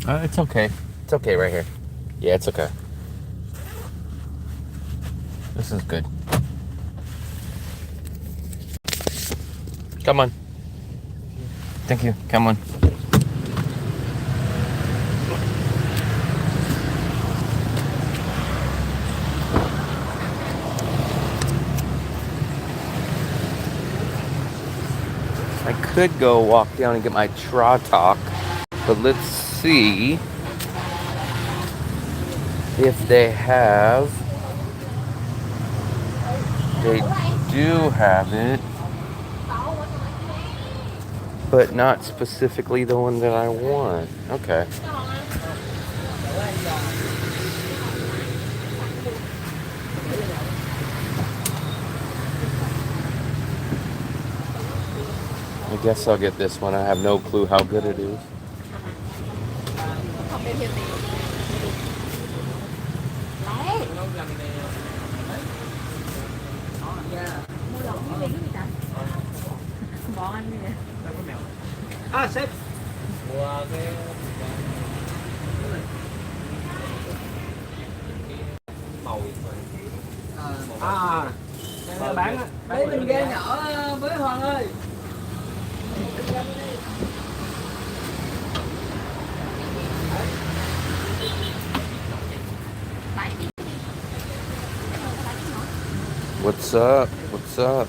It's okay. It's okay right here. Yeah, it's okay. This is good. Come on. Thank you. Come on. I could go walk down and get my travelz, but let's see if they have. They do have it, but not specifically the one that I want. Okay. I guess I'll get this one. I have no clue how good it is. À sếp bán á, lấy bình ga nhỏ với Hoàng ơi. What's up? What's up?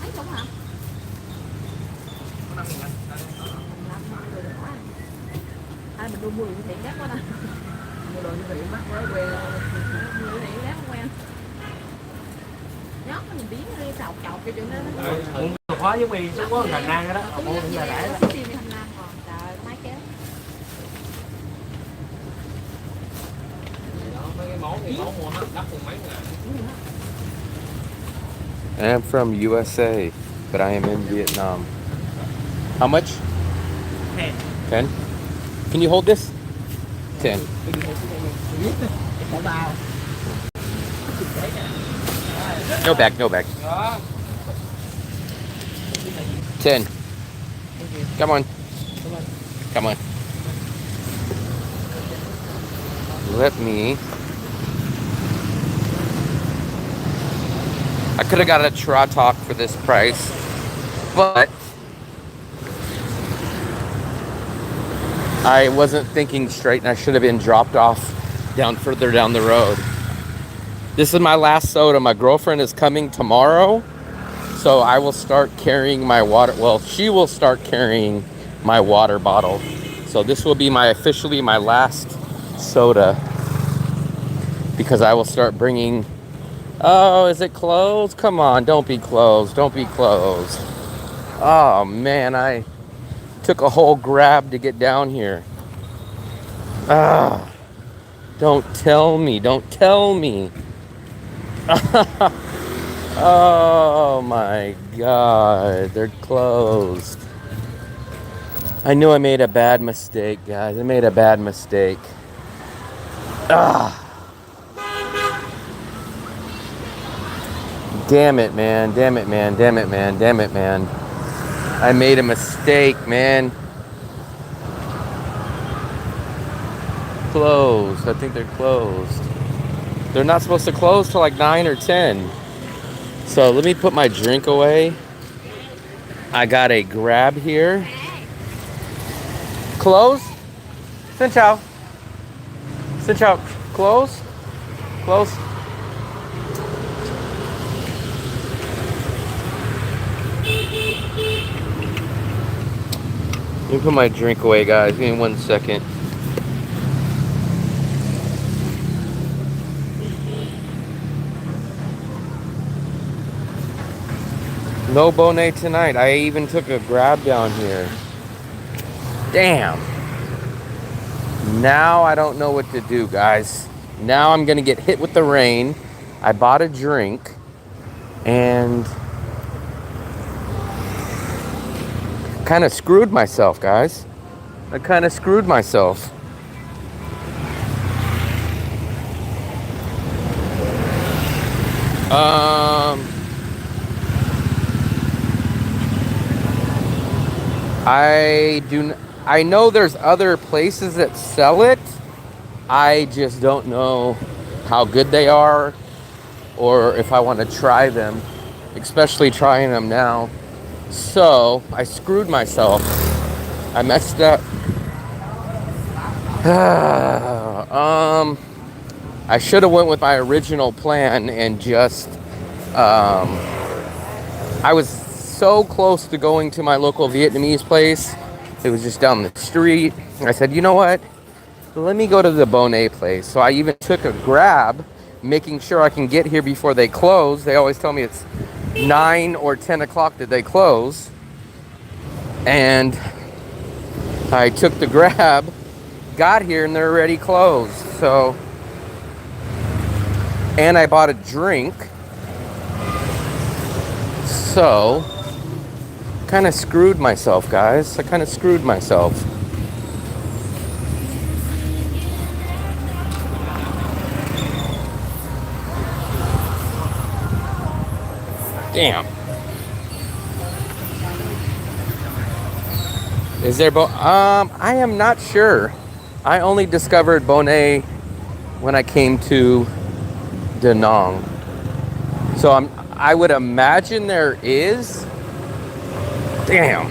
Mình đu 10 thì chắc quá nè. Mua đồ như vậy mắc quá quen. 10 thì đáng quen. Nhót mình biến đi sọc chọc cho nó. Khóa với mì xuống có thằng Nam đó. Mua cũng là rẻ đó. Tìm thằng Nam còn trời máy kéo. Mấy cái món thì món mua nó đắt hơn mấy ngàn. I am from USA, but I am in Vietnam. How much? 10. 10? Can you hold this? 10. No bag, no bag. 10. Come on. Come on. Let me. I could have got a travelz for this price, but I wasn't thinking straight and I should have been dropped off further down the road. This is my last soda. My girlfriend is coming tomorrow, so I will start carrying my water. Well, she will start carrying my water bottle. So this will be officially my last soda, because I will start bringing. Oh, is it closed? Come on, don't be closed. Don't be closed. Oh man, I took a whole grab to get down here. Ah, don't tell me. Don't tell me. Oh my God, they're closed. I knew I made a bad mistake, guys. I made a bad mistake. Ah. Damn it, man. Damn it, man. Damn it, man. Damn it, man. I made a mistake, man. Closed. I think they're closed. They're not supposed to close till like 9 or 10. So let me put my drink away. I got a grab here. Closed? Xin chào. Xin chào. Closed? Close. Let me put my drink away, guys. Give me 1 second. No Bonet tonight. I even took a grab down here. Damn. Now I don't know what to do, guys. Now I'm gonna get hit with the rain. I bought a drink and kind of screwed myself, guys. I kind of screwed myself. I know there's other places that sell it. I just don't know how good they are or if I want to try them, especially trying them now. So I screwed myself. I messed up. I should have went with my original plan and just I was so close to going to my local Vietnamese place. It was just down the street. I said, you know what? Let me go to the Bonet place. So I even took a grab, making sure I can get here before they close. They always tell me it's 9 or 10 o'clock that they close. And I took the grab, got here, and they're already closed. So, and I bought a drink. So, kind of screwed myself, guys. I kind of screwed myself. Damn. Is there I am not sure. I only discovered Bonet when I came to Da Nang. So I would imagine there is. Damn.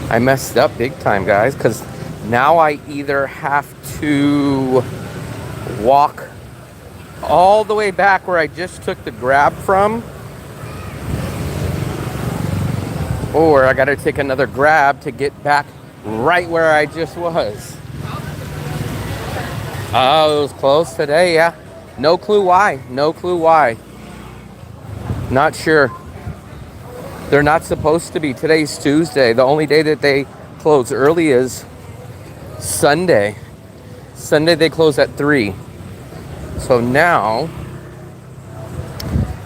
I messed up big time, guys, because now I either have to walk all the way back where I just took the grab from, or I gotta take another grab to get back right where I just was. Oh, it was close today, yeah. No clue why. No clue why. Not sure. They're not supposed to be. Today's Tuesday. The only day that they close early is Sunday. Sunday they close at 3. So now,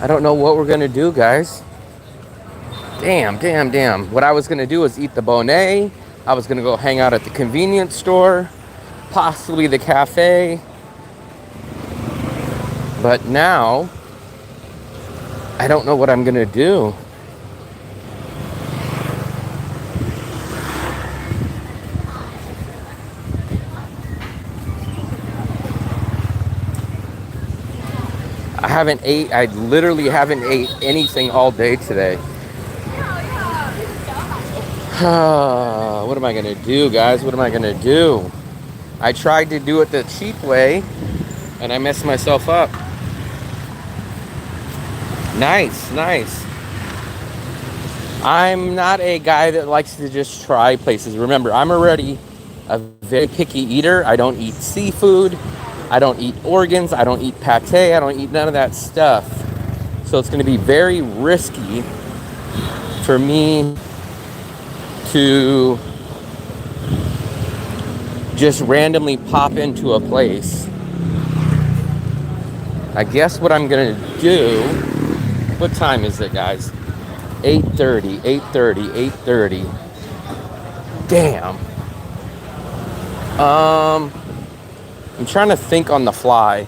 I don't know what we're gonna do, guys. Damn. What I was gonna do is eat the Bonet. I was gonna go hang out at the convenience store, possibly the cafe. But now, I don't know what I'm gonna do. I literally haven't ate anything all day today. What am I gonna do, guys? What am I gonna do? I tried to do it the cheap way and I messed myself up. Nice. I'm not a guy that likes to just try places. Remember, I'm already a very picky eater. I don't eat seafood. I don't eat organs. I don't eat pate. I don't eat none of that stuff. So it's going to be very risky for me to just randomly pop into a place. I guess what I'm going to do... What time is it, guys? 8:30. Damn. I'm trying to think on the fly.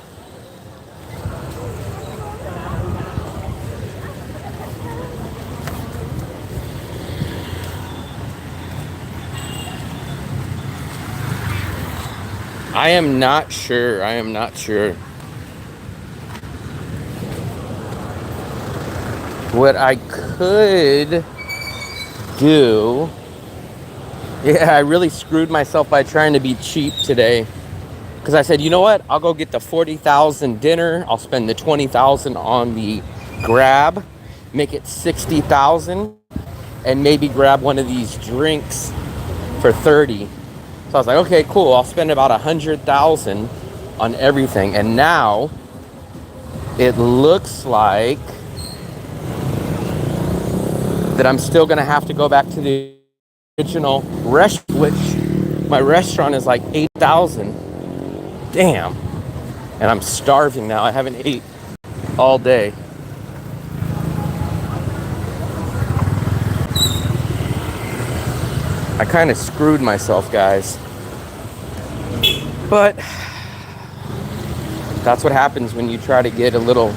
I am not sure. What I could do Yeah, I really screwed myself by trying to be cheap today. Because I said, you know what? I'll go get the 40,000 dinner. I'll spend the 20,000 on the grab, make it 60,000, and maybe grab one of these drinks for 30. So I was like, okay, cool. I'll spend about 100,000 on everything. And now it looks like that I'm still gonna have to go back to the original restaurant, which my restaurant is like 8,000. Damn. And I'm starving now. I haven't ate all day. I kind of screwed myself, guys. But that's what happens when you try to get a little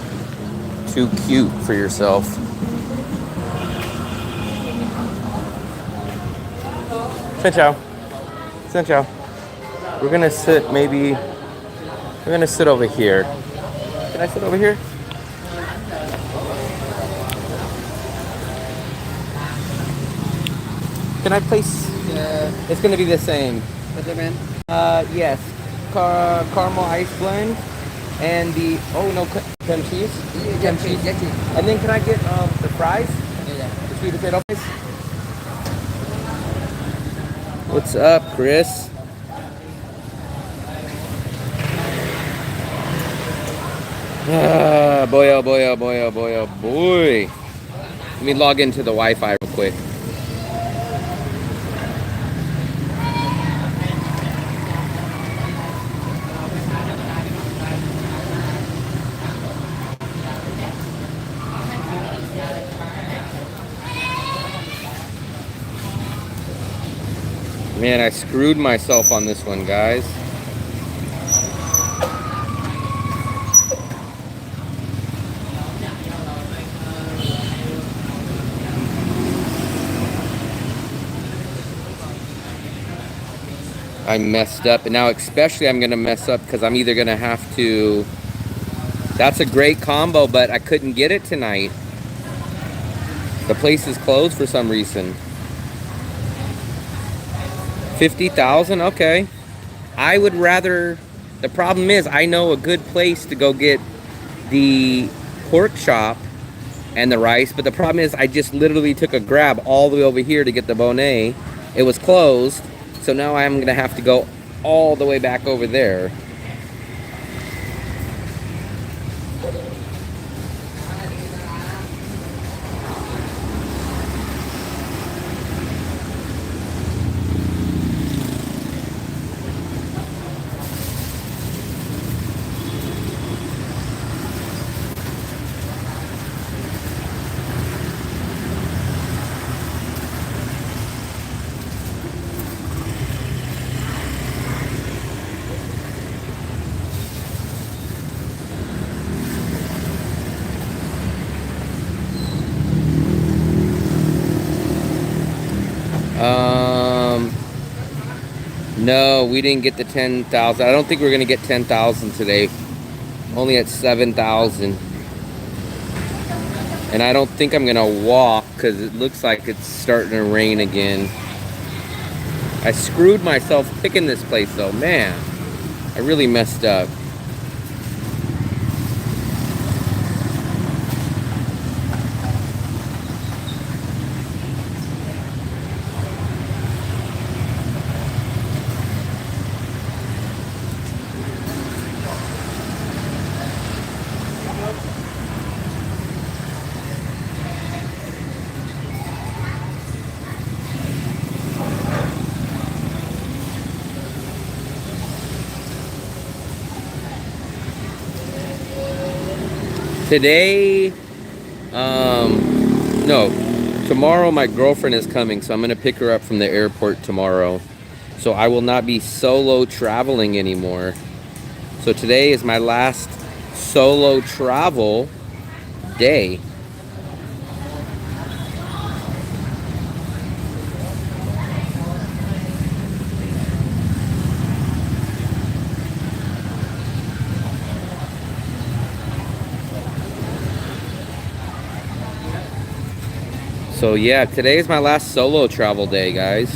too cute for yourself. Xin chào. Xin chào. We're gonna sit maybe, we're gonna sit over here. Can I sit over here? Can I place? It's gonna be the same. What's it, man? Yes. Caramel ice blend and the cream cheese. Cream cheese, yes, cheese. And then can I get the fries? Yeah. The sweet potato fries. What's up, Chris? Boy, oh boy, oh boy, oh boy, oh boy. Let me log into the Wi-Fi real quick. Man, I screwed myself on this one, guys. I messed up, and now especially I'm gonna mess up because I'm either gonna have to. That's a great combo, but I couldn't get it tonight. The place is closed for some reason. 50,000, okay. I would rather. The problem is, I know a good place to go get the pork chop and the rice, but the problem is, I just literally took a grab all the way over here to get the bonnet. It was closed. So now I'm gonna have to go all the way back over there. No, we didn't get the 10,000. I don't think we're gonna get 10,000 today. Only at 7,000. And I don't think I'm gonna walk because it looks like it's starting to rain again. I screwed myself picking this place though, man. I really messed up. Today, no, tomorrow my girlfriend is coming, so I'm gonna pick her up from the airport tomorrow. So I will not be solo traveling anymore. So today is my last solo travel day. So yeah, today is my last solo travel day, guys.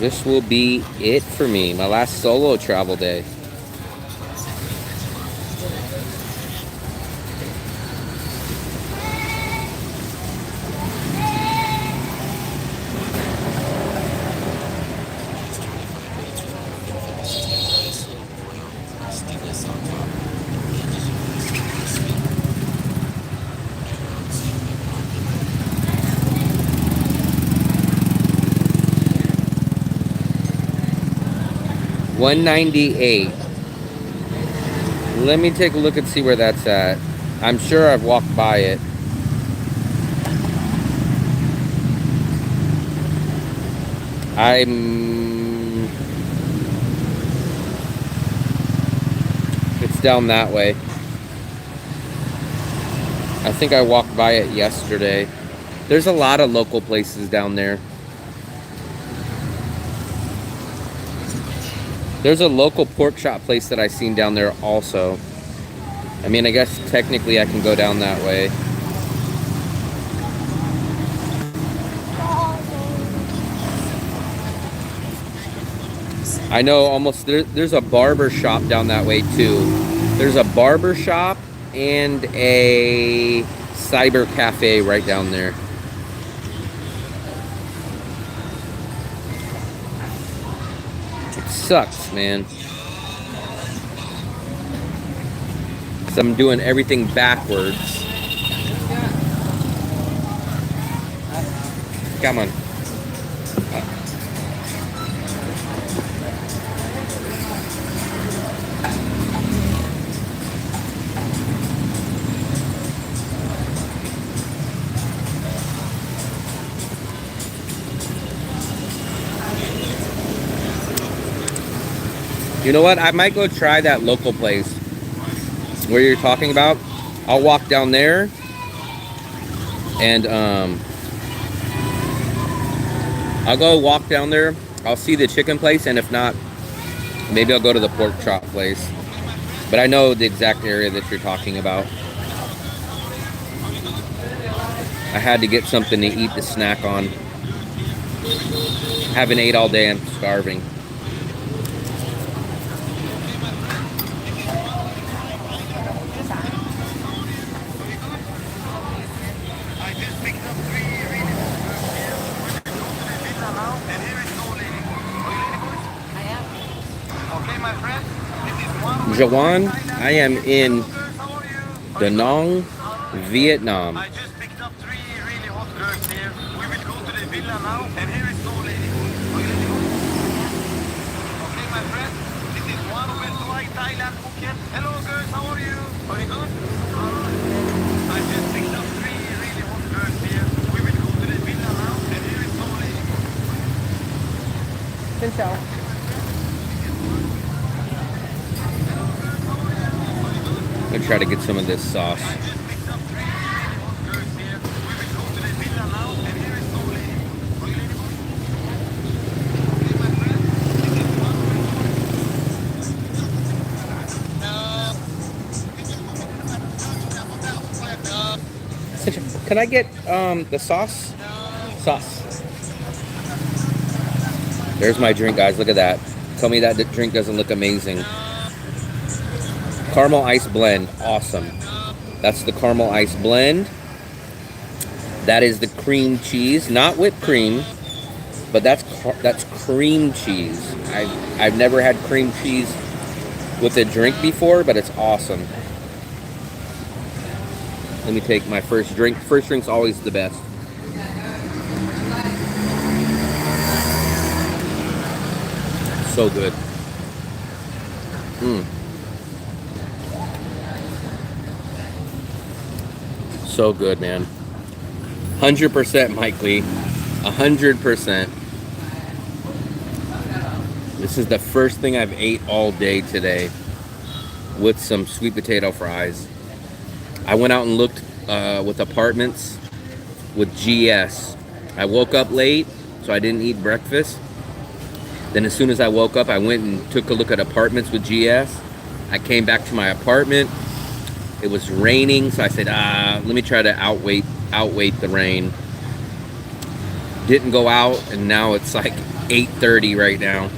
This will be it for me. My last solo travel day. $198. Let me take a look and see where that's at. I'm sure I've walked by it. It's down that way. I think I walked by it yesterday. There's a lot of local places down there. There's a local pork chop place that I seen down there also. I mean, I guess technically I can go down that way. I know almost there's a barber shop down that way too. There's a barber shop and a cyber cafe right down there. Sucks, man. 'Cause I'm doing everything backwards. Come on. You know what? I might go try that local place where you're talking about. I'll walk down there and I'll go walk down there. I'll see the chicken place, and if not, maybe I'll go to the pork chop place. But I know the exact area that you're talking about. I had to get something to eat to snack on. Haven't ate all day, I'm starving. Jawan, I am in Da Nang, Vietnam. I just picked up 3 really hot girls here. We will go to the villa now, and here is the lady. Okay, my friend, this is one with Thai Thailand Phuket. Hello, girls, how are you? Are you good? I just picked up 3 really hot girls here. We will go to the villa now, and here is the lady. Xin chào. I'm gonna try to get some of this sauce. Can I get the sauce? Sauce. There's my drink, guys. Look at that. Tell me that the drink doesn't look amazing. Caramel ice blend, awesome. That's the caramel ice blend. That is the cream cheese, not whipped cream, but that's cream cheese. I've never had cream cheese with a drink before, but it's awesome. Let me take my first drink. First drink's always the best. So good. So good, man. 100% Mike Lee. 100%. This is the first thing I've ate all day today with some sweet potato fries. I went out and looked with apartments with GS. I woke up late, so I didn't eat breakfast. Then as soon as I woke up, I went and took a look at apartments with GS. I came back to my apartment. It was raining, so I said, let me try to outwait the rain. Didn't go out, and now it's like 8:30 right now.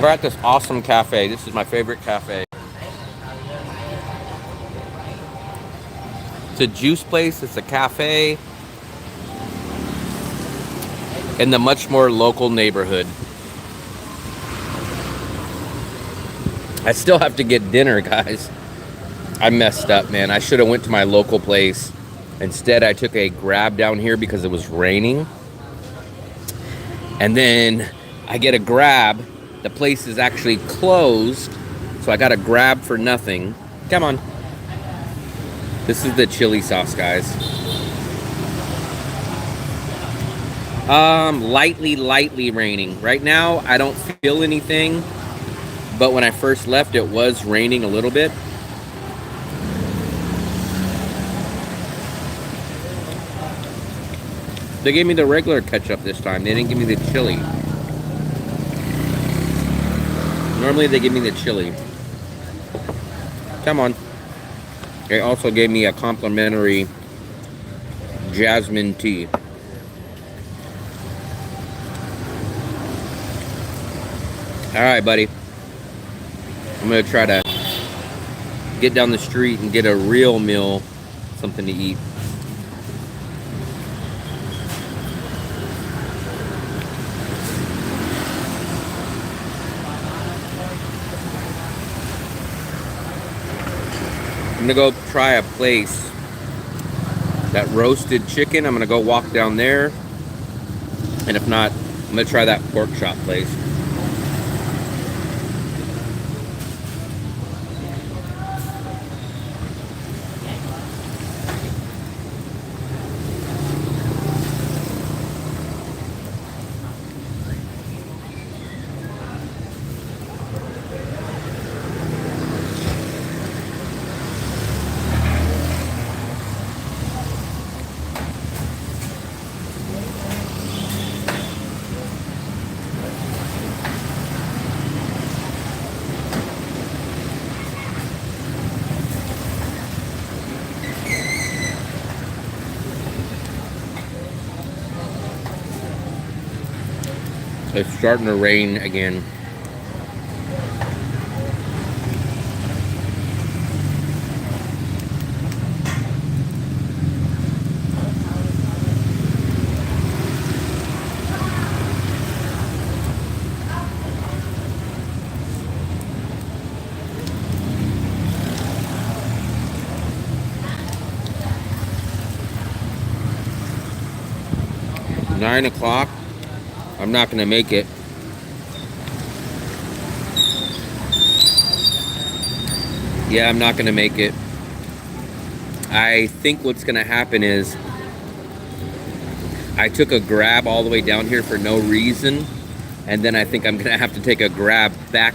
We're at this awesome cafe. This is my favorite cafe. It's a juice place. It's a cafe in the much more local neighborhood. I still have to get dinner, guys. I messed up, man. I should have went to my local place. Instead, I took a Grab down here because it was raining. And then I get a Grab. The place is actually closed. So I got a Grab for nothing. Come on. This is the chili sauce, guys. Lightly raining. Right now, I don't feel anything. But when I first left, it was raining a little bit. They gave me the regular ketchup this time. They didn't give me the chili. Normally they give me the chili. Come on. They also gave me a complimentary jasmine tea. Alright, buddy. I'm going to try to get down the street and get a real meal, something to eat. I'm going to go try a place that roasted chicken. I'm going to go walk down there. And if not, I'm going to try that pork chop place. It's starting to rain again. It's 9 o'clock. I'm not going to make it. Yeah, I'm not going to make it. I think what's going to happen is I took a Grab all the way down here for no reason. And then I think I'm going to have to take a Grab back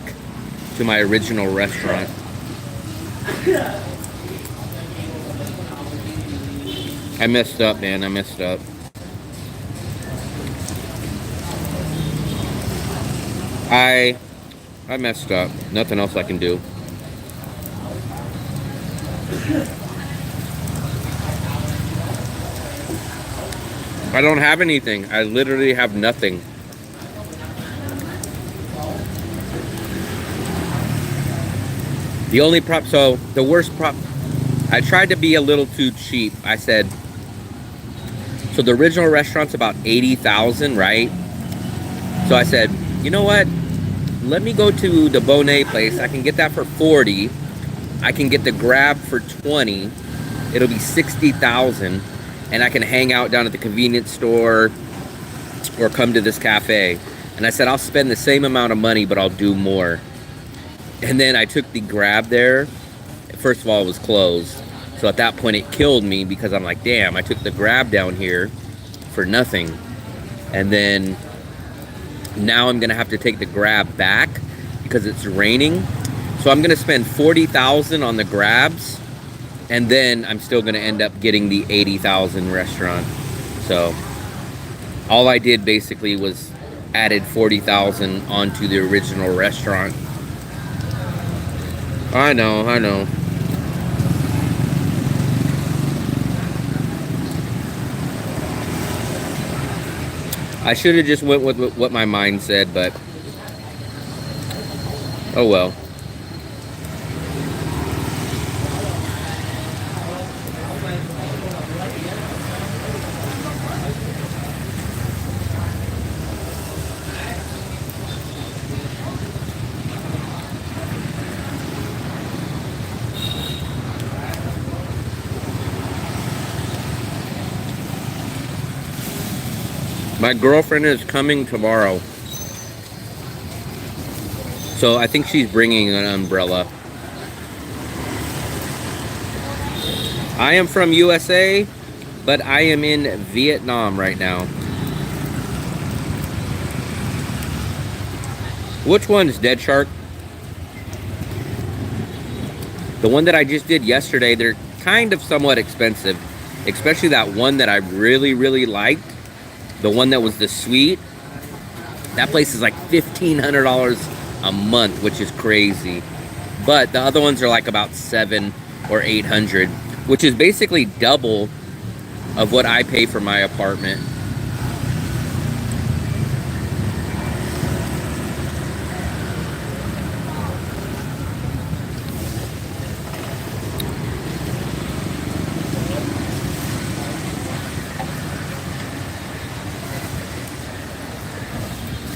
to my original restaurant. I messed up, man. I messed up. I messed up. Nothing else I can do. I don't have anything. I literally have nothing. The only prop, so the worst prop, I tried to be a little too cheap. I said, so the original restaurant's about 80,000, right? So I said, you know what? Let me go to the Bonet place. I can get that for 40. I can get the Grab for 20. It'll be 60,000. And I can hang out down at the convenience store or come to this cafe. And I said, I'll spend the same amount of money, but I'll do more. And then I took the Grab there. First of all, it was closed. So at that point, it killed me because I'm like, damn, I took the Grab down here for nothing. And then now I'm gonna have to take the Grab back because it's raining. So I'm gonna spend 40,000 on the Grabs, and then I'm still gonna end up getting the 80,000 restaurant. So all I did basically was added 40,000 onto the original restaurant. I know. I should have just went with what my mind said, but oh well. My girlfriend is coming tomorrow. So I think she's bringing an umbrella. I am from USA, but I am in Vietnam right now. Which one is Dead Shark? The one that I just did yesterday, they're kind of somewhat expensive. Especially that one that I really, really liked. The one that was the suite. That place is like $1,500 a month, which is crazy. But the other ones are like about $700 or $800, which is basically double of what I pay for my apartment.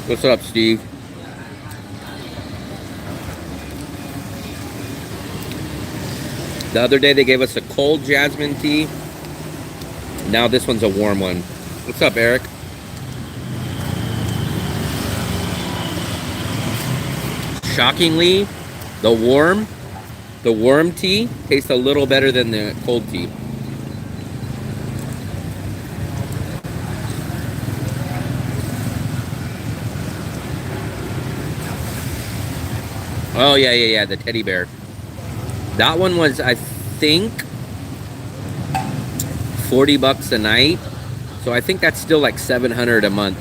What's up, Steve? The other day they gave us a cold jasmine tea. Now this one's a warm one. What's up, Eric? Shockingly, the warm tea tastes a little better than the cold tea. Oh, yeah, the teddy bear. That one was, I think, $40 a night. So I think that's still like $700 a month.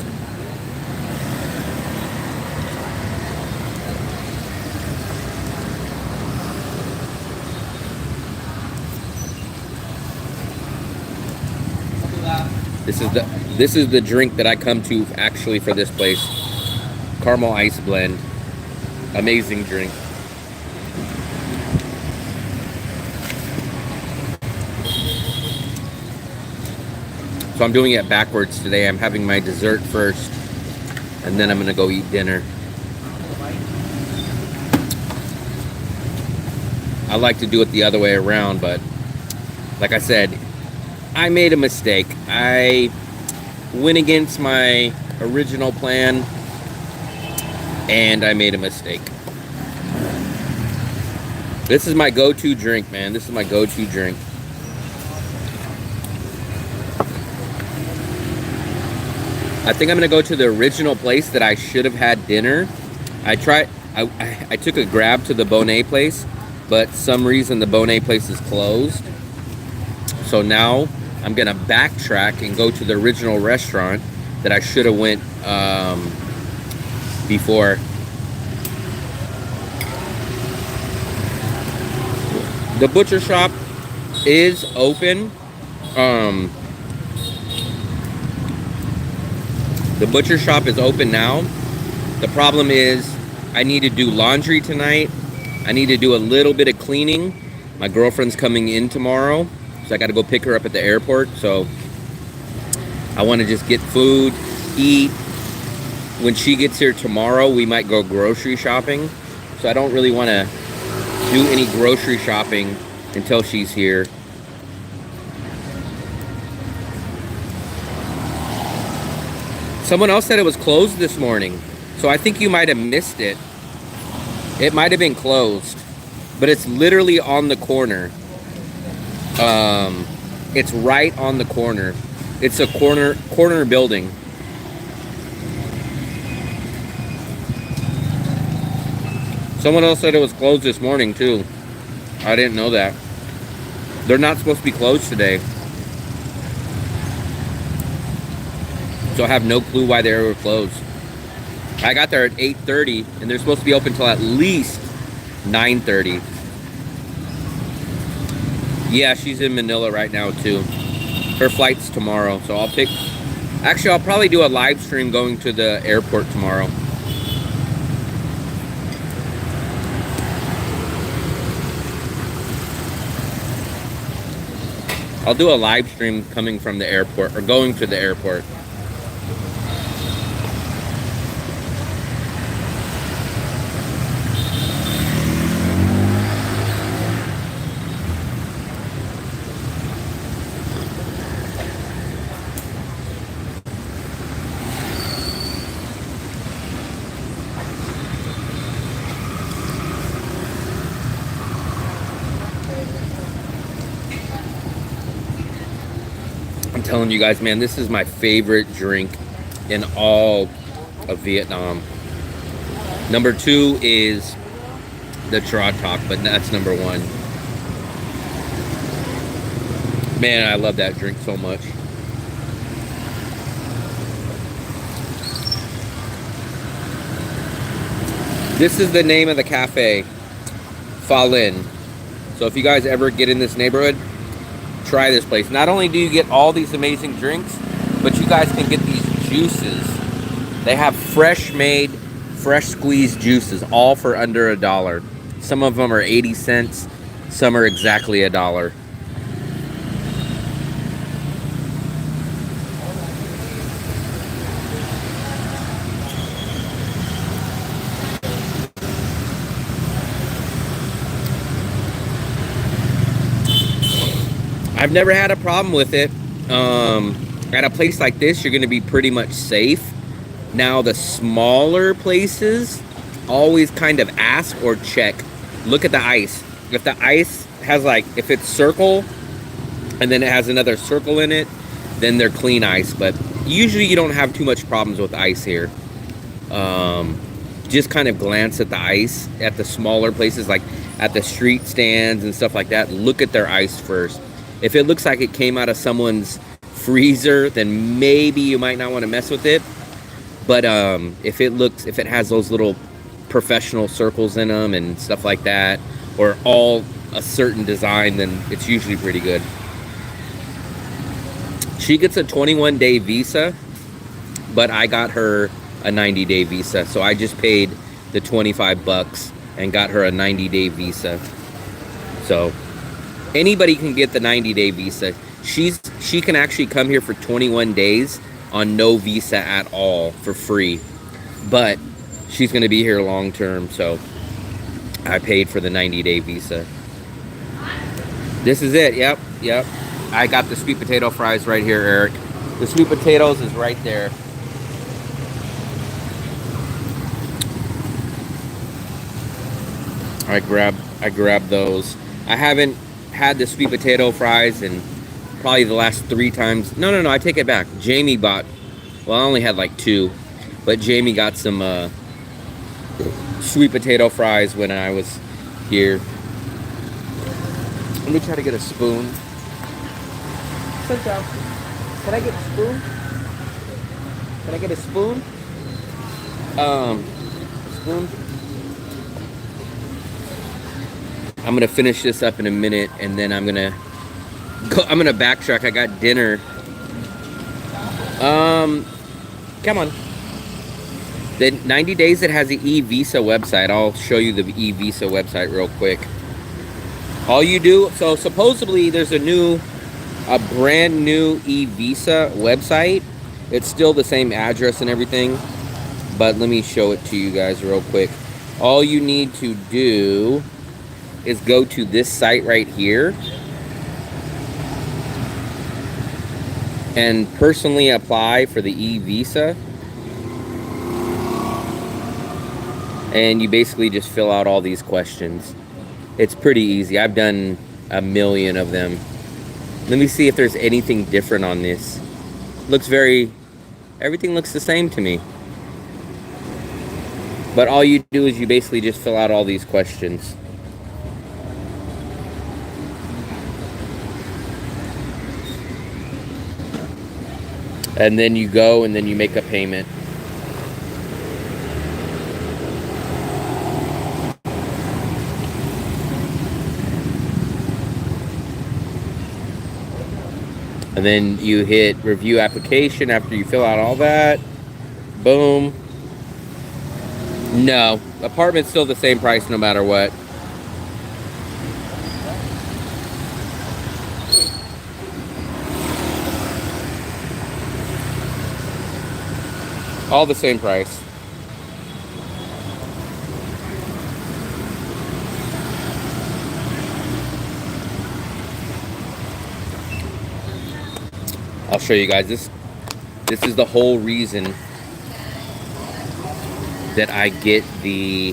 This is the drink that I come to actually for this place. Caramel ice blend. Amazing drink. So I'm doing it backwards today. I'm having my dessert first, and then I'm gonna go eat dinner. I like to do it the other way around, but like I said, I made a mistake. I went against my original plan, and I made a mistake. This is my go-to drink, man. This is my go-to drink. I think I'm gonna go to the original place that I should have had dinner. I took a grab to the Bonet place, but some reason the Bonet place is closed. So now I'm gonna backtrack and go to the original restaurant that I should have went before. The butcher shop is open. The butcher shop is open now. The problem is I need to do laundry tonight. I need to do a little bit of cleaning. My girlfriend's coming in tomorrow, so I got to go pick her up at the airport. So I want to just get food, eat. When she gets here tomorrow, we might go grocery shopping. So I don't really want to do any grocery shopping until she's here. Someone else said it was closed this morning, so I think you might have missed it. It might have been closed, but it's literally on the corner. It's right on the corner. It's a corner building. Someone else said it was closed this morning too. I didn't know that. They're not supposed to be closed today. So I have no clue why they were closed. I got there at 8:30 and they're supposed to be open till at least 9:30. Yeah, she's in Manila right now too. Her flight's tomorrow, so I'll Actually, I'll probably do a live stream going to the airport tomorrow. I'll do a live stream coming from the airport or going to the airport. I'm telling you guys, man, this is my favorite drink in all of Vietnam. Number 2 is the travelz, but that's number 1. Man, I love that drink so much. This is the name of the cafe, Pha Linh. So if you guys ever get in this neighborhood, try this place. Not only do you get all these amazing drinks, but you guys can get these juices. They have fresh made, fresh squeezed juices, all for under $1. Some of them are 80 cents, some are exactly $1. I've never had a problem with it. At a place like this, you're going to be pretty much safe. Now, the smaller places, always kind of ask or check. Look at the ice. If the ice has like, if it's circle and then it has another circle in it, then they're clean ice. But usually you don't have too much problems with ice here. Just kind of glance at the ice at the smaller places, like at the street stands and stuff like that. Look at their ice first. If it looks like it came out of someone's freezer, then maybe you might not want to mess with it. But if it has those little professional circles in them and stuff like that, or all a certain design, then it's usually pretty good. She gets a 21-day visa, but I got her a 90-day visa. So I just paid the $25 and got her a 90-day visa. So anybody can get the 90-day visa. She can actually come here for 21 days on no visa at all for free. But she's going to be here long term, so I paid for the 90-day visa. This is it. Yep. I got the sweet potato fries right here, Eric. The sweet potatoes is right there. I grabbed those. I haven't had the sweet potato fries in probably the last 3 times. No, I take it back. Jamie bought, well, I only had like 2, but Jamie got some sweet potato fries when I was here. Let me try to get a spoon. Can I get a spoon? Can I get a spoon? Spoon? I'm gonna finish this up in a minute, and then I'm gonna backtrack. I got dinner. Come on. The 90 days, it has the e-visa website. I'll show you the e-visa website real quick. All you do, so supposedly there's a brand new e-visa website. It's still the same address and everything, but let me show it to you guys real quick. All you need to do is go to this site right here and personally apply for the e-visa. And you basically just fill out all these questions. It's pretty easy. I've done a million of them. Let me see if there's anything different on this. Everything looks the same to me. But all you do is you basically just fill out all these questions. And then you go and then you make a payment. And then you hit review application after you fill out all that. Boom. No, apartment's still the same price no matter what. All the same price. I'll show you guys this. This is the whole reason that I get the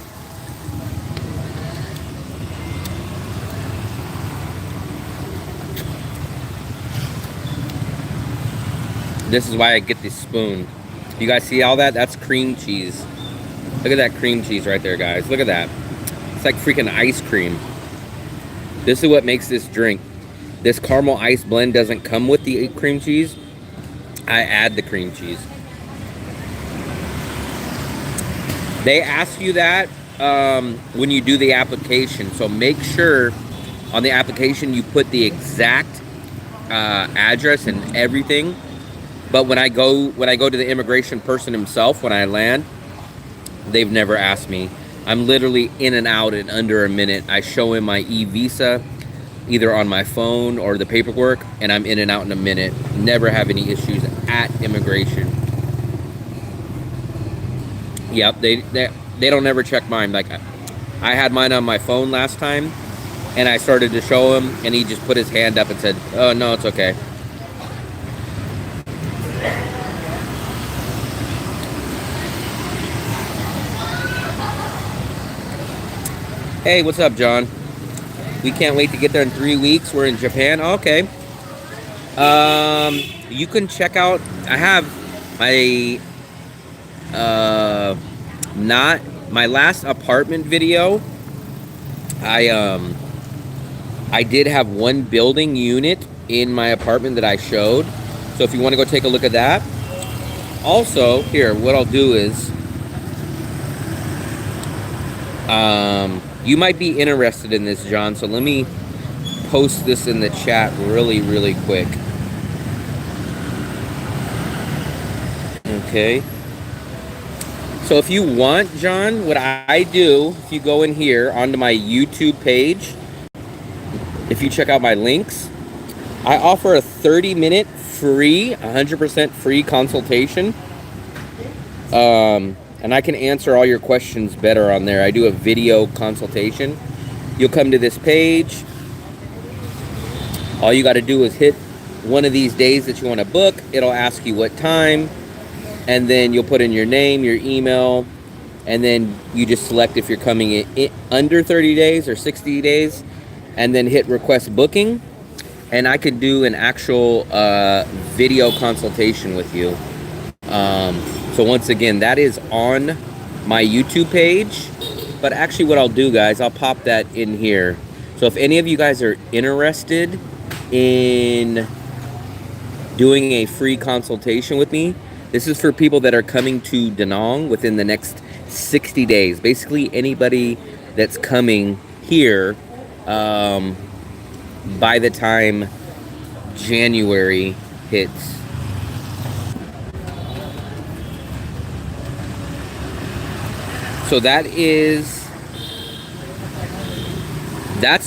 this is why I get this spoon. You guys see all that? That's cream cheese. Look at that cream cheese right there, guys. Look at that. It's like freaking ice cream. This is what makes this drink. This caramel ice blend doesn't come with the cream cheese. I add the cream cheese. They ask you that when you do the application. So make sure on the application you put the exact address and everything. But when I go to the immigration person himself, when I land, they've never asked me. I'm literally in and out in under a minute. I show him my e-visa, either on my phone or the paperwork, and I'm in and out in a minute. Never have any issues at immigration. Yep, they don't ever check mine. Like, I had mine on my phone last time, and I started to show him, and he just put his hand up and said, "Oh no, it's okay." Hey, what's up, John? We can't wait to get there in 3 weeks. We're in Japan. Oh, okay. You can check out. I have my not my last apartment video. I did have one building unit in my apartment that I showed. So if you want to go take a look at that. Also, here, what I'll do is you might be interested in this, John, so let me post this in the chat really quick. Okay. So if you want, John, what I do, if you go in here onto my YouTube page, if you check out my links, I offer a 30-minute free, 100% free consultation. And I can answer all your questions better on there. I do a video consultation. You'll come to this page. All you got to do is hit one of these days that you want to book. It'll ask you what time. And then you'll put in your name, your email. And then you just select if you're coming in under 30 days or 60 days. And then hit request booking. And I could do an actual video consultation with you. So once again, that is on my YouTube page. But actually what I'll do, guys, I'll pop that in here. So if any of you guys are interested in doing a free consultation with me, this is for people that are coming to Da Nang within the next 60 days. Basically anybody that's coming here by the time January hits. So that's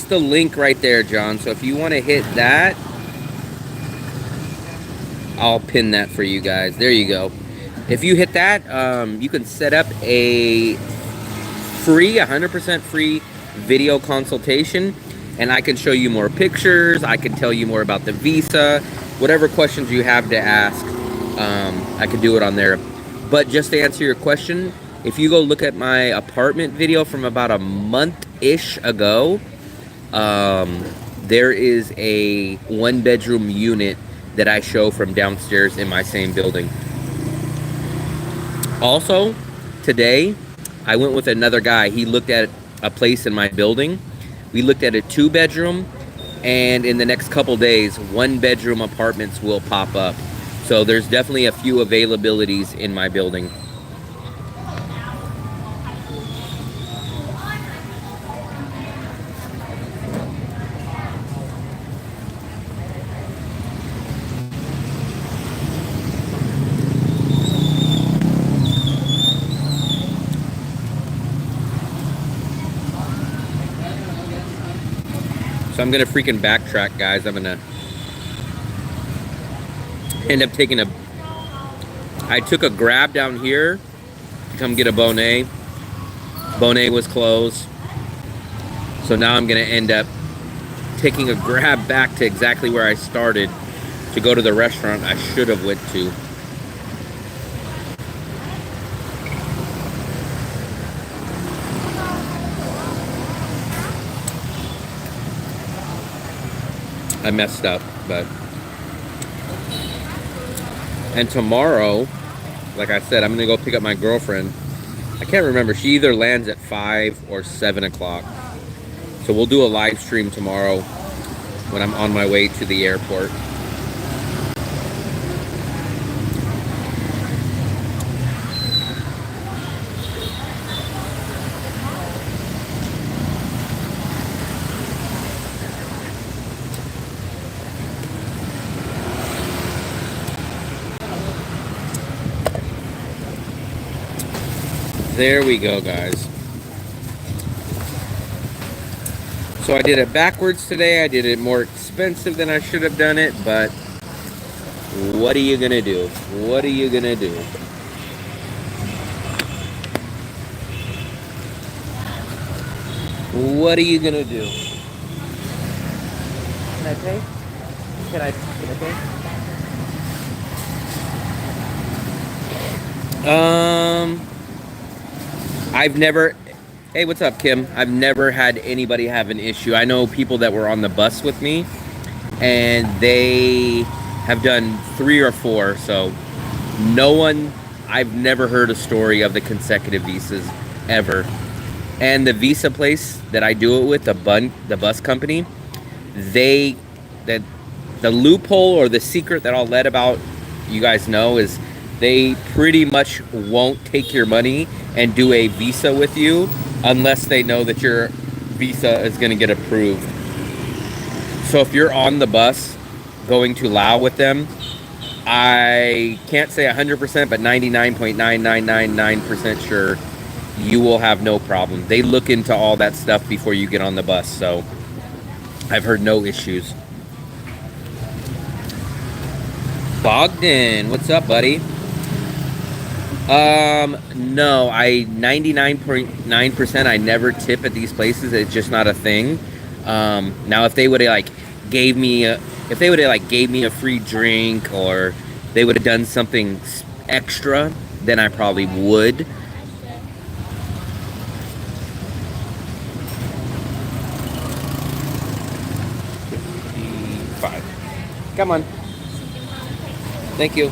the link right there, John. So if you want to hit that, I'll pin that for you guys. There you go. If you hit that, you can set up a free, 100% free video consultation, and I can show you more pictures. I can tell you more about the visa, whatever questions you have to ask. I can do it on there. But just to answer your question, if you go look at my apartment video from about a month-ish ago, there is a 1-bedroom unit that I show from downstairs in my same building. Also, today, I went with another guy. He looked at a place in my building. We looked at a 2-bedroom, and in the next couple days, 1-bedroom apartments will pop up. So there's definitely a few availabilities in my building. So I'm gonna freaking backtrack, guys. I'm gonna end up taking a... I took a Grab down here to come get a Bonet. Bonet was closed. So now I'm gonna end up taking a Grab back to exactly where I started to go to the restaurant I should have went to. I messed up, but... And tomorrow, like I said, I'm gonna go pick up my girlfriend. I can't remember, she either lands at 5 or 7 o'clock. So we'll do a live stream tomorrow when I'm on my way to the airport. There we go, guys. So I did it backwards today. I did it more expensive than I should have done it, but what are you gonna do? What are you gonna do? What are you gonna do? Can I pay? Can I pay? I've never... Hey, what's up, Kim? I've never had anybody have an issue. I know people that were on the bus with me, and they have done 3 or 4, so no one... I've never heard a story of the consecutive visas, ever. And the visa place that I do it with, the bus company, the loophole or the secret that I'll let about you guys know is they pretty much won't take your money and do a visa with you unless they know that your visa is going to get approved. So if you're on the bus going to Laos with them, I can't say 100%, but 99.9999% sure you will have no problem. They look into all that stuff before you get on the bus, so I've heard no issues. Bogdan, what's up, buddy? No, 99.9% I never tip at these places. It's just not a thing. Now if they would have gave me a free drink, or they would have done something extra, then I probably would. Come on. Thank you.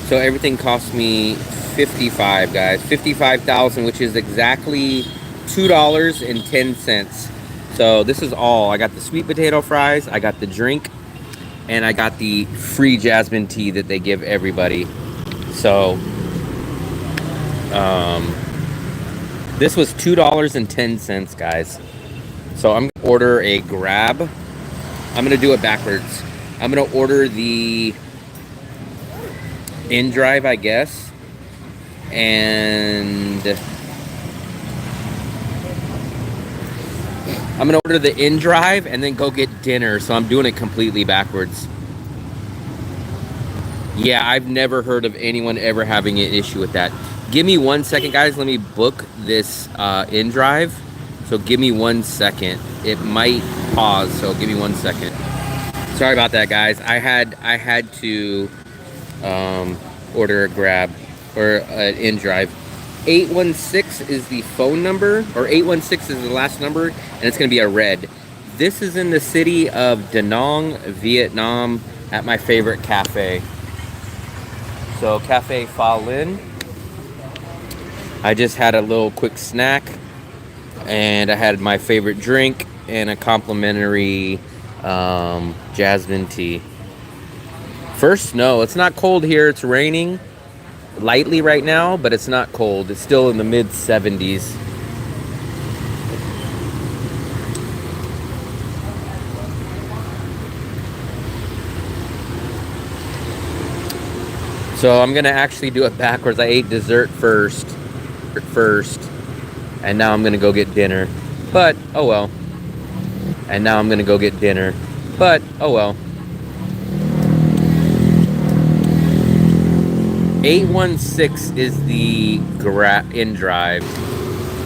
So everything cost me $55, guys. $55,000, which is exactly $2.10. So this is all. I got the sweet potato fries, I got the drink, and I got the free jasmine tea that they give everybody. So this was $2.10, guys. So I'm gonna order a Grab. I'm gonna do it backwards. I'm gonna order the in-drive, I guess, and I'm gonna order the in-drive and then go get dinner. So I'm doing it completely backwards. Yeah, I've never heard of anyone ever having an issue with that. Give me 1 second, guys. Let me book this in-drive. So give me 1 second. It might pause, so give me 1 second. Sorry about that, guys. I had to order a Grab or an in-drive. 816 is the phone number, or 816 is the last number, and it's gonna be a red. This is in the city of Da Nang, Vietnam, at my favorite cafe. So Cafe Pha Linh. I just had a little quick snack, and I had my favorite drink and a complimentary jasmine tea. First snow. It's not cold here. It's raining lightly right now, but it's not cold. It's still in the mid 70s. So I'm gonna actually do it backwards. I ate dessert first, and now I'm gonna go get dinner. But oh well. and now I'm gonna go get dinner. But oh well. 816 is the in drive.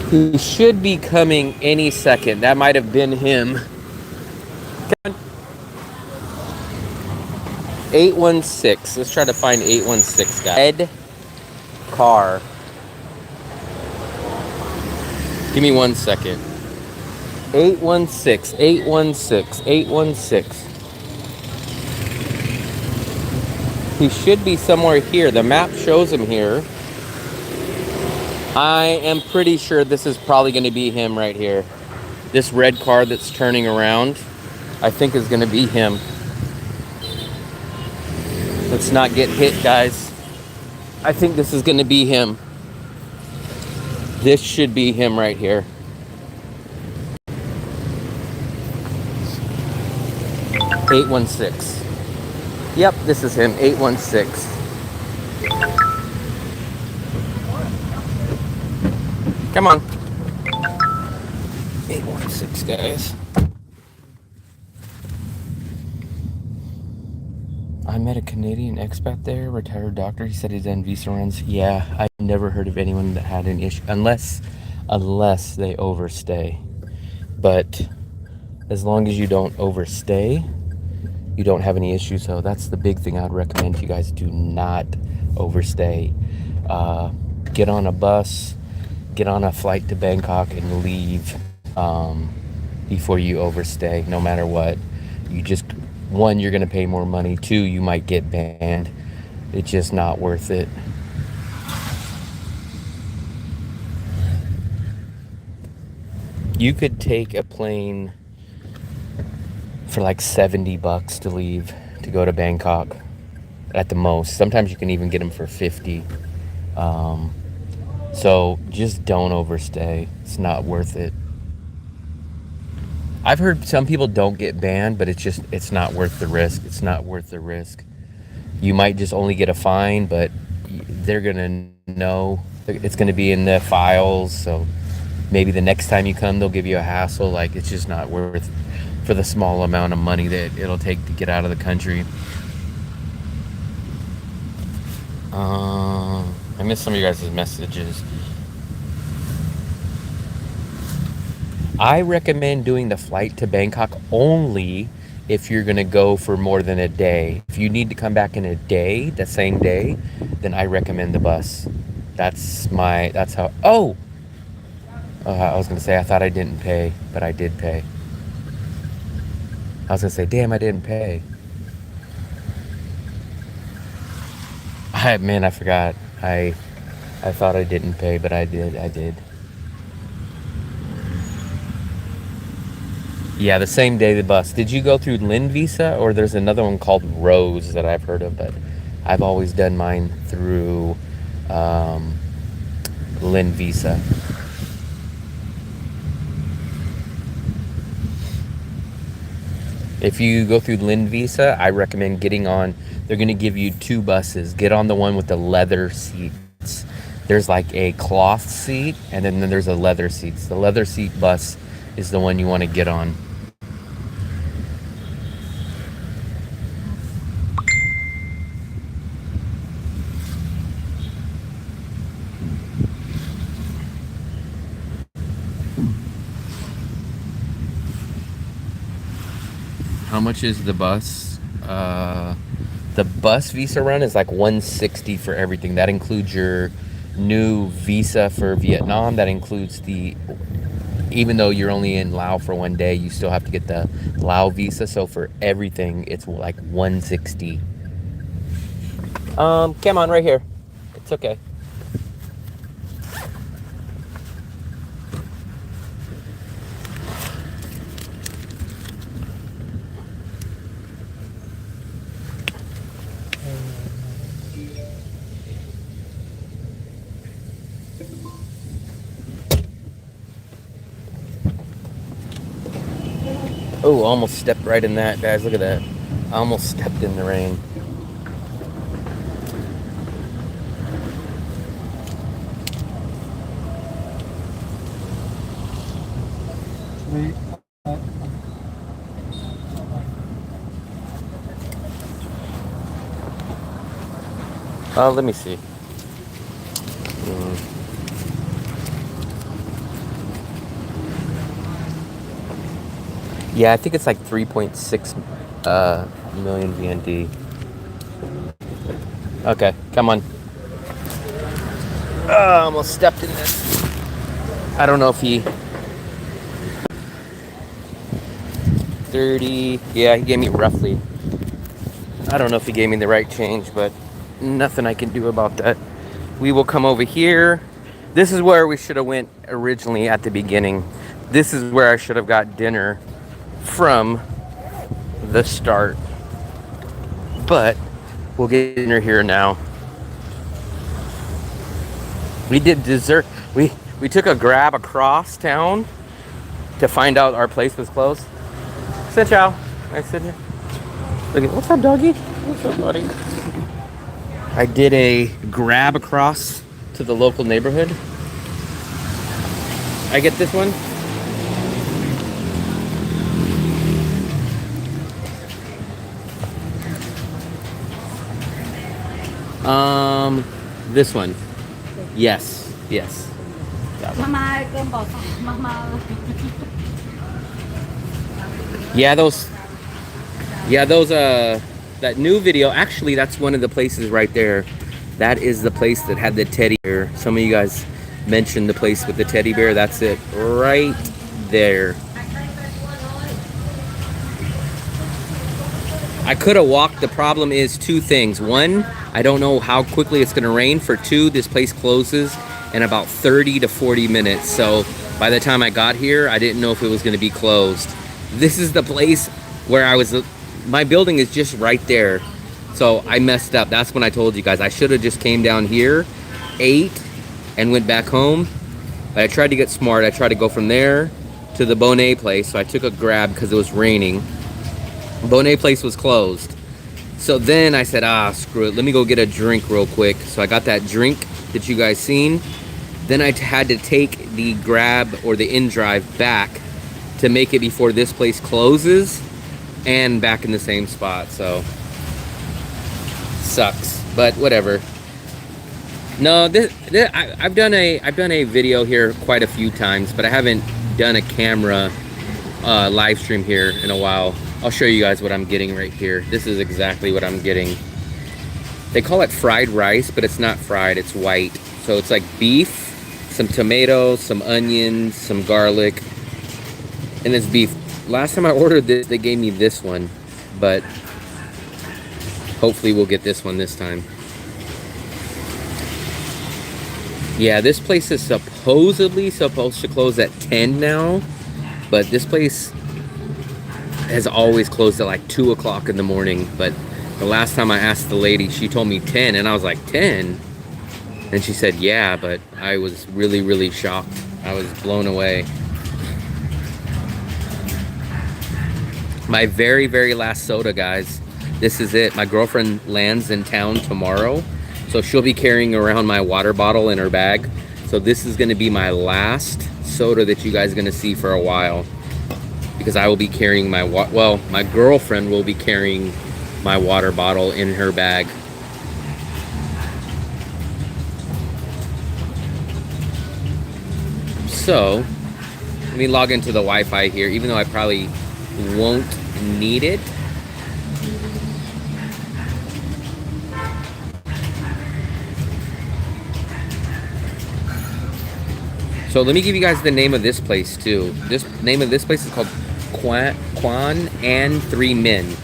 He should be coming any second. That might have been him. 816. Let's try to find 816 guy. Red car. Give me 1 second. 816, 816, 816. He should be somewhere here. The map shows him here. I am pretty sure this is probably going to be him right here. This red car that's turning around, I think is going to be him. Let's not get hit, guys. I think this is going to be him. This should be him right here. $816. Yep, this is him. 816. Come on. 816, guys. I met a Canadian expat there, retired doctor. He said he's done visa runs. Yeah, I've never heard of anyone that had an issue, unless they overstay. But as long as you don't overstay, you don't have any issues. So that's the big thing I'd recommend. You guys do not overstay. Get on a bus, get on a flight to Bangkok, and leave before you overstay. No matter what, you just, one, you're gonna pay more money. Two, you might get banned. It's just not worth it. You could take a plane for like $70 to leave to go to Bangkok at the most. Sometimes you can even get them for 50. So just don't overstay. It's not worth it. I've heard some people don't get banned, but it's not worth the risk. It's not worth the risk. You might just only get a fine, but they're gonna know. It's gonna be in the files, so maybe the next time you come, they'll give you a hassle. Like, it's just not worth for the small amount of money that it'll take to get out of the country. I missed some of you guys' messages. I recommend doing the flight to Bangkok only if you're gonna go for more than a day. If you need to come back in a day, the same day, then I recommend the bus. That's how, I was gonna say, I thought I didn't pay, but I did pay. I was gonna say, damn, I didn't pay. I forgot. I thought I didn't pay, but I did. Yeah, the same day the bus. Did you go through Lynn Visa, or there's another one called Rose that I've heard of, but I've always done mine through Lynn Visa. If you go through Lynn Visa, I recommend getting on, they're going to give you 2 buses. Get on the one with the leather seats. There's like a cloth seat, and then there's a leather seat. The leather seat bus is the one you want to get on. How much is the bus? The bus visa run is like $160 for everything. That includes your new visa for Vietnam. That includes even though you're only in Laos for 1 day, you still have to get the Lao visa. So for everything, it's like $160. Come on, right here. It's okay. Oh, almost stepped right in that, guys. Look at that. I almost stepped in the rain. Let me see. Yeah, I think it's like 3.6 million VND. Okay, come on. Almost stepped in this. I don't know if he... 30... Yeah, he gave me roughly. I don't know if he gave me the right change, but nothing I can do about that. We will come over here. This is where we should have went originally at the beginning. This is where I should have got dinner from the start. But we'll get dinner here now. We did dessert. We took a grab across town to find out our place was closed. Sit, chow. Nice sit here. Look at, what's up, doggy? What's up, buddy? I did a grab across to the local neighborhood. I get this one. This one. Yes, yes. Mama cơm bò mama. Yeah, those, that new video, actually, that's one of the places right there. That is the place that had the teddy bear. Some of you guys mentioned the place with the teddy bear. That's it, right there. I could have walked. The problem is two things. One, I don't know how quickly it's gonna rain. For two, this place closes in about 30 to 40 minutes. So by the time I got here, I didn't know if it was gonna be closed. This is the place where I was, my building is just right there. So I messed up. That's when I told you guys, I should have just came down here, ate, and went back home. But I tried to get smart. I tried to go from there to the Bonet place. So I took a grab because it was raining. Bonet place was closed. So then I said, screw it. Let me go get a drink real quick. So I got that drink that you guys seen. Then I had to take the grab or the in-drive back to make it before this place closes and back in the same spot. So sucks, but whatever. No, I've done a video here quite a few times, but I haven't done a camera live stream here in a while. I'll show you guys what I'm getting right here. This is exactly what I'm getting. They call it fried rice, but it's not fried, it's white. So it's like beef, some tomatoes, some onions, some garlic, and it's beef. Last time I ordered this, they gave me this one, but hopefully we'll get this one this time. Yeah, this place is supposedly supposed to close at 10 now, but this place has always closed at like 2 o'clock in the morning. But the last time I asked the lady, she told me 10, and I was like, 10? And she said, yeah, but I was really, really shocked. I was blown away. My very, very last soda, guys. This is it. My girlfriend lands in town tomorrow, so she'll be carrying around my water bottle in her bag. So this is gonna be my last soda that you guys are gonna see for a while, because I will be carrying my my girlfriend will be carrying my water bottle in her bag. So let me log into the Wi-Fi here, even though I probably won't need it. So let me give you guys the name of this place too. This name of this place is called Quan and Three Men.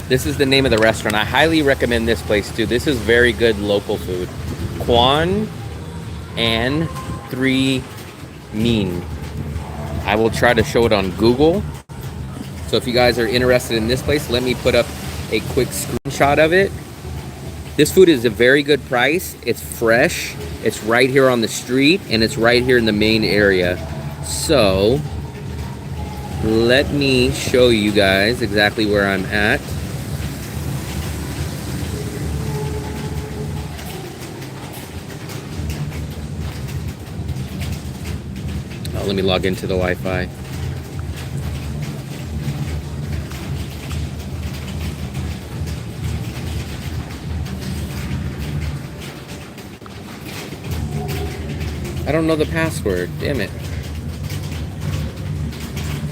This is the name of the restaurant. I highly recommend this place too. This is very good local food. Quan and Three Men. I will try to show it on Google. So if you guys are interested in this place, let me put up a quick screenshot of it. This food is a very good price. It's fresh. It's right here on the street, and it's right here in the main area. So let me show you guys exactly where I'm at. Oh, let me log into the Wi-Fi. I don't know the password. Damn it.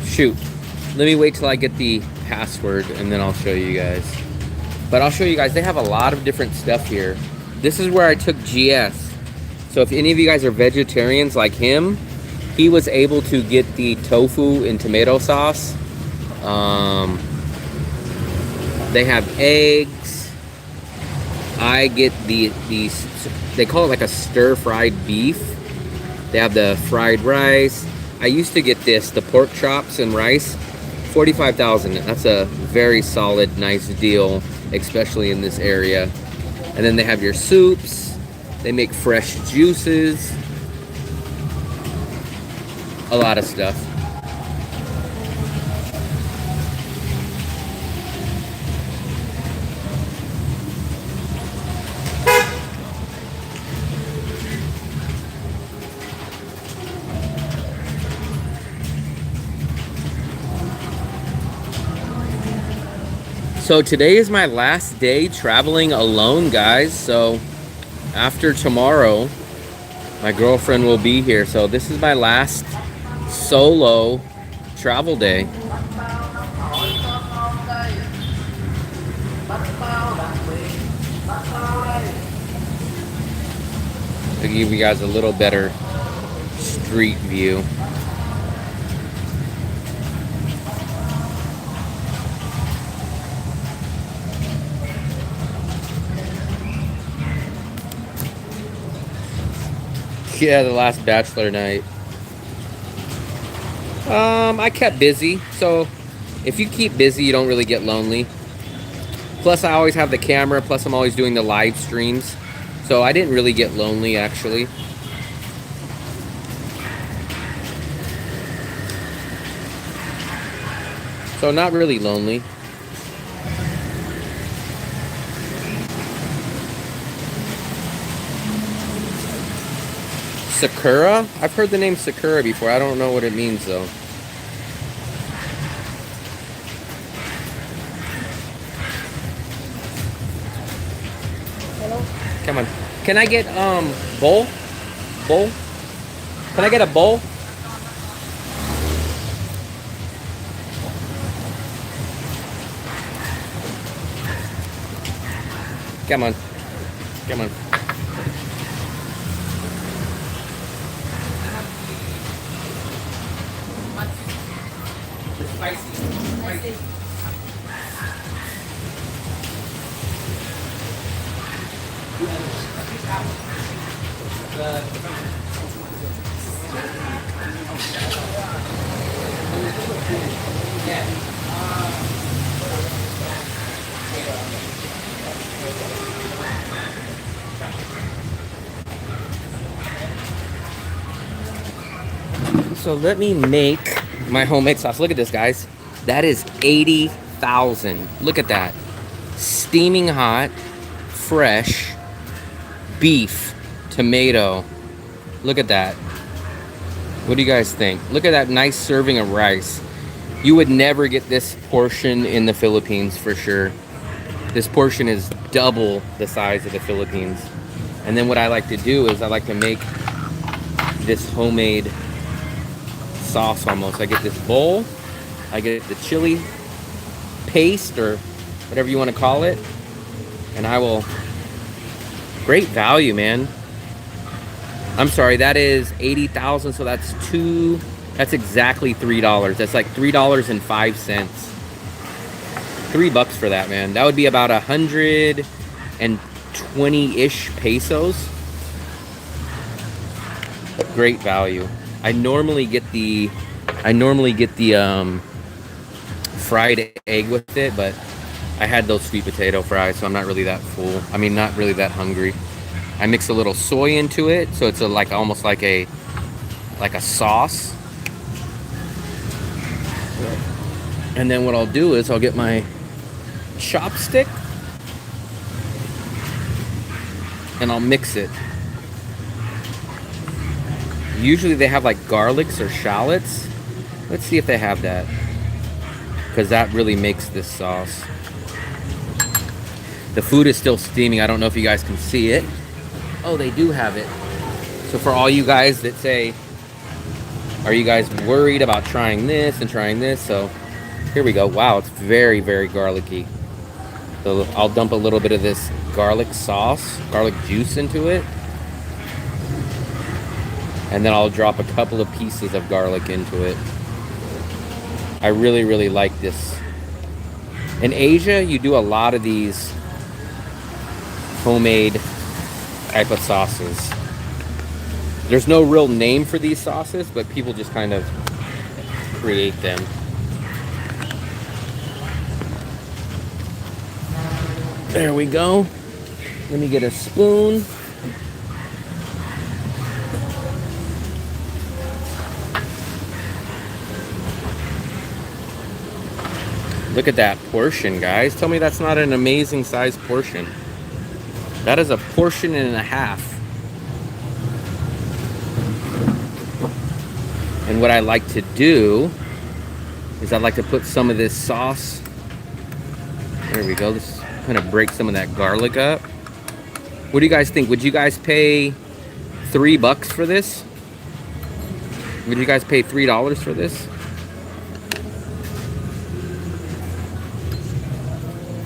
Shoot. Let me wait till I get the password and then I'll show you guys. But I'll show you guys. They have a lot of different stuff here. This is where I took GS. So if any of you guys are vegetarians like him, he was able to get the tofu and tomato sauce. They have eggs. I get these, they call it like a stir-fried beef. They have the fried rice. I used to get this, the pork chops and rice, $45,000. That's a very solid, nice deal, especially in this area. And then they have your soups. They make fresh juices. A lot of stuff. So today is my last day traveling alone, guys. So after tomorrow, my girlfriend will be here. So this is my last solo travel day. To give you guys a little better street view. Yeah, the last bachelor night. I kept busy, so if you keep busy, you don't really get lonely. Plus, I always have the camera, plus I'm always doing the live streams, so I didn't really get lonely, actually. So not really lonely. Sakura? I've heard the name Sakura before. I don't know what it means though. Hello. Come on. Can I get bowl? Bowl? Can I get a bowl? Come on. Come on. So let me make my homemade sauce. Look at this, guys. That is 80,000. Look at that. Steaming hot, fresh beef, tomato. Look at that. What do you guys think? Look at that nice serving of rice. You would never get this portion in the Philippines for sure. This portion is double the size of the Philippines. And then what I like to do is I like to make this homemade sauce almost. I get this bowl, I get the chili paste or whatever you want to call it, and I will, great value, man. I'm sorry, that is 80,000, so that's exactly $3. That's like $3.05. $3 for that, man. That would be about 120-ish pesos. Great value. I normally get the fried egg with it, but I had those sweet potato fries, so I'm not really that full. I mean, not really that hungry. I mix a little soy into it, so it's almost like a sauce. And then what I'll do is I'll get my chopstick and I'll mix it. Usually they have like garlics or shallots. Let's see if they have that, because that really makes this sauce. The food is still steaming. I don't know if you guys can see it. Oh, they do have it. So for all you guys that say, are you guys worried about trying this and trying this? So here we go. Wow, it's very, very garlicky. So I'll dump a little bit of this garlic sauce, garlic juice into it. And then I'll drop a couple of pieces of garlic into it. I really, really like this. In Asia, you do a lot of these homemade type of sauces. There's no real name for these sauces, but people just kind of create them. There we go. Let me get a spoon. Look at that portion, guys. Tell me that's not an amazing sized portion. That is a portion and a half. And what I like to do is I like to put some of this sauce. There we go. Let's kind of break some of that garlic up. What do you guys think? Would you guys pay $3 for this? Would you guys pay $3 for this?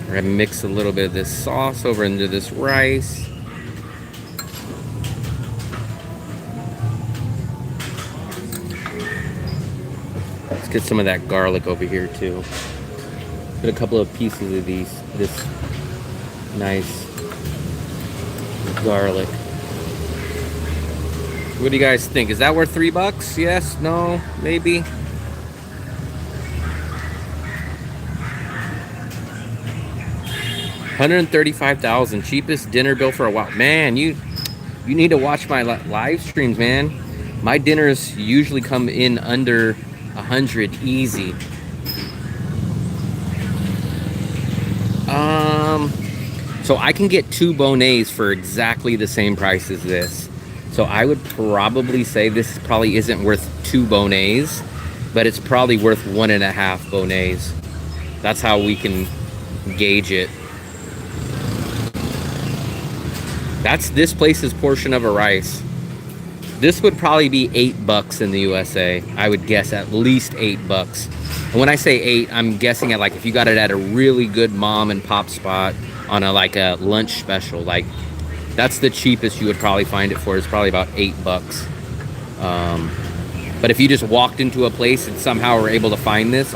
We're gonna mix a little bit of this sauce over into this rice. Let's get some of that garlic over here too. Put a couple of pieces of this nice garlic. What do you guys think? Is that worth $3? Yes? No? Maybe? $135,000, cheapest dinner bill for a while. Man, you need to watch my live streams, man. My dinners usually come in under 100 easy. So I can get 2 bonnets for exactly the same price as this. So I would probably say this probably isn't worth 2 bonnets, but it's probably worth 1.5 bonnets. That's how we can gauge it. That's this place's portion of a rice. This would probably be $8 in the USA. I would guess at least $8. And when I say 8, I'm guessing at like if you got it at a really good mom and pop spot on a like a lunch special, like that's the cheapest you would probably find it for. It's probably about $8. But if you just walked into a place and somehow were able to find this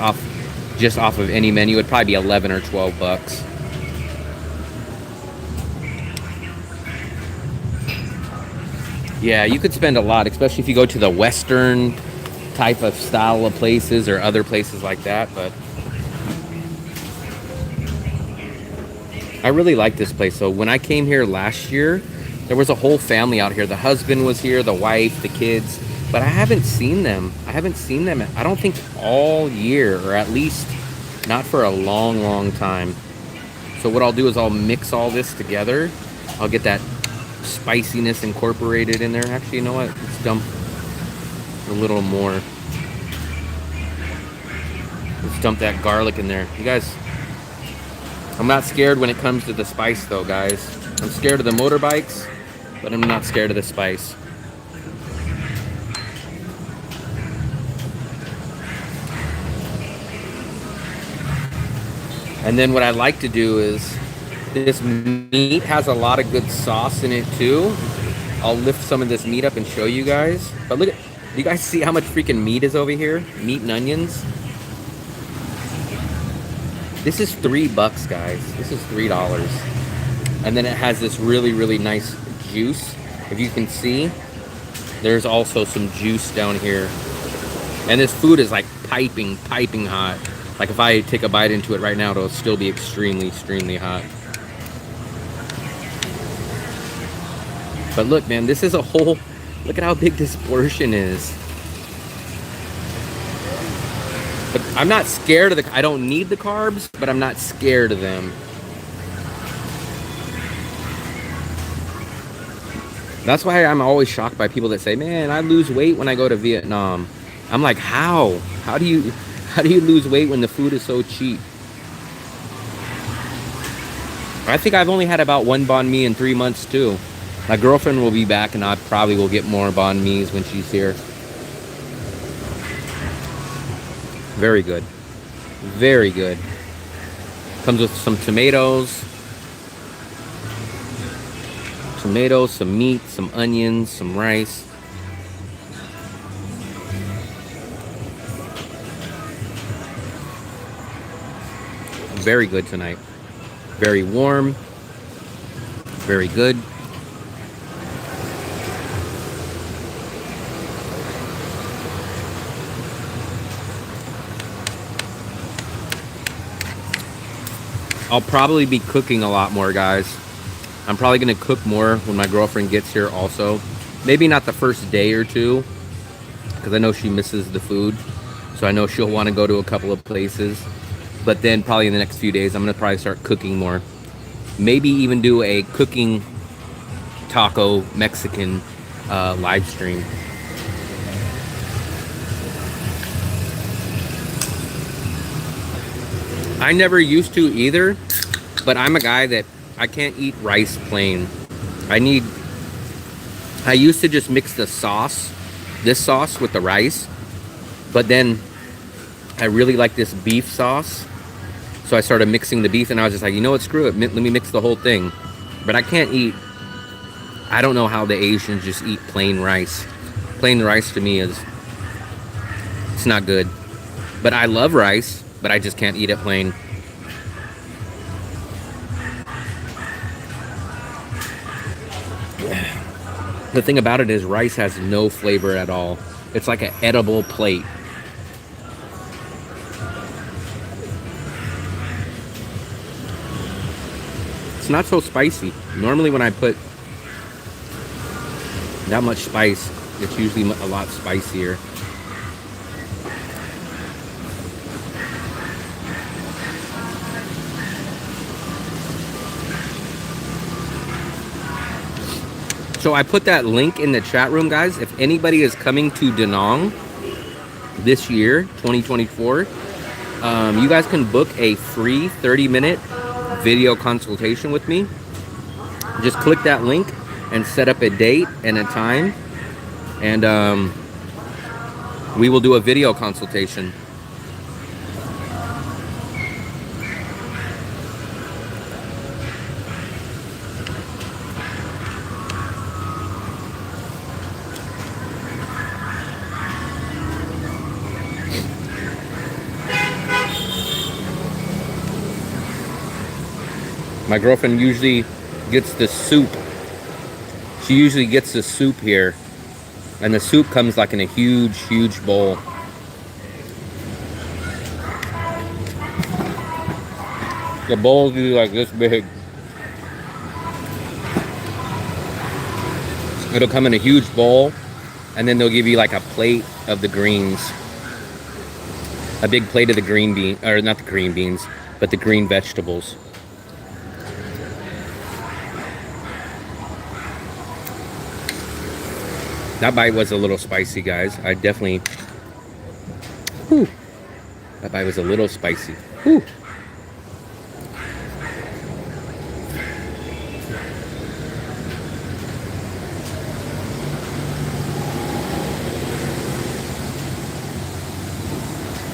just off of any menu, it'd probably be 11 or 12 bucks. Yeah, you could spend a lot, especially if you go to the Western type of style of places or other places like that, but I really like this place. So when I came here last year, there was a whole family out here. The husband was here, the wife, the kids, but I haven't seen them. I don't think all year, or at least not for a long, long time. So what I'll do is I'll mix all this together. I'll get that spiciness incorporated in there. Actually, you know what? Let's dump a little more. Let's dump that garlic in there. You guys, I'm not scared when it comes to the spice though, guys. I'm scared of the motorbikes, but I'm not scared of the spice. And then what I like to do is, this meat has a lot of good sauce in it too. I'll lift some of this meat up and show you guys. But look at, do you guys see how much freaking meat is over here? Meat and onions. This is $3, guys. This is $3. And then it has this really, really nice juice. If you can see, there's also some juice down here. And this food is like piping hot. Like if I take a bite into it right now, it'll still be extremely, extremely hot. But look, man, this is a whole, look at how big this portion is. But I'm not scared of I don't need the carbs, but I'm not scared of them. That's why I'm always shocked by people that say, man, I lose weight when I go to Vietnam. I'm like, how? How do you lose weight when the food is so cheap? I think I've only had about 1 banh mi in 3 months too. My girlfriend will be back, and I probably will get more banh mi's when she's here. Very good. Very good. Comes with some tomatoes, some meat, some onions, some rice. Very good tonight. Very warm. Very good. I'll probably be cooking a lot more, guys. I'm probably going to cook more when my girlfriend gets here also. Maybe not the first day or two, because I know she misses the food. So I know she'll want to go to a couple of places. But then probably in the next few days, I'm going to probably start cooking more. Maybe even do a cooking taco Mexican live stream. I never used to either, but I'm a guy that I can't eat rice plain. I used to just mix the sauce, this sauce with the rice, but then I really like this beef sauce. So I started mixing the beef, and I was just like, you know what, screw it, let me mix the whole thing. But I can't eat, I don't know how the Asians just eat plain rice. Plain rice to me it's not good. But I love rice, but I just can't eat it plain. The thing about it is rice has no flavor at all. It's like an edible plate. It's not so spicy. Normally when I put that much spice, it's usually a lot spicier. So I put that link in the chat room, guys. If anybody is coming to Da Nang this year, 2024, you guys can book a free 30-minute video consultation with me. Just click that link and set up a date and a time, and we will do a video consultation. My girlfriend usually gets the soup. She usually gets the soup here. And the soup comes like in a huge, huge bowl. The bowl is usually like this big. It'll come in a huge bowl, and then they'll give you like a plate of the greens. A big plate of the green bean, or not the green beans, but the green vegetables. That bite was a little spicy, guys. I definitely... Whew. That bite was a little spicy. Whew.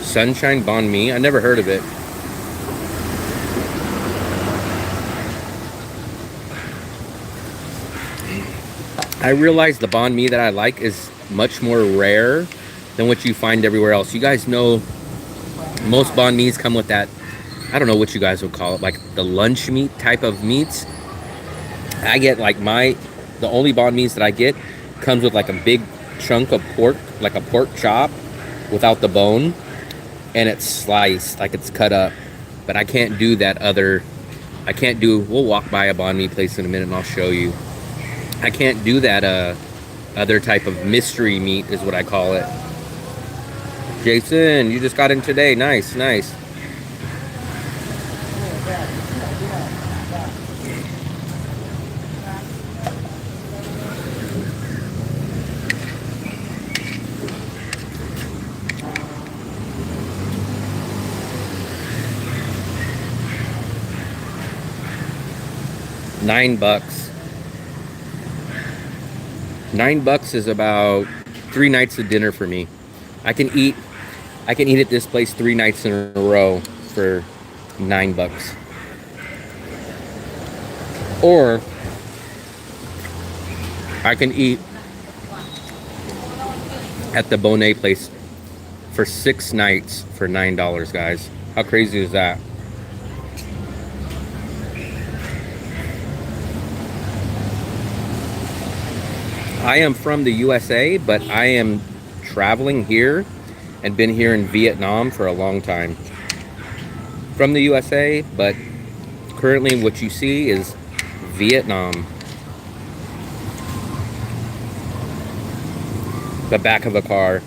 Sunshine banh mi? I never heard of it. I realize the banh mi that I like is much more rare than what you find everywhere else. You guys know most banh mi's come with that, I don't know what you guys would call it, like the lunch meat type of meats. I get like the only banh mi's that I get comes with like a big chunk of pork, like a pork chop without the bone, and it's sliced, like it's cut up. But I can't do that other, we'll walk by a banh mi place in a minute and I'll show you. I can't do that other type of mystery meat is what I call it. Jason, you just got in today. Nice, nice. $9. $9 is about 3 nights of dinner for me. I can eat at this place 3 nights in a row for $9. Or I can eat at the Bonet place for 6 nights for $9, guys. How crazy is that? I am from the USA, but I am traveling here and been here in Vietnam for a long time. From the USA, but currently what you see is Vietnam. The back of a car.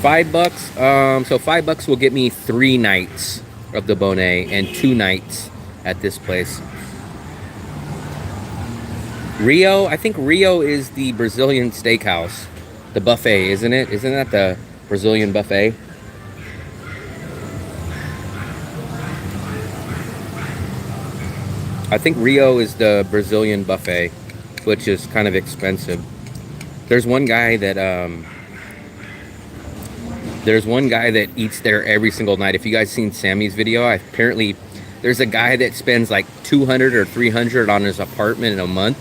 $5. So $5 will get me 3 nights of the Bonet and 2 nights at this place. Rio, I think Rio is the Brazilian steakhouse. The buffet, isn't it? Isn't that the Brazilian buffet? I think Rio is the Brazilian buffet, which is kind of expensive. There's one guy that eats there every single night. If you guys seen Sammy's video, apparently there's a guy that spends like $200 or $300 on his apartment in a month,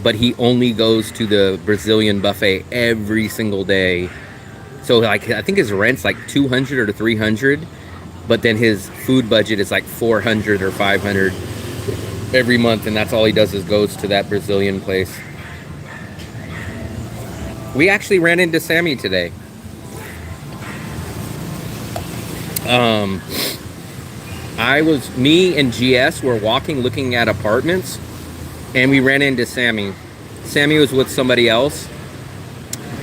but he only goes to the Brazilian buffet every single day. So like I think his rent's like $200 or $300, but then his food budget is like $400 or $500 every month, and that's all he does is goes to that Brazilian place. We actually ran into Sammy today. Me and GS were walking looking at apartments, and we ran into Sammy. Sammy was with somebody else,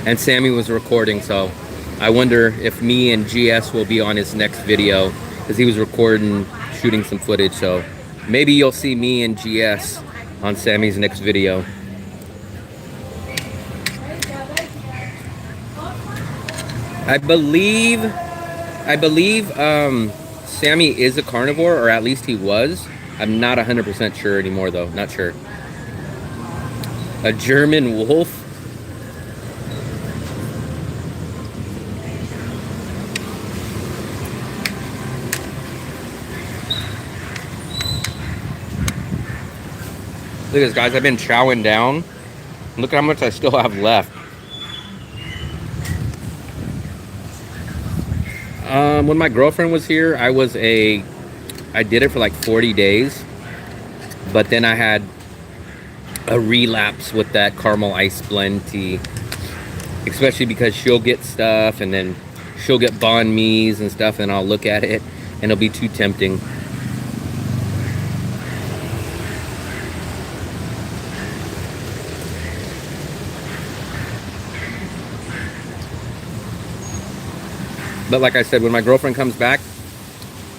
and Sammy was recording, so I wonder if me and GS will be on his next video, because he was recording, shooting some footage, so maybe you'll see me and GS on Sammy's next video. I believe Sammy is a carnivore, or at least he was. I'm not 100% sure anymore though, not sure. A German wolf? Look at this, guys. I've been chowing down. Look how much I still have left. When my girlfriend was here, I did it for like 40 days. But then I had a relapse with that caramel ice blend tea. Especially because she'll get stuff, and then she'll get banh mi's and stuff, and I'll look at it, and it'll be too tempting. But like I said, when my girlfriend comes back,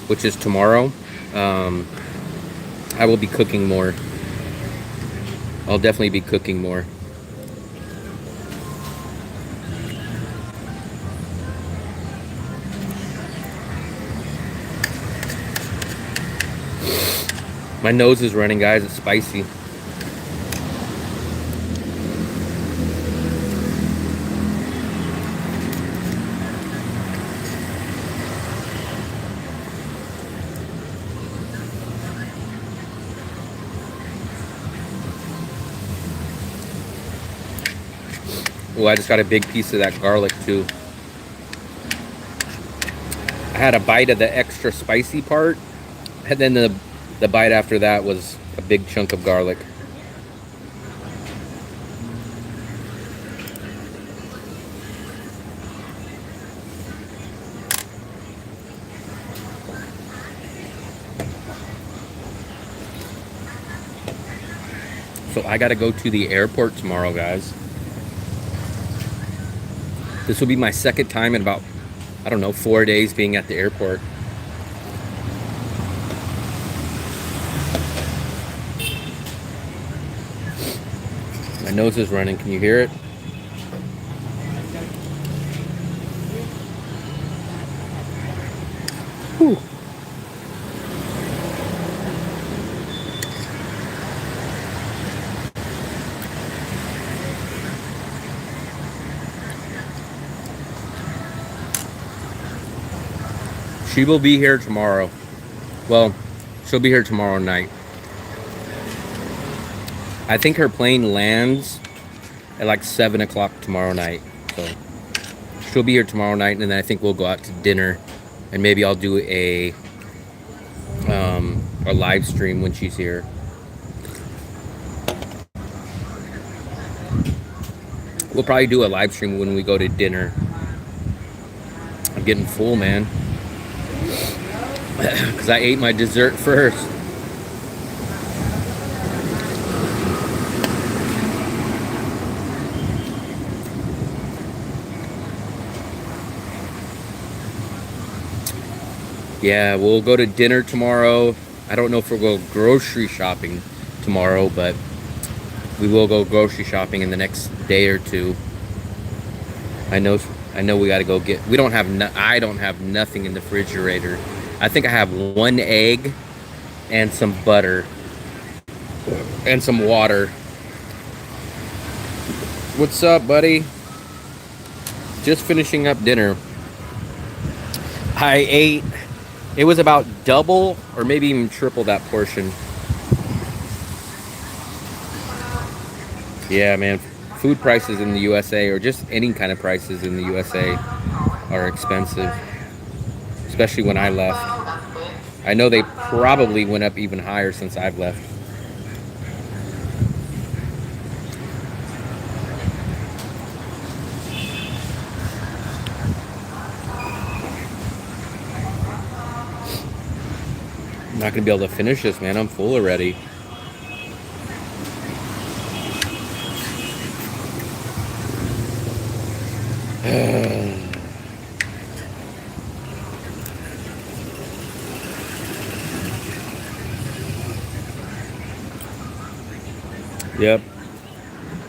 which is tomorrow, I will be cooking more. I'll definitely be cooking more. My nose is running, guys. It's spicy. Oh, I just got a big piece of that garlic too. I had a bite of the extra spicy part, and then the bite after that was a big chunk of garlic. So I gotta go to the airport tomorrow, guys. This will be my second time in about, I don't know, 4 days being at the airport. My nose is running. Can you hear it? Whew. She will be here tomorrow. Well, she'll be here tomorrow night. I think her plane lands at like 7 o'clock tomorrow night. So she'll be here tomorrow night, and then I think we'll go out to dinner, and maybe I'll do a live stream when she's here. We'll probably do a live stream when we go to dinner. I'm getting full, man. Because I ate my dessert first. Yeah, we'll go to dinner tomorrow. I don't know if we'll go grocery shopping tomorrow, but we will go grocery shopping in the next day or two. I know we got to go get. I don't have nothing in the refrigerator. I think I have 1 egg and some butter and some water. What's up, buddy? Just finishing up dinner. I ate. It was about double or maybe even triple that portion. Yeah, man. Food prices in the USA, or just any kind of prices in the USA, are expensive. Especially when I left. I know they probably went up even higher since I've left. I'm not gonna be able to finish this, man. I'm full already. Yep.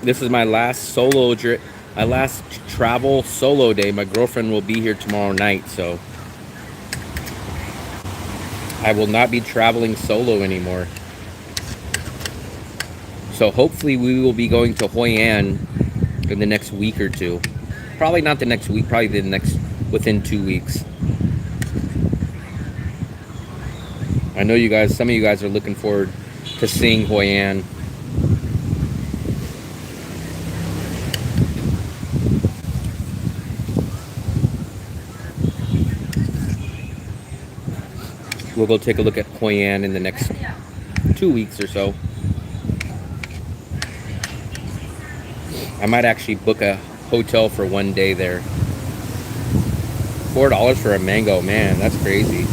This is my last my last travel solo day. My girlfriend will be here tomorrow night, so I will not be traveling solo anymore. So hopefully we will be going to Hoi An in the next week or two. Probably not the next week, probably within 2 weeks. I know some of you guys are looking forward to seeing Hoi An. We'll go take a look at Hoi An in the next 2 weeks or so. I might actually book a hotel for 1 day there. $4 for a mango, man, that's crazy.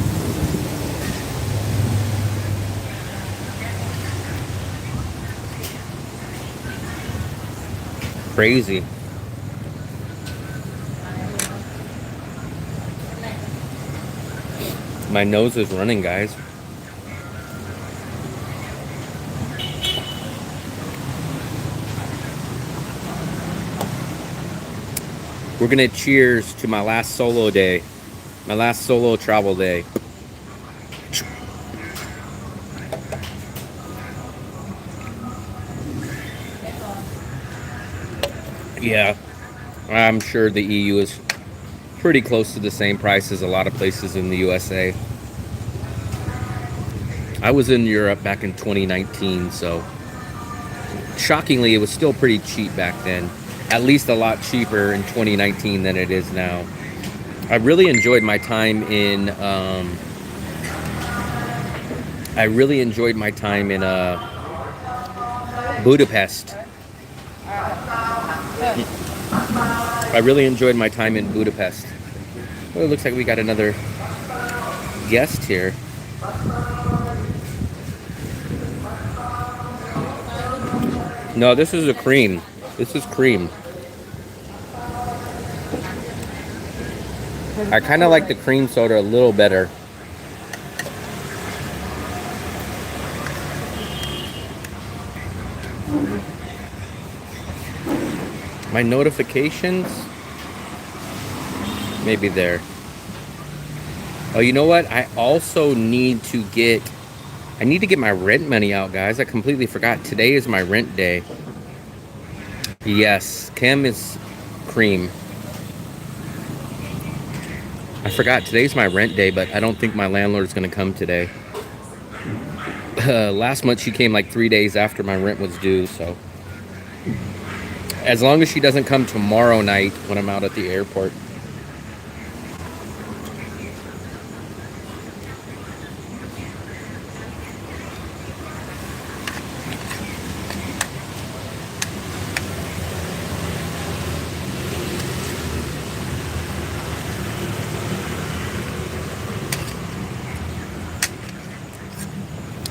Crazy. My nose is running, guys. We're gonna cheers to my last solo day. My last solo travel day. Yeah, I'm sure the EU is pretty close to the same price as a lot of places in the USA. I was in Europe back in 2019, so shockingly, it was still pretty cheap back then. At least a lot cheaper in 2019 than it is now. I really enjoyed my time in Budapest. I really enjoyed my time in Budapest. Well, it looks like we got another guest here. No, this is a cream. This is cream. I kind of like the cream soda a little better. My notifications, maybe there. Oh, you know what? I also need to get my rent money out, guys. I completely forgot. Today is my rent day. Yes, Kim is cream. I forgot today's my rent day, but I don't think my landlord's gonna come today. Last month she came like 3 days after my rent was due, so as long as she doesn't come tomorrow night when I'm out at the airport.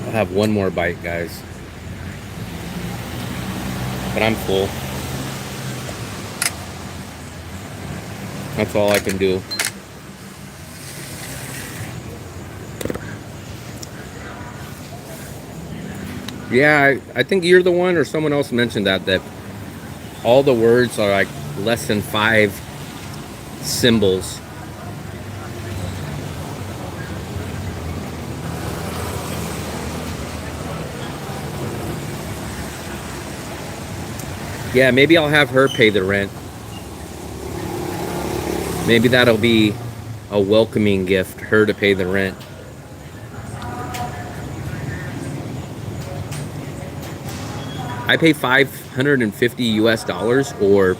I'll have one more bite, guys. But I'm full. That's all I can do. Yeah, I think you're the one or someone else mentioned that all the words are like less than 5 symbols. Yeah, maybe I'll have her pay the rent. Maybe that'll be a welcoming gift, her to pay the rent. I pay 550 US dollars or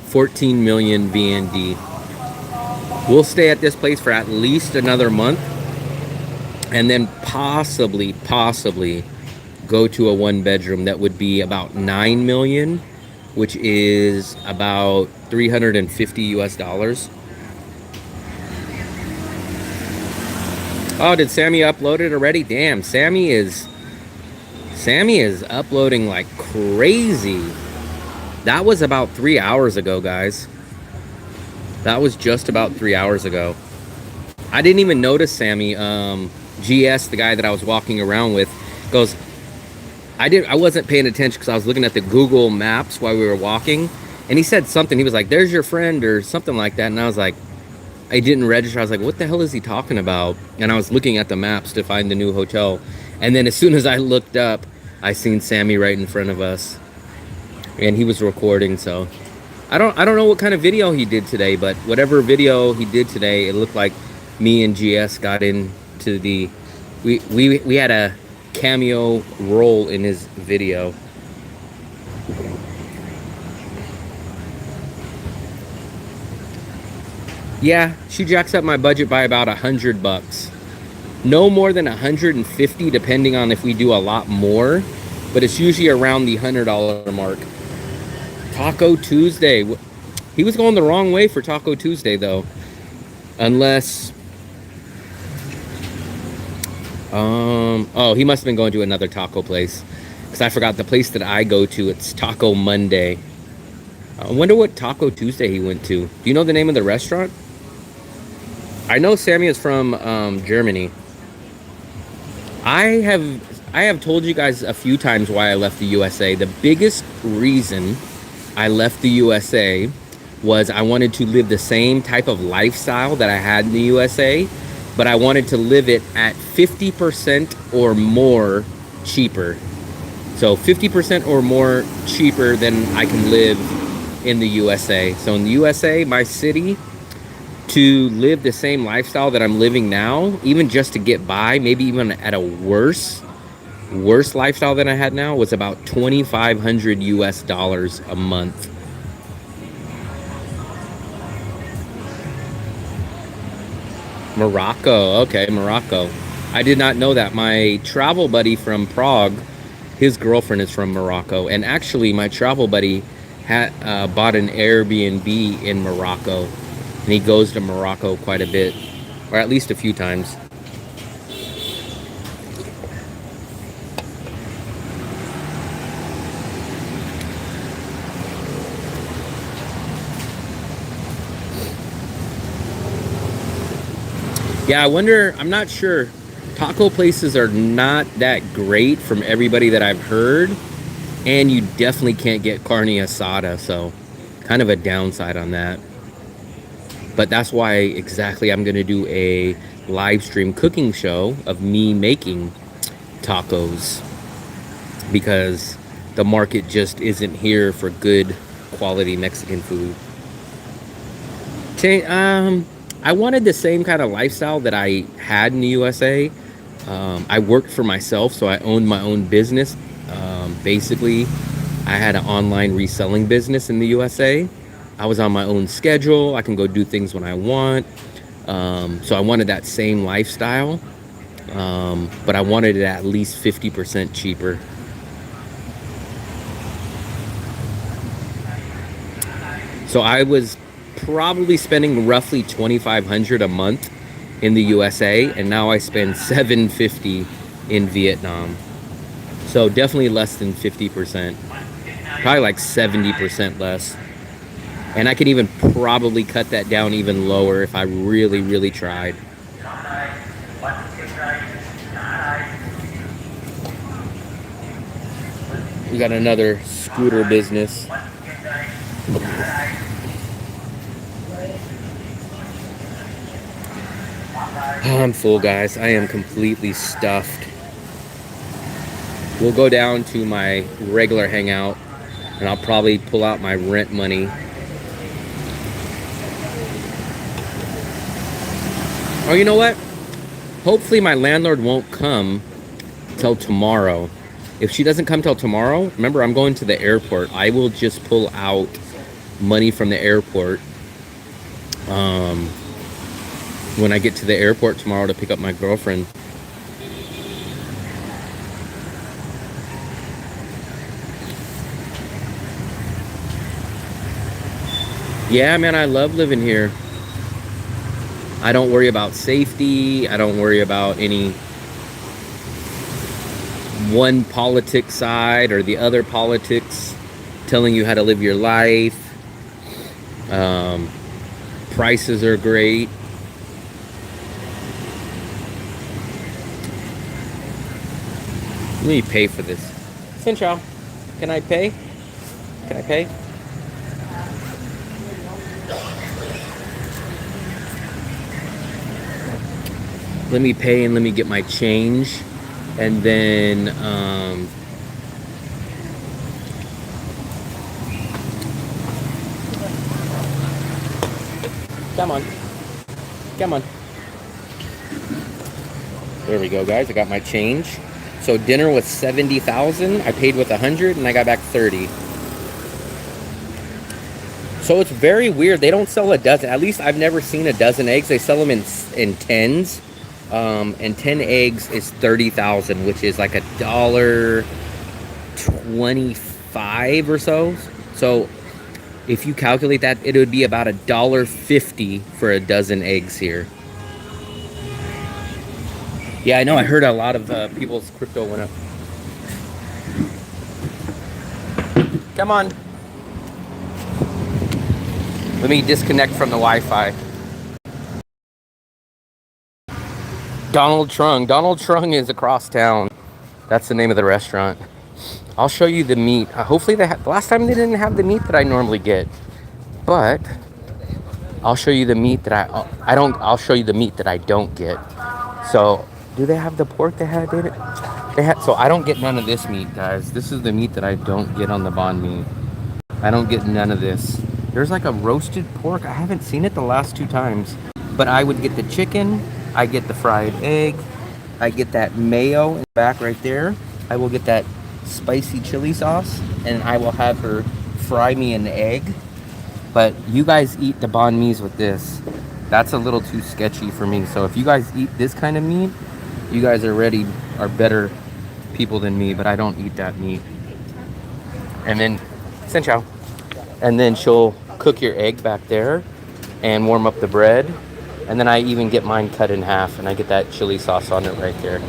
14 million VND. We'll stay at this place for at least another month and then possibly go to a 1-bedroom that would be about 9 million, which is about 350 US dollars. Oh, did Sammy upload it already? Damn, Sammy is uploading like crazy. That was about 3 hours ago, guys. That was just about 3 hours ago. I didn't even notice Sammy. GS, the guy that I was walking around with, goes, I wasn't paying attention because I was looking at the Google Maps while we were walking, and he said something. He was like, "There's your friend," or something like that, and I was like, I didn't register. I was like, what the hell is he talking about? And I was looking at the maps to find the new hotel, and then as soon as I looked up, I seen Sammy right in front of us, and he was recording. So I don't know what kind of video he did today, but whatever video he did today, it looked like me and GS got into the we had a cameo role in his video. Yeah, she jacks up my budget by about $100. No more than 150, depending on if we do a lot more, but it's usually around the $100 mark. Taco Tuesday. He was going the wrong way for Taco Tuesday, though. Unless... oh, he must have been going to another taco place. Because I forgot the place that I go to, it's Taco Monday. I wonder what Taco Tuesday he went to. Do you know the name of the restaurant? I know Sammy is from Germany. I have told you guys a few times why I left the USA. The biggest reason I left the USA was I wanted to live the same type of lifestyle that I had in the USA, but I wanted to live it at 50% or more cheaper. So 50% or more cheaper than I can live in the USA. So in the USA, my city, to live the same lifestyle that I'm living now, even just to get by, maybe even at a worse lifestyle than I had now, was about 2,500 US dollars a month. Morocco, okay, Morocco. I did not know that. My travel buddy from Prague, his girlfriend is from Morocco, and actually my travel buddy had bought an Airbnb in Morocco. And he goes to Morocco quite a bit, or at least a few times. Yeah, I wonder, I'm not sure. Taco places are not that great from everybody that I've heard. And you definitely can't get carne asada, so kind of a downside on that. But that's why exactly I'm going to do a live stream cooking show of me making tacos, because the market just isn't here for good quality Mexican food. I wanted the same kind of lifestyle that I had in the USA. I worked for myself, so I owned my own business. Basically, I had an online reselling business in the USA. I was on my own schedule. I can go do things when I want. So I wanted that same lifestyle, but I wanted it at least 50% cheaper. So I was probably spending roughly $2,500 a month in the USA, and now I spend $750 in Vietnam. So definitely less than 50%, probably like 70% less. And I could even probably cut that down even lower if I really, really tried. We got another scooter business. Oh, I'm full, guys. I am completely stuffed. We'll go down to my regular hangout, and I'll probably pull out my rent money. Oh, you know what? Hopefully my landlord won't come till tomorrow. If she doesn't come till tomorrow, remember, I'm going to the airport. I will just pull out money from the airport when I get to the airport tomorrow to pick up my girlfriend. Yeah, man, I love living here. I don't worry about safety. I don't worry about any one politics side or the other politics telling you how to live your life. Prices are great. Let me pay for this. Xin chào. Can I pay? Can I pay? Let me pay and let me get my change. And then come on. Come on. There we go, guys. I got my change. So dinner was 70,000. I paid with 100 and I got back 30. So it's very weird. They don't sell a dozen. At least I've never seen a dozen eggs. They sell them in tens. And 10 eggs is 30,000, which is like $1.25 or so. So if you calculate that, it would be about $1.50 for a dozen eggs here. Yeah, I know. I heard a lot of people's crypto went up. Come on. Let me disconnect from the Wi-Fi. Donald Trung. Donald Trung is across town. That's the name of the restaurant. I'll show you the meat. Hopefully they have. Last time they didn't have the meat that I normally get, but I'll show you the meat that I'll show you the meat that I don't get. So, do they have the pork they had in it? So I don't get none of this meat, guys. This is the meat that I don't get on the banh mi. I don't get none of this. There's like a roasted pork. I haven't seen it the last 2 times, but I would get the chicken. I get the fried egg. I get that mayo in the back right there. I will get that spicy chili sauce, and I will have her fry me an egg. But you guys eat the banh mi's with this. That's a little too sketchy for me. So if you guys eat this kind of meat, you guys are better people than me, but I don't eat that meat. And then, xin chào. And then she'll cook your egg back there and warm up the bread. And then I even get mine cut in half, and I get that chili sauce on it right there.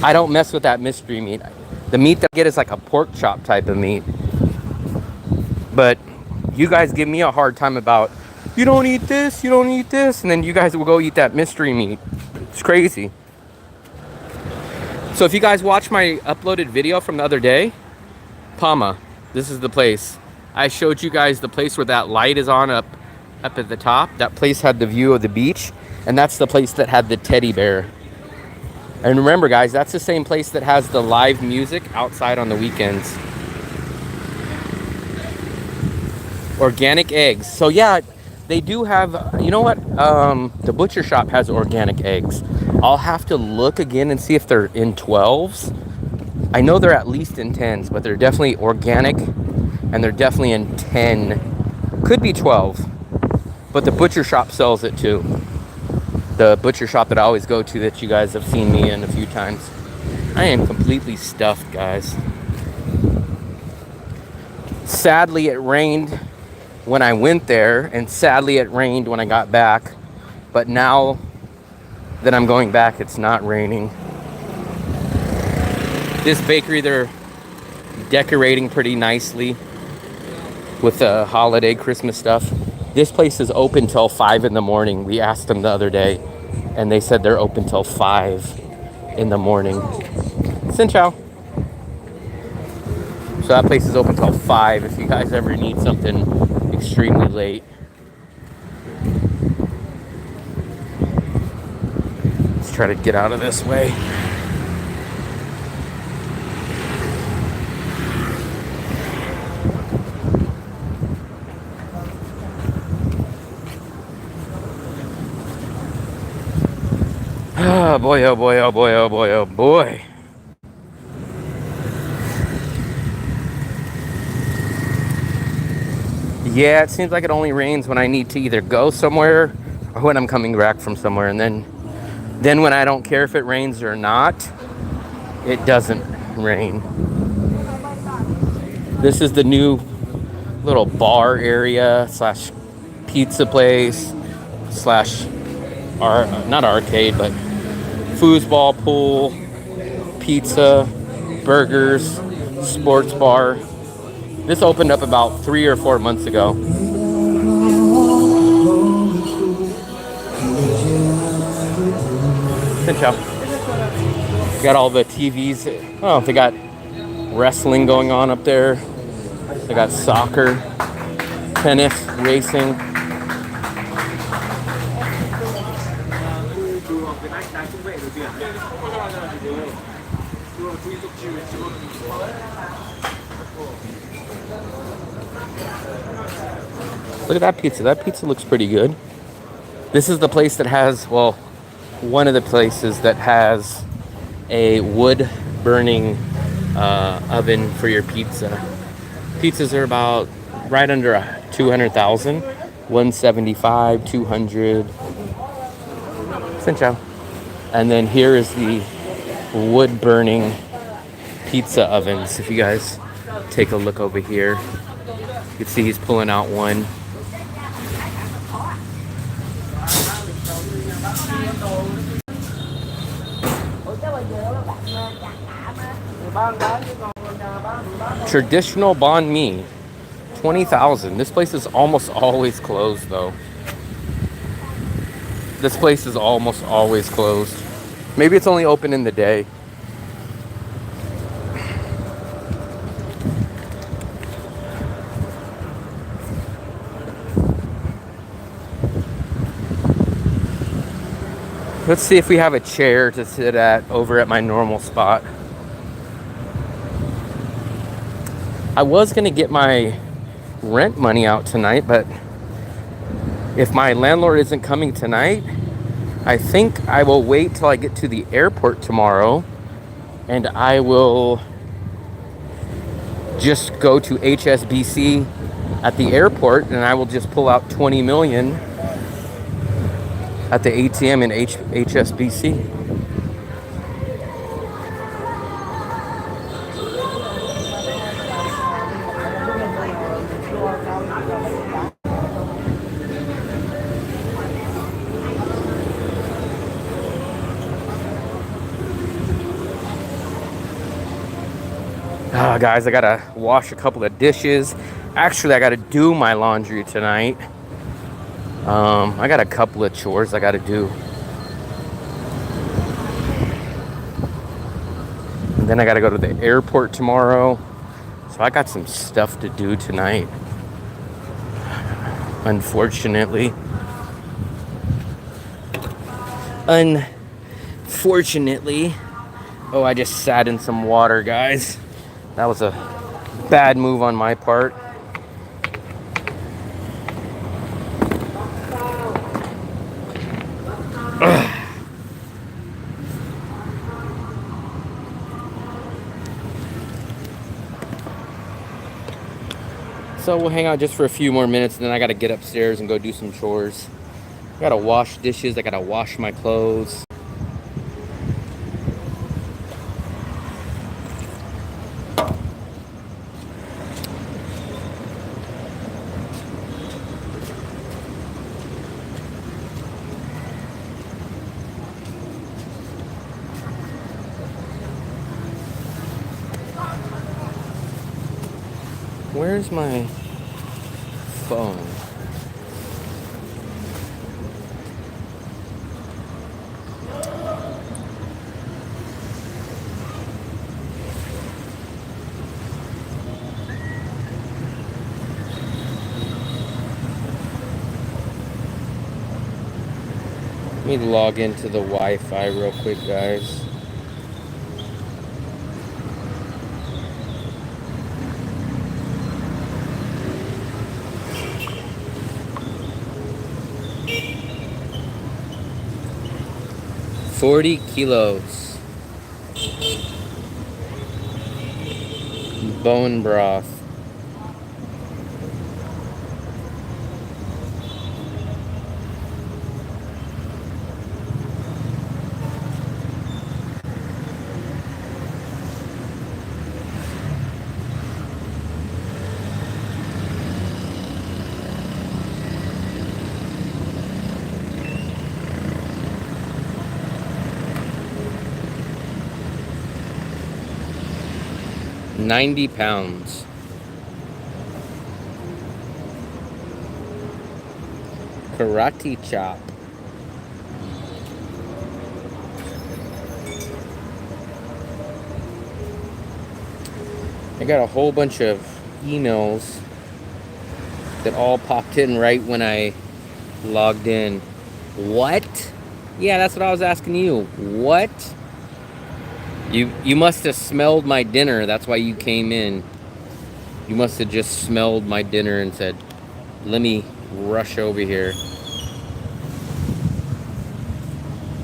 I don't mess with that mystery meat. The meat that I get is like a pork chop type of meat. But you guys give me a hard time about, you don't eat this, you don't eat this, and then you guys will go eat that mystery meat. It's crazy. So if you guys watch my uploaded video from the other day, Palma, this is the place. I showed you guys the place where that light is on up at the top. That place had the view of the beach, and that's the place that had the teddy bear. And remember, guys, that's the same place that has the live music outside on the weekends. Organic eggs. So yeah, they do have, you know what? The butcher shop has organic eggs. I'll have to look again and see if they're in 12s. I know they're at least in 10s, but they're definitely organic and they're definitely in 10. Could be 12, but the butcher shop sells it too. The butcher shop that I always go to that you guys have seen me in a few times. I am completely stuffed, guys. Sadly, it rained when I went there, and sadly, it rained when I got back. But now that I'm going back, it's not raining. This bakery, they're decorating pretty nicely with the holiday Christmas stuff. This place is open till 5 in the morning. We asked them the other day, and they said they're open till 5 in the morning. Xin chào. So that place is open till 5 if you guys ever need something extremely late. Let's try to get out of this way. Oh boy, oh boy, oh boy, oh boy, oh boy. Yeah, it seems like it only rains when I need to either go somewhere or when I'm coming back from somewhere. And then when I don't care if it rains or not, it doesn't rain. This is the new little bar area slash pizza place slash not arcade, but foosball pool, pizza, burgers, sports bar. This opened up about 3 or 4 months ago. Got all the TVs. Oh, they got wrestling going on up there. They got soccer, tennis, racing. Look at that pizza. That pizza looks pretty good. This is the place that has, well, one of the places that has a wood burning oven for your pizza. Pizzas are about right under 200,000, 175, 200. And then here is the wood burning pizza ovens. If you guys take a look over here, you can see he's pulling out one. Traditional banh mi, 20,000. This place is almost always closed though. This place is almost always closed. Maybe it's only open in the day. Let's see if we have a chair to sit at over at my normal spot. I was gonna get my rent money out tonight, but if my landlord isn't coming tonight, I think I will wait till I get to the airport tomorrow and I will just go to HSBC at the airport and I will just pull out 20 million at the ATM in HSBC. Guys, I gotta wash a couple of dishes. Actually, I gotta do my laundry tonight. I got a couple of chores I gotta do. And then I gotta go to the airport tomorrow. So I got some stuff to do tonight. Unfortunately. Oh, I just sat in some water, guys. That was a bad move on my part. So we'll hang out just for a few more minutes, and then I gotta get upstairs and go do some chores. I gotta wash dishes, I gotta wash my clothes. Where's my phone? Let me log into the Wi-Fi real quick, guys. $40 kilos. Bone broth. £90. Karate chop. I got a whole bunch of emails that all popped in right when I logged in. What? Yeah, that's what I was asking you. What? You must have smelled my dinner. That's why you came in. You must have just smelled my dinner and said, let me rush over here.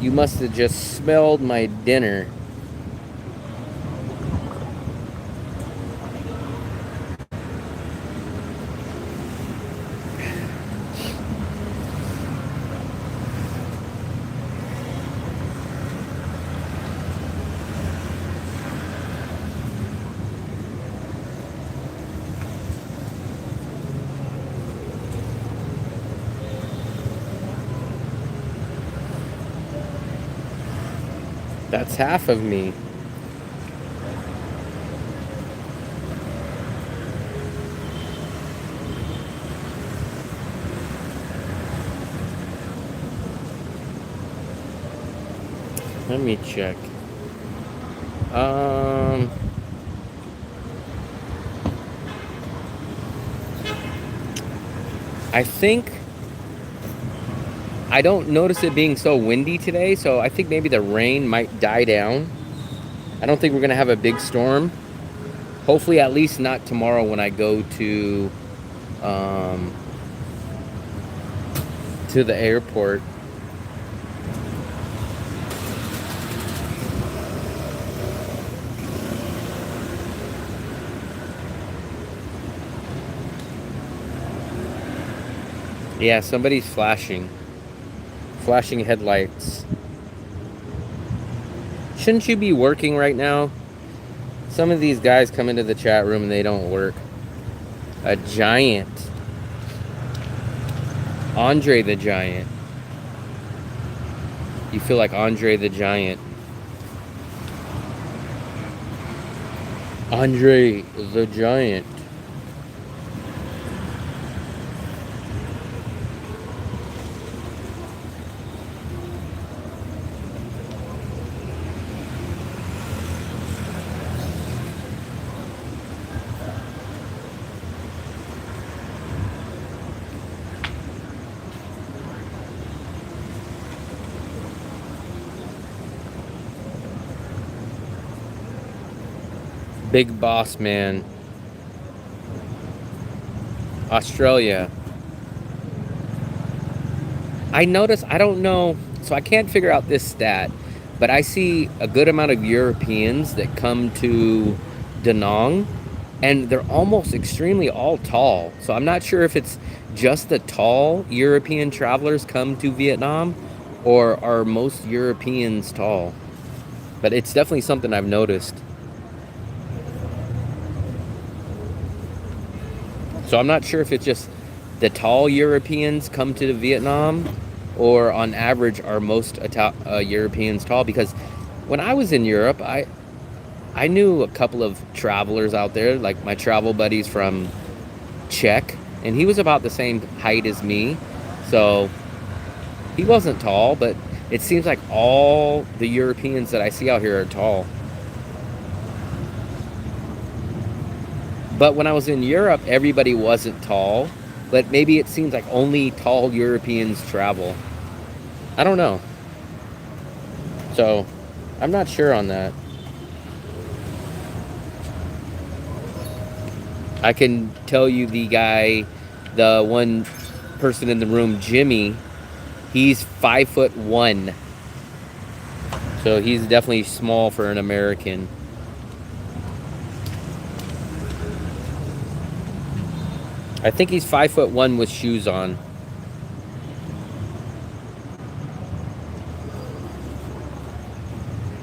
You must have just smelled my dinner. That's half of me. Let me check. I think I don't notice it being so windy today, so I think maybe the rain might die down. I don't think we're gonna have a big storm. Hopefully, at least not tomorrow when I go to the airport. Yeah, somebody's flashing headlights. Shouldn't you be working right now? Some of these guys come into the chat room and they don't work. A giant. Andre the Giant. You feel like Andre the Giant. Andre the Giant. Big boss man. Australia. I notice, I don't know, so I can't figure out this stat, but I see a good amount of Europeans that come to Da Nang and they're almost extremely all tall. So I'm not sure if it's just the tall European travelers come to Vietnam, or are most Europeans tall. But it's definitely something I've noticed. So I'm not sure if it's just the tall Europeans come to Vietnam, or on average are most Europeans tall. Because when I was in Europe, I knew a couple of travelers out there, like my travel buddies from Czech, and he was about the same height as me. So he wasn't tall, but it seems like all the Europeans that I see out here are tall. But when I was in Europe, everybody wasn't tall. But maybe it seems like only tall Europeans travel. I don't know. So I'm not sure on that. I can tell you the one person in the room, Jimmy, he's 5'1". So he's definitely small for an American. I think he's 5'1" with shoes on.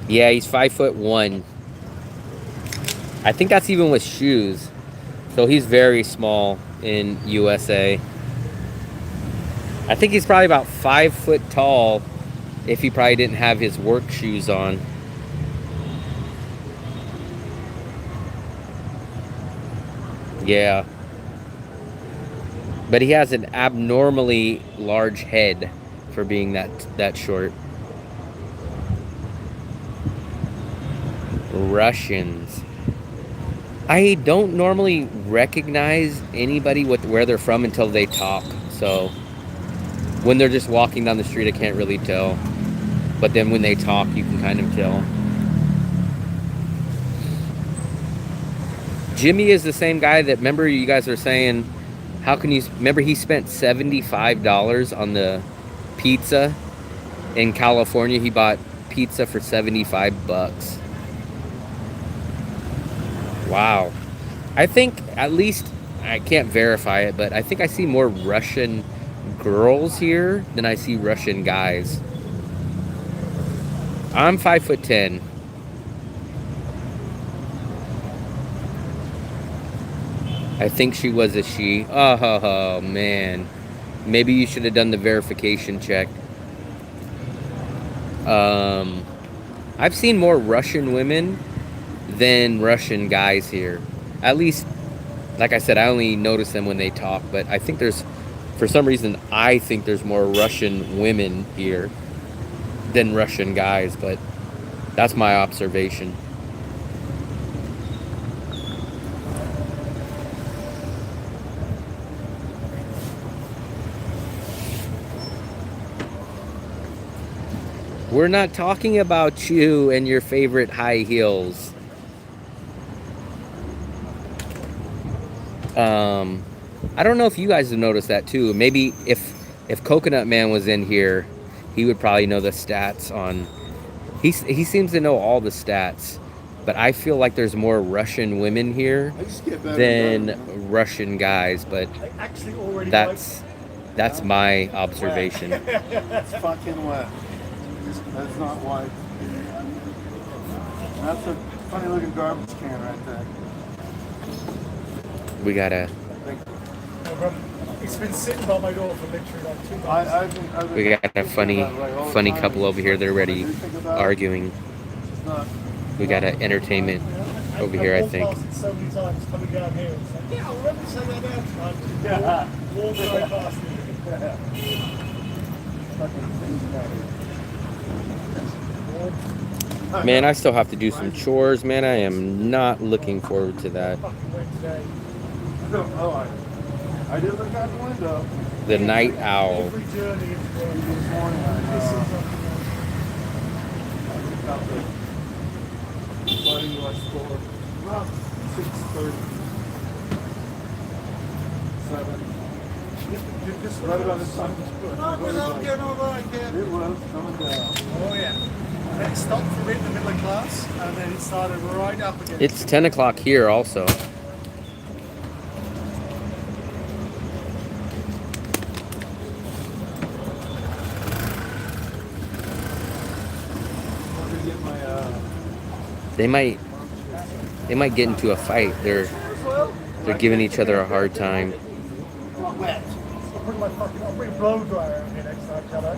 Yeah, he's 5'1". I think that's even with shoes. So he's very small in USA. I think he's probably about 5 foot tall if he probably didn't have his work shoes on. Yeah. But he has an abnormally large head for being that short. Russians. I don't normally recognize anybody with where they're from until they talk. So when they're just walking down the street, I can't really tell. But then when they talk, you can kind of tell. Jimmy is the same guy that, remember you guys were saying, how can you, remember he spent $75 on the pizza in California? He bought pizza for 75 bucks. Wow. I think, at least, I can't verify it, but I think I see more Russian girls here than I see Russian guys. I'm 5'10". I think she was a she. Oh, man. Maybe you should have done the verification check. I've seen more Russian women than Russian guys here. At least, like I said, I only notice them when they talk. But I think there's, for some reason, I think there's more Russian women here than Russian guys. But that's my observation. We're not talking about you and your favorite high heels. I don't know if you guys have noticed that too. Maybe if Coconut Man was in here, he would probably know the stats on. He seems to know all the stats, but I feel like there's more Russian women here than Russian guys. But that's my observation. That's fucking wet. That's not white. That's a funny looking garbage can right there. We gotta. It's been sitting by my door for literally like 2 months. We got a funny couple over here. They're already arguing. We got an entertainment over here, I think. So many times coming down here. It's like, yeah, I remember saying that down. Yeah. Walk right past me. Man, I still have to do some chores, man. I am not looking forward to that. I did look out the window. The night owl. Every journey this morning, buddy was for about 6:30, 7. Just right about this time. It was coming down. Oh yeah. And it stopped for a bit in the middle of class, and then it started right up again. It's 10 o'clock here also. They might get into a fight. They're giving each other a hard time. Wet. I'll bring blow dryer in here next time, shall I?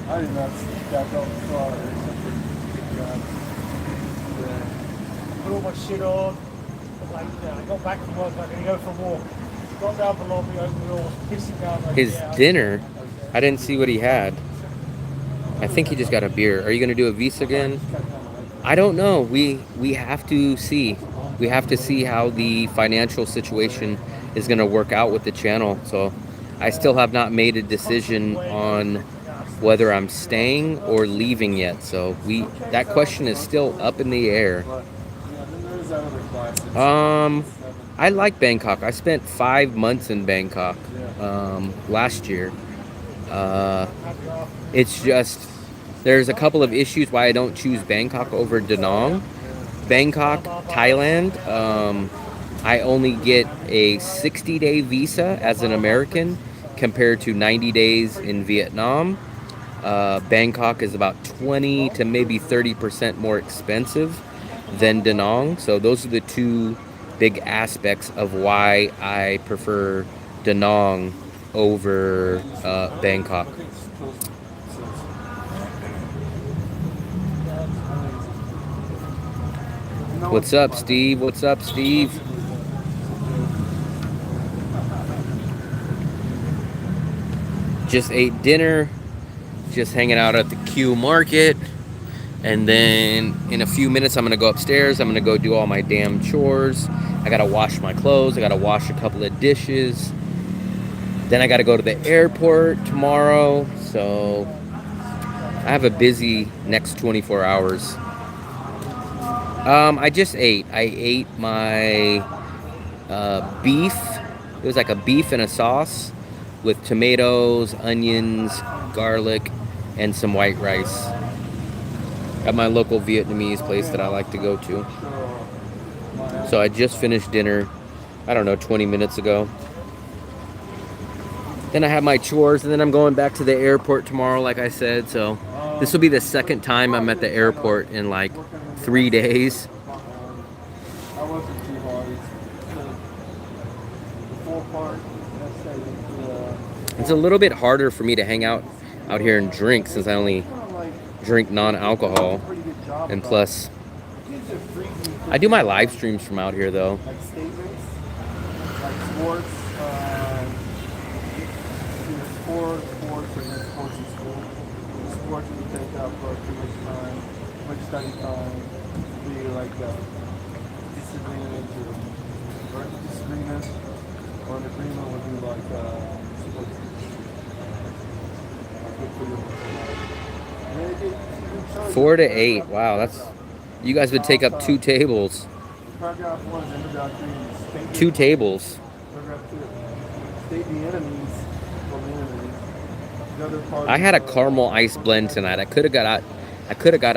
I did not see that on the car. Put all my shit on. I got back from work, I'm going to go for a walk. Got down the lobby, opened the door, pissing down. His dinner, I didn't see what he had. I think he just got a beer. Are you going to do a Visa again? I don't know. We have to see. We have to see how the financial situation is going to work out with the channel. So I still have not made a decision on whether I'm staying or leaving yet. So that question is still up in the air. I like Bangkok. I spent 5 months in Bangkok last year. It's just there's a couple of issues why I don't choose Bangkok over Da Nang. Bangkok, Thailand, I only get a 60-day visa as an American compared to 90 days in Vietnam. Bangkok is about 20 to maybe 30% more expensive than Da Nang. So those are the two big aspects of why I prefer Da Nang over Bangkok. What's up, Steve? What's up, Steve? Just ate dinner, just hanging out at the Q Market, and then in a few minutes I'm gonna go upstairs. I'm gonna go do all my damn chores. I gotta wash my clothes, I gotta wash a couple of dishes. Then I gotta go to the airport tomorrow, so I have a busy next 24 hours. I just ate. I ate my beef. It was like a beef in a sauce with tomatoes, onions, garlic, and some white rice. At my local Vietnamese place that I like to go to. So I just finished dinner, I don't know, 20 minutes ago. Then I have my chores, and then I'm going back to the airport tomorrow, like I said. So this will be the second time I'm at the airport in like 3 days. It's a little bit harder for me to hang out here and drink since I only drink non-alcohol, and plus I do my live streams from out here though. Like statements, like sports, sports and then sports in school. The sports you take up for too much time, much study time, be like disagreement or disagreement, or an agreement would be like sports. Good for you. 4 to 8. Wow, that's you guys would take up 2 tables. Paragraph 1 is introductory. 2 tables. Paragraph 2. State the enemies from the enemy. The other part. I had a caramel ice blend tonight. I could have got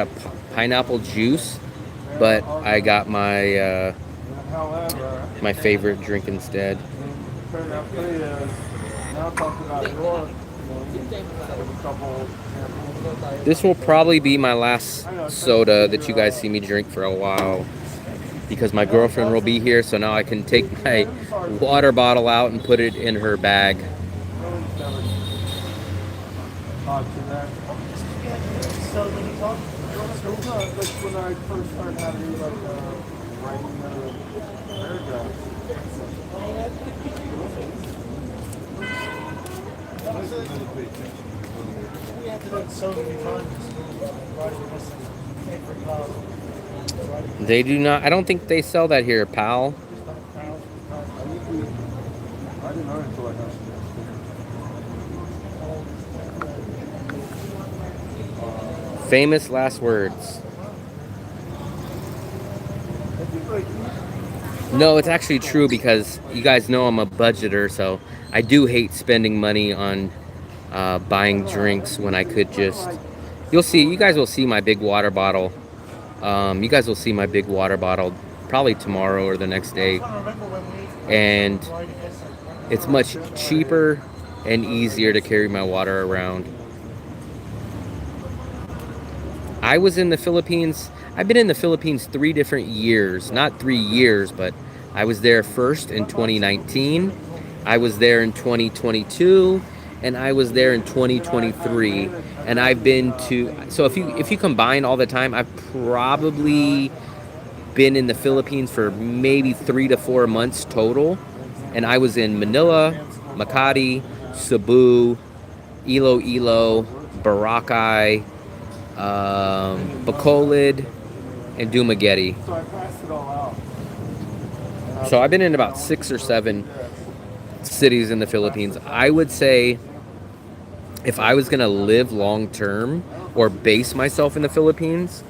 a pineapple juice, but I got my my favorite drink instead. Paragraph 3 is now talk about your This will probably be my last soda that you guys see me drink for a while, because my girlfriend will be here, so now I can take my water bottle out and put it in her bag. So when you talk, like when I first started having writing paragraphs. We have to do it so many times. They do not. I don't think they sell that here, pal. I didn't know until I got Famous last words. No, it's actually true, because you guys know I'm a budgeter, so I do hate spending money on buying drinks when I could just... You'll see, you guys will see my big water bottle. You guys will see my big water bottle probably tomorrow or the next day. And it's much cheaper and easier to carry my water around. I was in the Philippines. I've been in the Philippines 3 different years. Not 3 years, but I was there first in 2019. I was there in 2022, and I was there in 2023. And I've been to, so if you combine all the time, I've probably been in the Philippines for maybe 3 to 4 months total. And I was in Manila, Makati, Cebu, Iloilo, Boracay, Bacolod, and Dumaguete. So I passed it all out. So I've been in about 6 or 7 cities in the Philippines. I would say if I was going to live long term or base myself in the Philippines,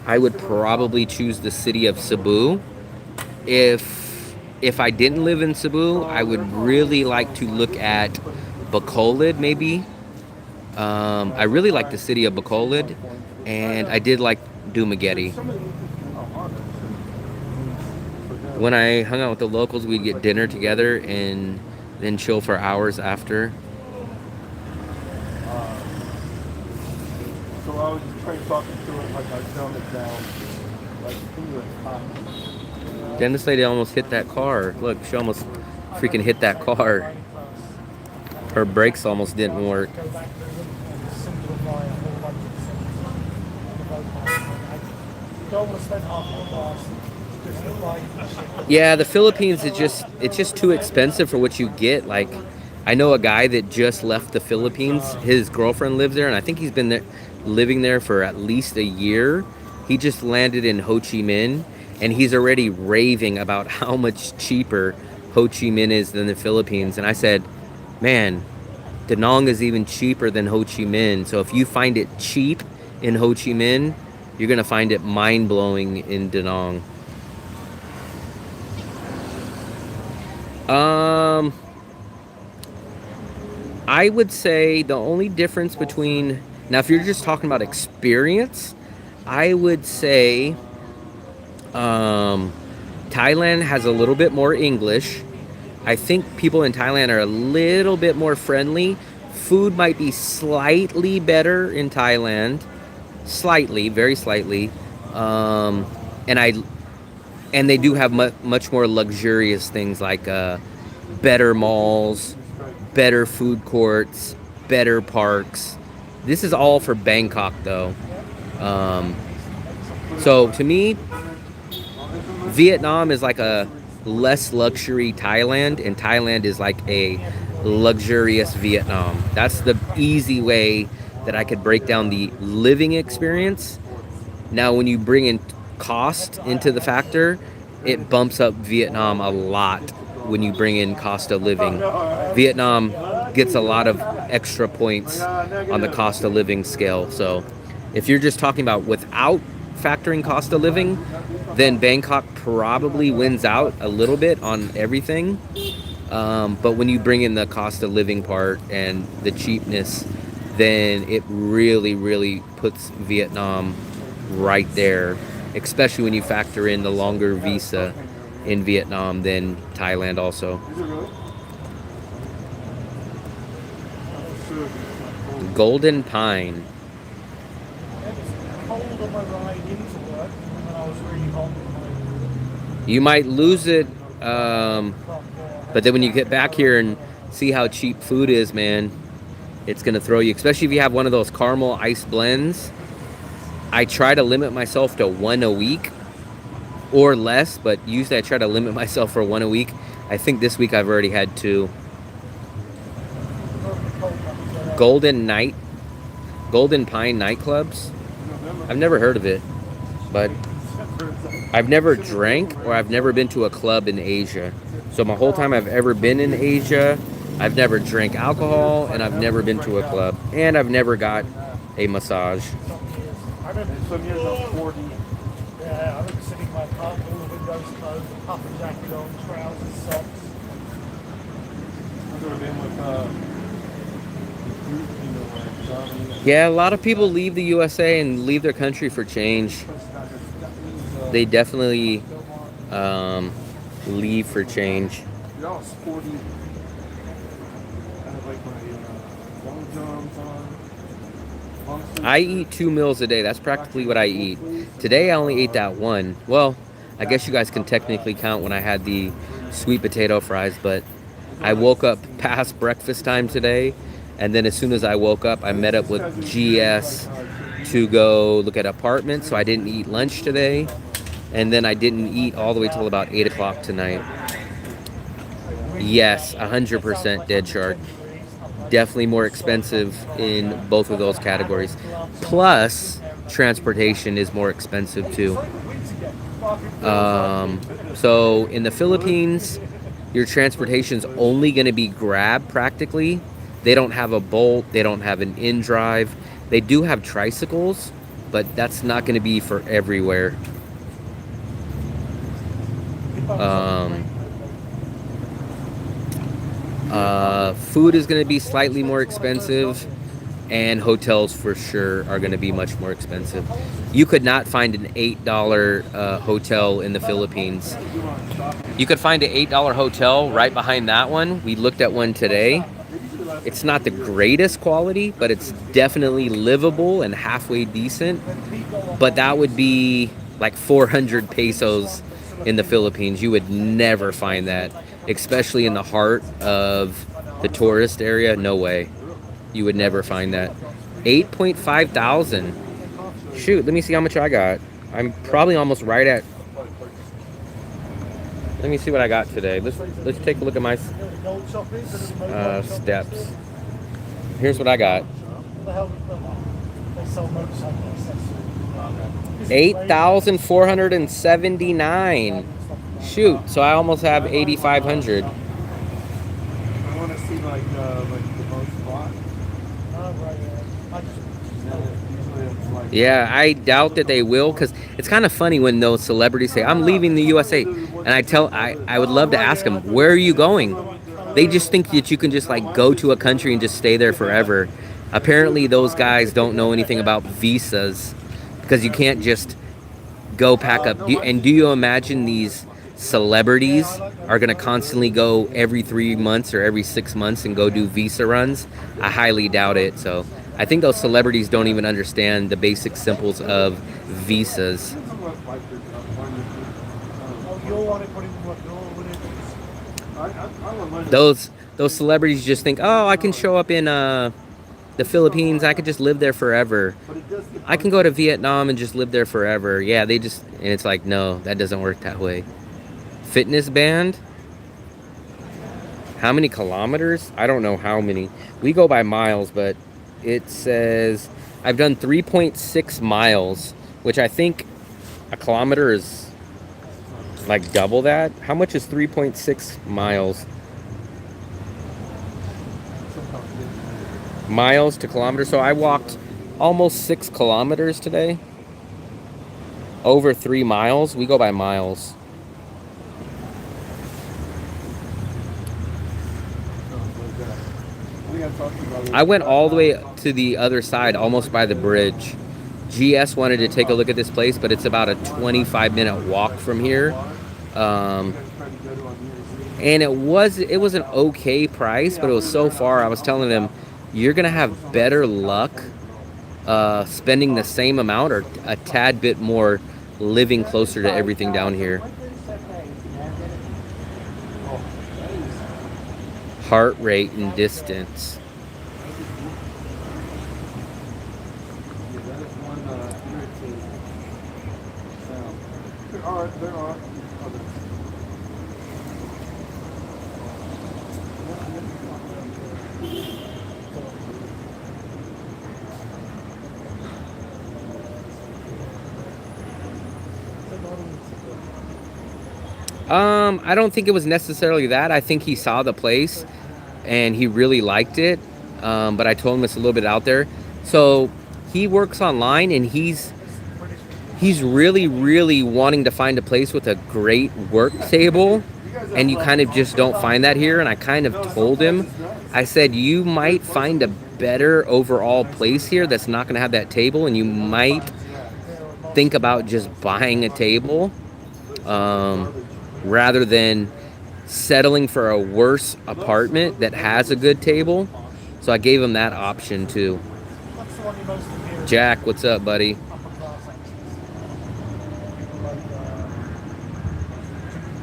I would probably choose the city of Cebu. If I didn't live in Cebu, I would really like to look at Bacolod maybe. I really like the city of Bacolod, and I did like Dumaguete. When I hung out with the locals, we'd get dinner together and then chill for hours after. So I was just trying talking to it like I dumbed it down. Like English. Then this lady almost hit that car. Look, she almost freaking hit that car. Her brakes almost didn't work. Yeah, the Philippines is it's just too expensive for what you get. Like, I know a guy that just left the Philippines. His girlfriend lives there, and I think he's been there, living there for at least a year. He just landed in Ho Chi Minh, and he's already raving about how much cheaper Ho Chi Minh is than the Philippines. And I said, man, Da Nang is even cheaper than Ho Chi Minh. So if you find it cheap in Ho Chi Minh, you're going to find it mind-blowing in Da Nang. I would say the only difference between... Now, if you're just talking about experience, I would say Thailand has a little bit more English. I think people in Thailand are a little bit more friendly. Food might be slightly better in Thailand. Slightly, very slightly. And they do have much more luxurious things like better malls, better food courts, better parks. This is all for Bangkok, though. So to me, Vietnam is like a less luxury Thailand, and Thailand is like a luxurious Vietnam. That's the easy way that I could break down the living experience. Now, when you bring in cost into the factor, it bumps up Vietnam a lot when you bring in cost of living. Vietnam gets a lot of extra points on the cost of living scale. So if you're just talking about without factoring cost of living, then Bangkok probably wins out a little bit on everything. But when you bring in the cost of living part and the cheapness, then it really, really puts Vietnam right there, especially when you factor in the longer visa in Vietnam than Thailand also. Golden Pine. You might lose it, but then when you get back here and see how cheap food is, man, it's gonna throw you, especially if you have one of those caramel ice blends. I try to limit myself to 1 a week or less, but usually I try to limit myself for 1 a week. I think this week I've already had 2. Golden Pine nightclubs. I've never heard of it, but I've never drank or I've never been to a club in Asia. So my whole time I've ever been in Asia, I've never drank alcohol, and I've never been to a club, and I've never got a massage. Some years I was 40. Yeah, I remember sitting in my apartment, all the windows closed, a puffer jacket on, trousers, socks. I could have been with group, you know, like Johnny. Yeah, a lot of people leave the USA and leave their country for change. They definitely leave for change. You're all sporty. I have like my long johns on. I eat 2 meals a day. That's practically what I eat. Today I only ate that one. Well, I guess you guys can technically count when I had the sweet potato fries, but I woke up past breakfast time today, and then as soon as I woke up, I met up with GS to go look at apartments, so I didn't eat lunch today, and then I didn't eat all the way till about 8 o'clock tonight. Yes, 100% Dead Shark. Definitely more expensive in both of those categories. Plus, transportation is more expensive too. So in the Philippines, your transportation's only going to be Grab practically. They don't have a Bolt. They don't have an InDrive. They do have tricycles, but that's not going to be for everywhere. Food is going to be slightly more expensive, and hotels for sure are going to be much more expensive. You could not find an $8 hotel in the Philippines. You could find an $8 hotel right behind that one. We looked at one today. It's not the greatest quality, but it's definitely livable and halfway decent. But that would be like 400 pesos in the Philippines. You would never find that, especially in the heart of the tourist area. No way. You would never find that. 8.5 thousand. Shoot, let me see how much I got. I'm probably almost right at. Let me see what I got today. Let's take a look at my steps. Here's what I got. 8,479. Shoot, so I almost have 8,500. I want to see like the most bought. Yeah, I doubt that they will, because it's kind of funny when those celebrities say, I'm leaving the USA. And I would love to ask them, where are you going? They just think that you can just like go to a country and just stay there forever. Apparently those guys don't know anything about visas, because you can't just go pack up. And do you imagine these celebrities are going to constantly go every 3 months or every 6 months and go do visa runs? I highly doubt it. So I think those celebrities don't even understand the basic simples of visas. Those celebrities just think, oh, I can show up in the Philippines, I could just live there forever. I can go to Vietnam and just live there forever. Yeah, and it's like, no, that doesn't work that way. Fitness band? How many kilometers? I don't know how many. We go by miles, but it says I've done 3.6 miles, which I think a kilometer is like double that. How much is 3.6 miles? Miles to kilometers. So I walked almost 6 kilometers today. Over 3 miles. We go by miles. I went all the way to the other side, almost by the bridge. GS wanted to take a look at this place, but it's about a 25-minute walk from here. And it was an okay price, but it was so far. I was telling them, you're gonna have better luck spending the same amount or a tad bit more living closer to everything down here. Heart rate and distance. There are I don't think it was necessarily that. I think he saw the place and he really liked it. But I told him it's a little bit out there. So he works online and he's really, really wanting to find a place with a great work table. And you kind of just don't find that here. And I kind of told him, I said, you might find a better overall place here that's not going to have that table. And you might think about just buying a table rather than settling for a worse apartment that has a good table. So I gave him that option too. apparently most of here is Jack, what's up, buddy? upper class accents. Like,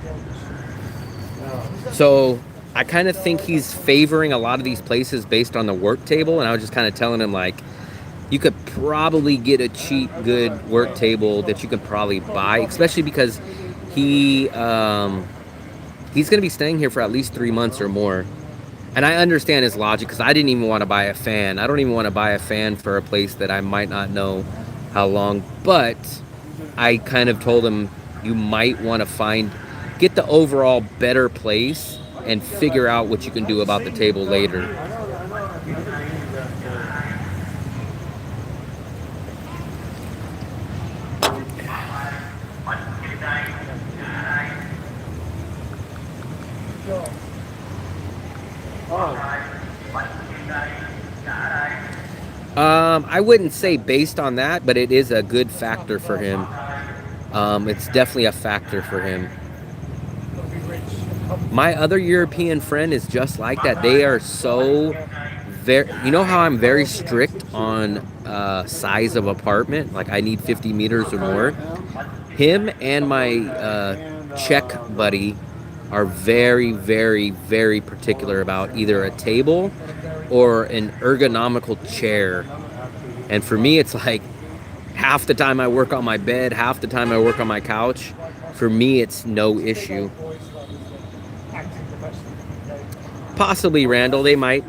Jimmy George. So I kind of think he's favoring a lot of these places based on the work table, and I was just kind of telling him like, you could probably get a cheap, good work table that you could probably buy, especially because he he's gonna be staying here for at least 3 months or more. And I understand his logic because I didn't even want to buy a fan. I don't even want to buy a fan for a place that I might not know how long. But I kind of told him you might want to get the overall better place and figure out what you can do about the table later. I wouldn't say based on that, but it is a good factor for him. It's definitely a factor for him. My other European friend is just like that. They are so very, you know how I'm very strict on size of apartment? Like I need 50 meters or more. Him and my Czech buddy are very, very, very particular about either a table or an ergonomical chair. And for me, it's like half the time I work on my bed, half the time I work on my couch. For me, it's no issue. Possibly Randall, they might,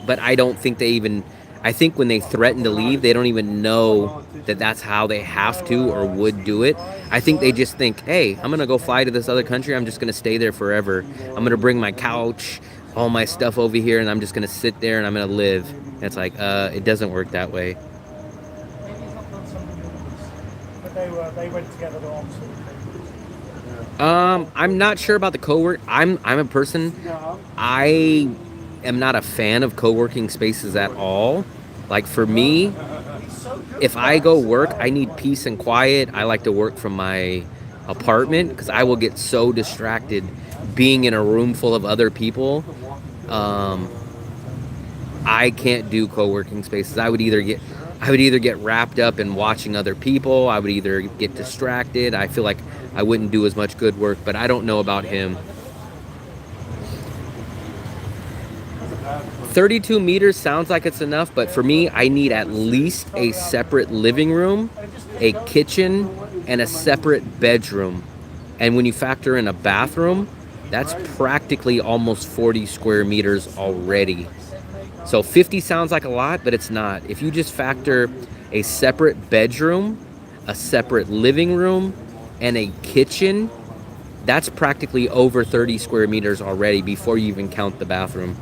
but I don't think they even, I think when they threaten to leave, they don't even know that that's how they have to or would do it. I think they just think, hey, I'm going to go fly to this other country. I'm just going to stay there forever. I'm going to bring my couch, all my stuff over here, and I'm just going to sit there and I'm going to live. And it's like, it doesn't work that way. But they went together to Oxford. I'm not sure about the co-work. I'm a person, I am not a fan of co-working spaces at all. Like for me, if I go work, I need peace and quiet. I like to work from my apartment because I will get so distracted being in a room full of other people. I can't do co-working spaces. I would either get wrapped up in watching other people. I would either get distracted. I feel like I wouldn't do as much good work, but I don't know about him. 32 meters sounds like it's enough, but for me, I need at least a separate living room, a kitchen, and a separate bedroom. And when you factor in a bathroom, that's practically almost 40 square meters already. So 50 sounds like a lot, but it's not. If you just factor a separate bedroom, a separate living room, and a kitchen, that's practically over 30 square meters already before you even count the bathroom.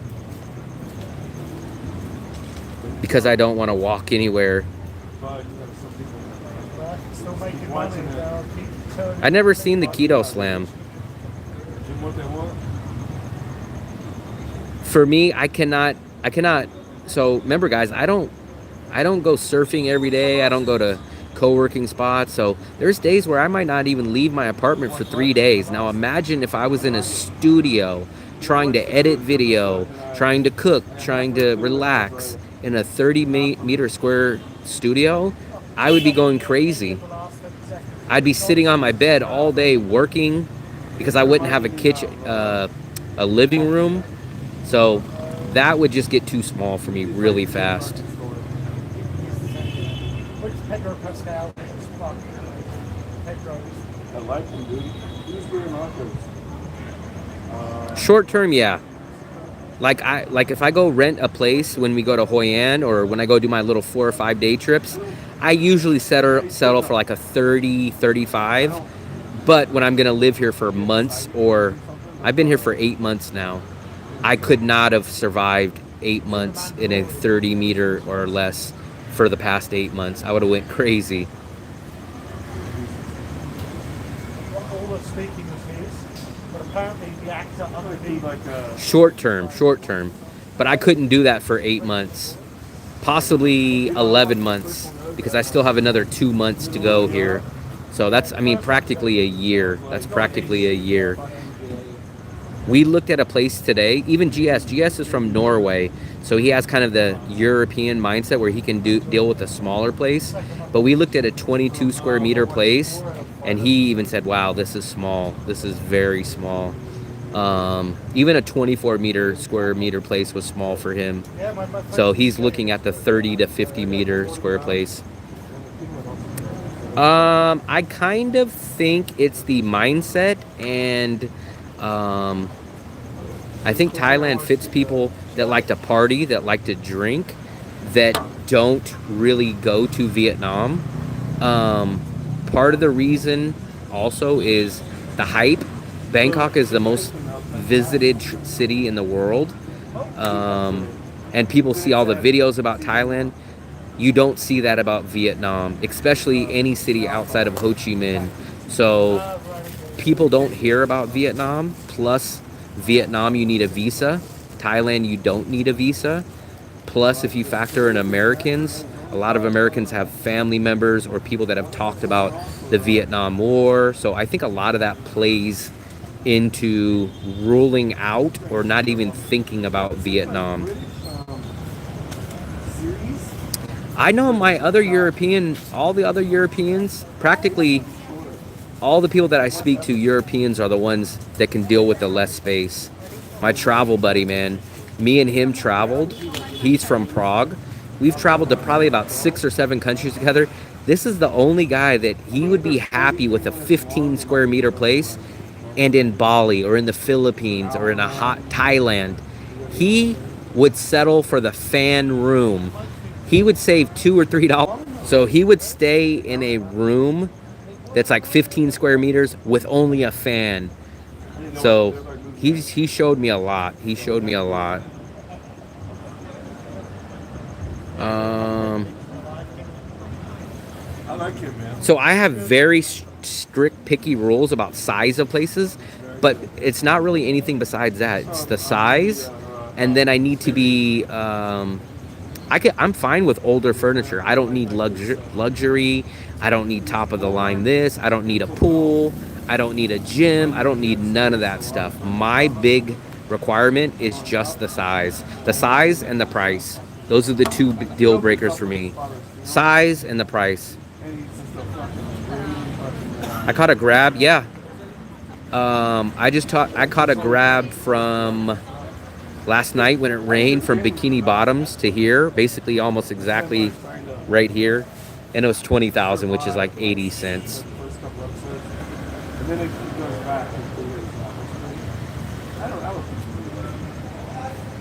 Because I don't want to walk anywhere. I never seen the keto slam. For me, I cannot. So remember, guys, I don't go surfing every day. I don't go to co-working spots. So there's days where I might not even leave my apartment for 3 days. Now imagine if I was in a studio trying to edit video, trying to cook, trying to relax in a 30-meter square studio. I would be going crazy. I'd be sitting on my bed all day working because I wouldn't have a kitchen, a living room. So that would just get too small for me really fast. Pedro Pascal is fucking Pedro. I like him, dude. He's very Marcos. Short term, yeah. Like if I go rent a place when we go to Hoi An or when I go do my little 4 or 5 day trips, I usually settle for like a 30, 35. But when I'm gonna live here for months, or I've been here for 8 months now, I could not have survived 8 months in a 30 meter or less for the past 8 months. I would have went crazy. All the speaking was his, but apparently the actor underneath Short term. But I couldn't do that for 8 months. Possibly 11 months, because I still have another 2 months to go here. So that's, I mean, practically a year. That's practically a year. We looked at a place today, even GS is from Norway, so he has kind of the European mindset where he can deal with a smaller place. But we looked at a 22 square meter place, and he even said, wow, this is small. This is very small. Even a 24 square meter place was small for him. So he's looking at the 30 to 50 meter square place. I kind of think it's the mindset, and I think Thailand fits people that like to party, that like to drink, that don't really go to Vietnam. Part of the reason also is the hype. Bangkok is the most visited city in the world, and people see all the videos about Thailand. You don't see that about Vietnam, especially any city outside of Ho Chi Minh. So people don't hear about Vietnam. Plus, Vietnam, you need a visa. Thailand, you don't need a visa. Plus, if you factor in Americans, a lot of Americans have family members or people that have talked about the Vietnam War. So I think a lot of that plays into ruling out or not even thinking about Vietnam. I know all the other Europeans, practically all the people that I speak to, Europeans are the ones that can deal with the less space. My travel buddy, man, me and him traveled. He's from Prague. We've traveled to probably about 6 or 7 countries together. This is the only guy that he would be happy with a 15 square meter place, and in Bali or in the Philippines or in a hot Thailand, he would settle for the fan room. He would save $2 or $3. So he would stay in a room that's like 15 square meters with only a fan. So he showed me a lot. He showed me a lot. I like it, man. So I have very strict, picky rules about size of places, but it's not really anything besides that. It's the size, and then I need to be. I'm fine with older furniture. I don't need luxury. I don't need top of the line this. I don't need a pool. I don't need a gym. I don't need none of that stuff. My big requirement is just the size. The size and the price. Those are the two deal breakers for me. Size and the price. I caught a grab, yeah. I caught a grab from last night when it rained from Bikini Bottoms to here, basically almost exactly right here, and it was 20,000, which is like 80 cents.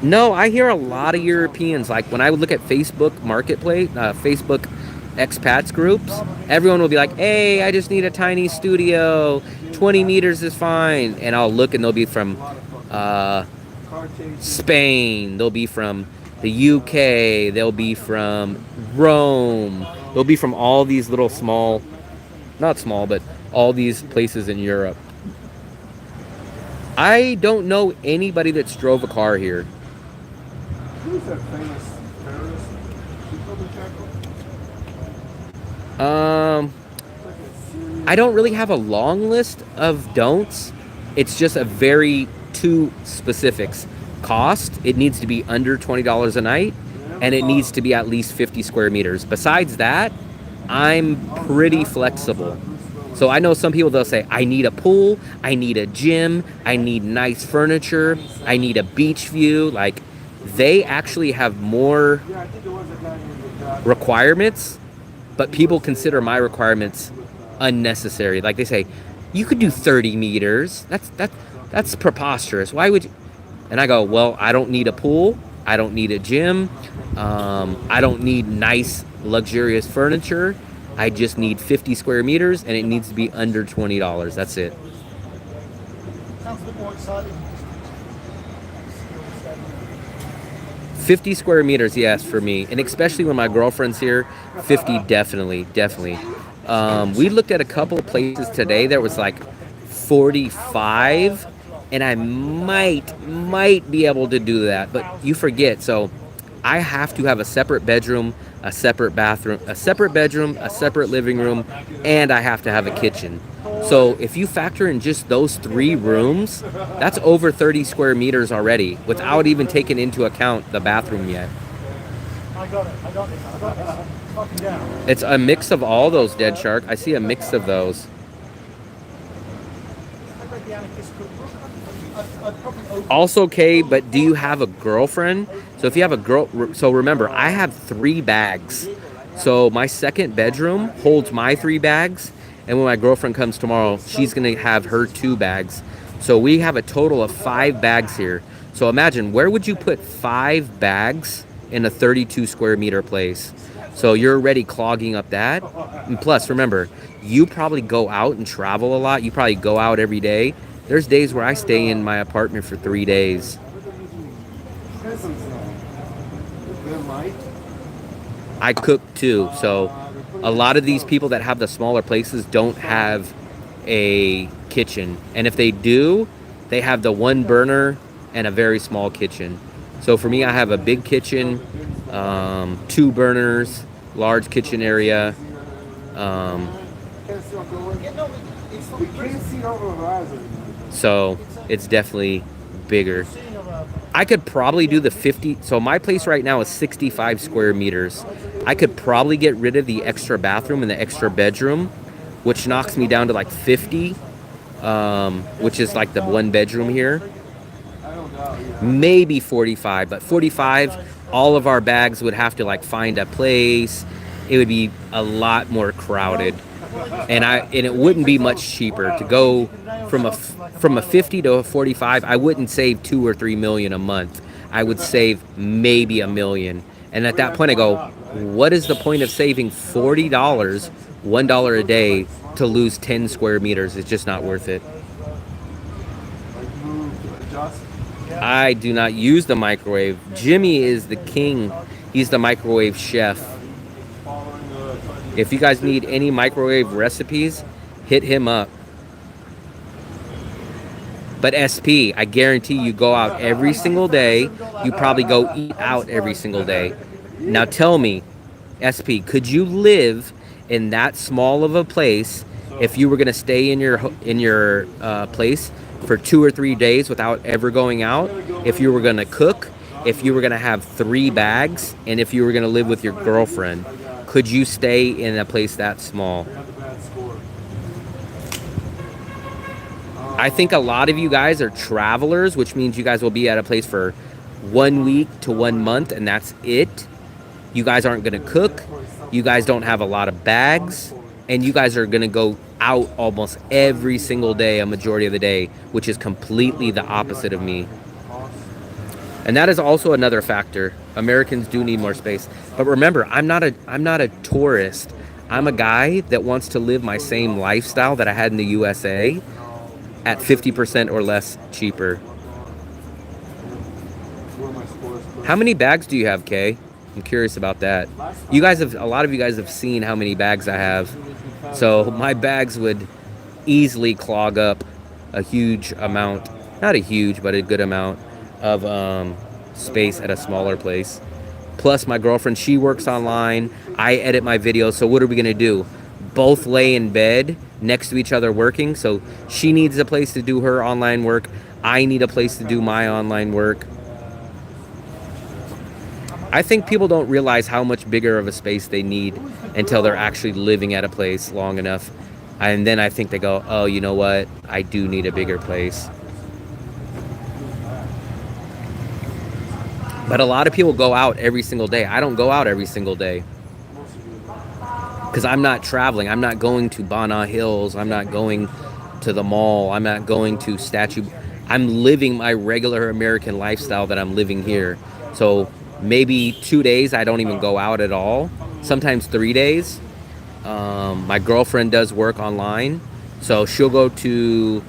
No, I hear a lot of Europeans, like when I would look at Facebook Marketplace, Facebook expats groups, everyone will be like, hey, I just need a tiny studio, 20 meters is fine. And I'll look and they'll be from Spain, they'll be from the UK, they'll be from Rome, they'll be from all these little small, not small, but all these places in Europe. I don't know anybody that's drove a car here. Who's that famous terrorist? I don't really have a long list of don'ts. It's just a very two specifics. Cost, it needs to be under $20 a night, and it needs to be at least 50 square meters. Besides that, I'm pretty flexible. So I know some people, they'll say, I need a pool, I need a gym, I need nice furniture, I need a beach view. Like, they actually have more requirements, but people consider my requirements unnecessary. Like, they say, you could do 30 meters. That's preposterous. Why would you? And I go, well, I don't need a pool. I don't need a gym. I don't need nice, luxurious furniture. I just need 50 square meters, and it needs to be under $20. That's it. Sounds a bit more exciting. 50 square meters, yes, for me. And especially when my girlfriend's here, 50 definitely. We looked at a couple of places today that was like 45, and I might be able to do that, but you forget. So I have to have a separate bedroom, a separate bathroom, a separate bedroom, a separate living room, and I have to have a kitchen. So if you factor in just those 3 rooms, that's over 30 square meters already, without even taking into account the bathroom yet. I got it. I got this. I got this. Fucking down. It's a mix of all those, Dead Shark. I see a mix of those. I got the anarchist cookbook. I'd probably open Also, okay, but do you have a girlfriend? So if you have a girl, so remember, I have 3 bags. So my second bedroom holds my 3 bags. And when my girlfriend comes tomorrow, she's going to have her 2 bags. So we have a total of 5 bags here. So imagine, where would you put 5 bags in a 32 square meter place? So you're already clogging up that. And plus, remember, you probably go out and travel a lot. You probably go out every day. There's days where I stay in my apartment for 3 days. I cook too, so a lot of these people that have the smaller places don't have a kitchen. And if they do, they have the 1 burner and a very small kitchen. So for me, I have a big kitchen, 2 burners, large kitchen area. So it's definitely bigger. I could probably do the 50. So my place right now is 65 square meters. I could probably get rid of the extra bathroom and the extra bedroom, which knocks me down to like 50, which is like the 1 bedroom here. Maybe 45, but 45, all of our bags would have to like find a place. It would be a lot more crowded, and it wouldn't be much cheaper to go from a 50 to a 45. I wouldn't save 2 or 3 million a month. I would save maybe $1 million. And at that point I go, what is the point of saving $40, $1 a day to lose 10 square meters? It's just not worth it. I do not use the microwave. Jimmy is the king. He's the microwave chef. If you guys need any microwave recipes, hit him up. But SP, I guarantee you go out every single day. You probably go eat out every single day. Now tell me, SP, could you live in that small of a place if you were going to stay in your place for 2 or 3 days without ever going out? If you were going to cook, if you were going to have 3 bags, and if you were going to live with your girlfriend, could you stay in a place that small? I think a lot of you guys are travelers, which means you guys will be at a place for 1 week to 1 month, and that's it. You guys aren't going to cook. You guys don't have a lot of bags, and you guys are going to go out almost every single day, a majority of the day, which is completely the opposite of me. And that is also another factor. Americans do need more space. But remember, I'm not a tourist. I'm a guy that wants to live my same lifestyle that I had in the USA at 50% or less cheaper. How many bags do you have, Kay? I'm curious about that. A lot of you guys have seen how many bags I have. So my bags would easily clog up a huge amount, not a huge, but a good amount of space at a smaller place. Plus my girlfriend, she works online. I edit my videos. So what are we gonna do? Both lay in bed next to each other working. So she needs a place to do her online work. I need a place to do my online work. I think people don't realize how much bigger of a space they need until they're actually living at a place long enough. And then I think they go, oh, you know what? I do need a bigger place. But a lot of people go out every single day. I don't go out every single day because I'm not traveling. I'm not going to Bana Hills. I'm not going to the mall. I'm not going to Statue. I'm living my regular American lifestyle that I'm living here. So maybe 2 days I don't even go out at all. Sometimes 3 days. My girlfriend does work online. So she'll go to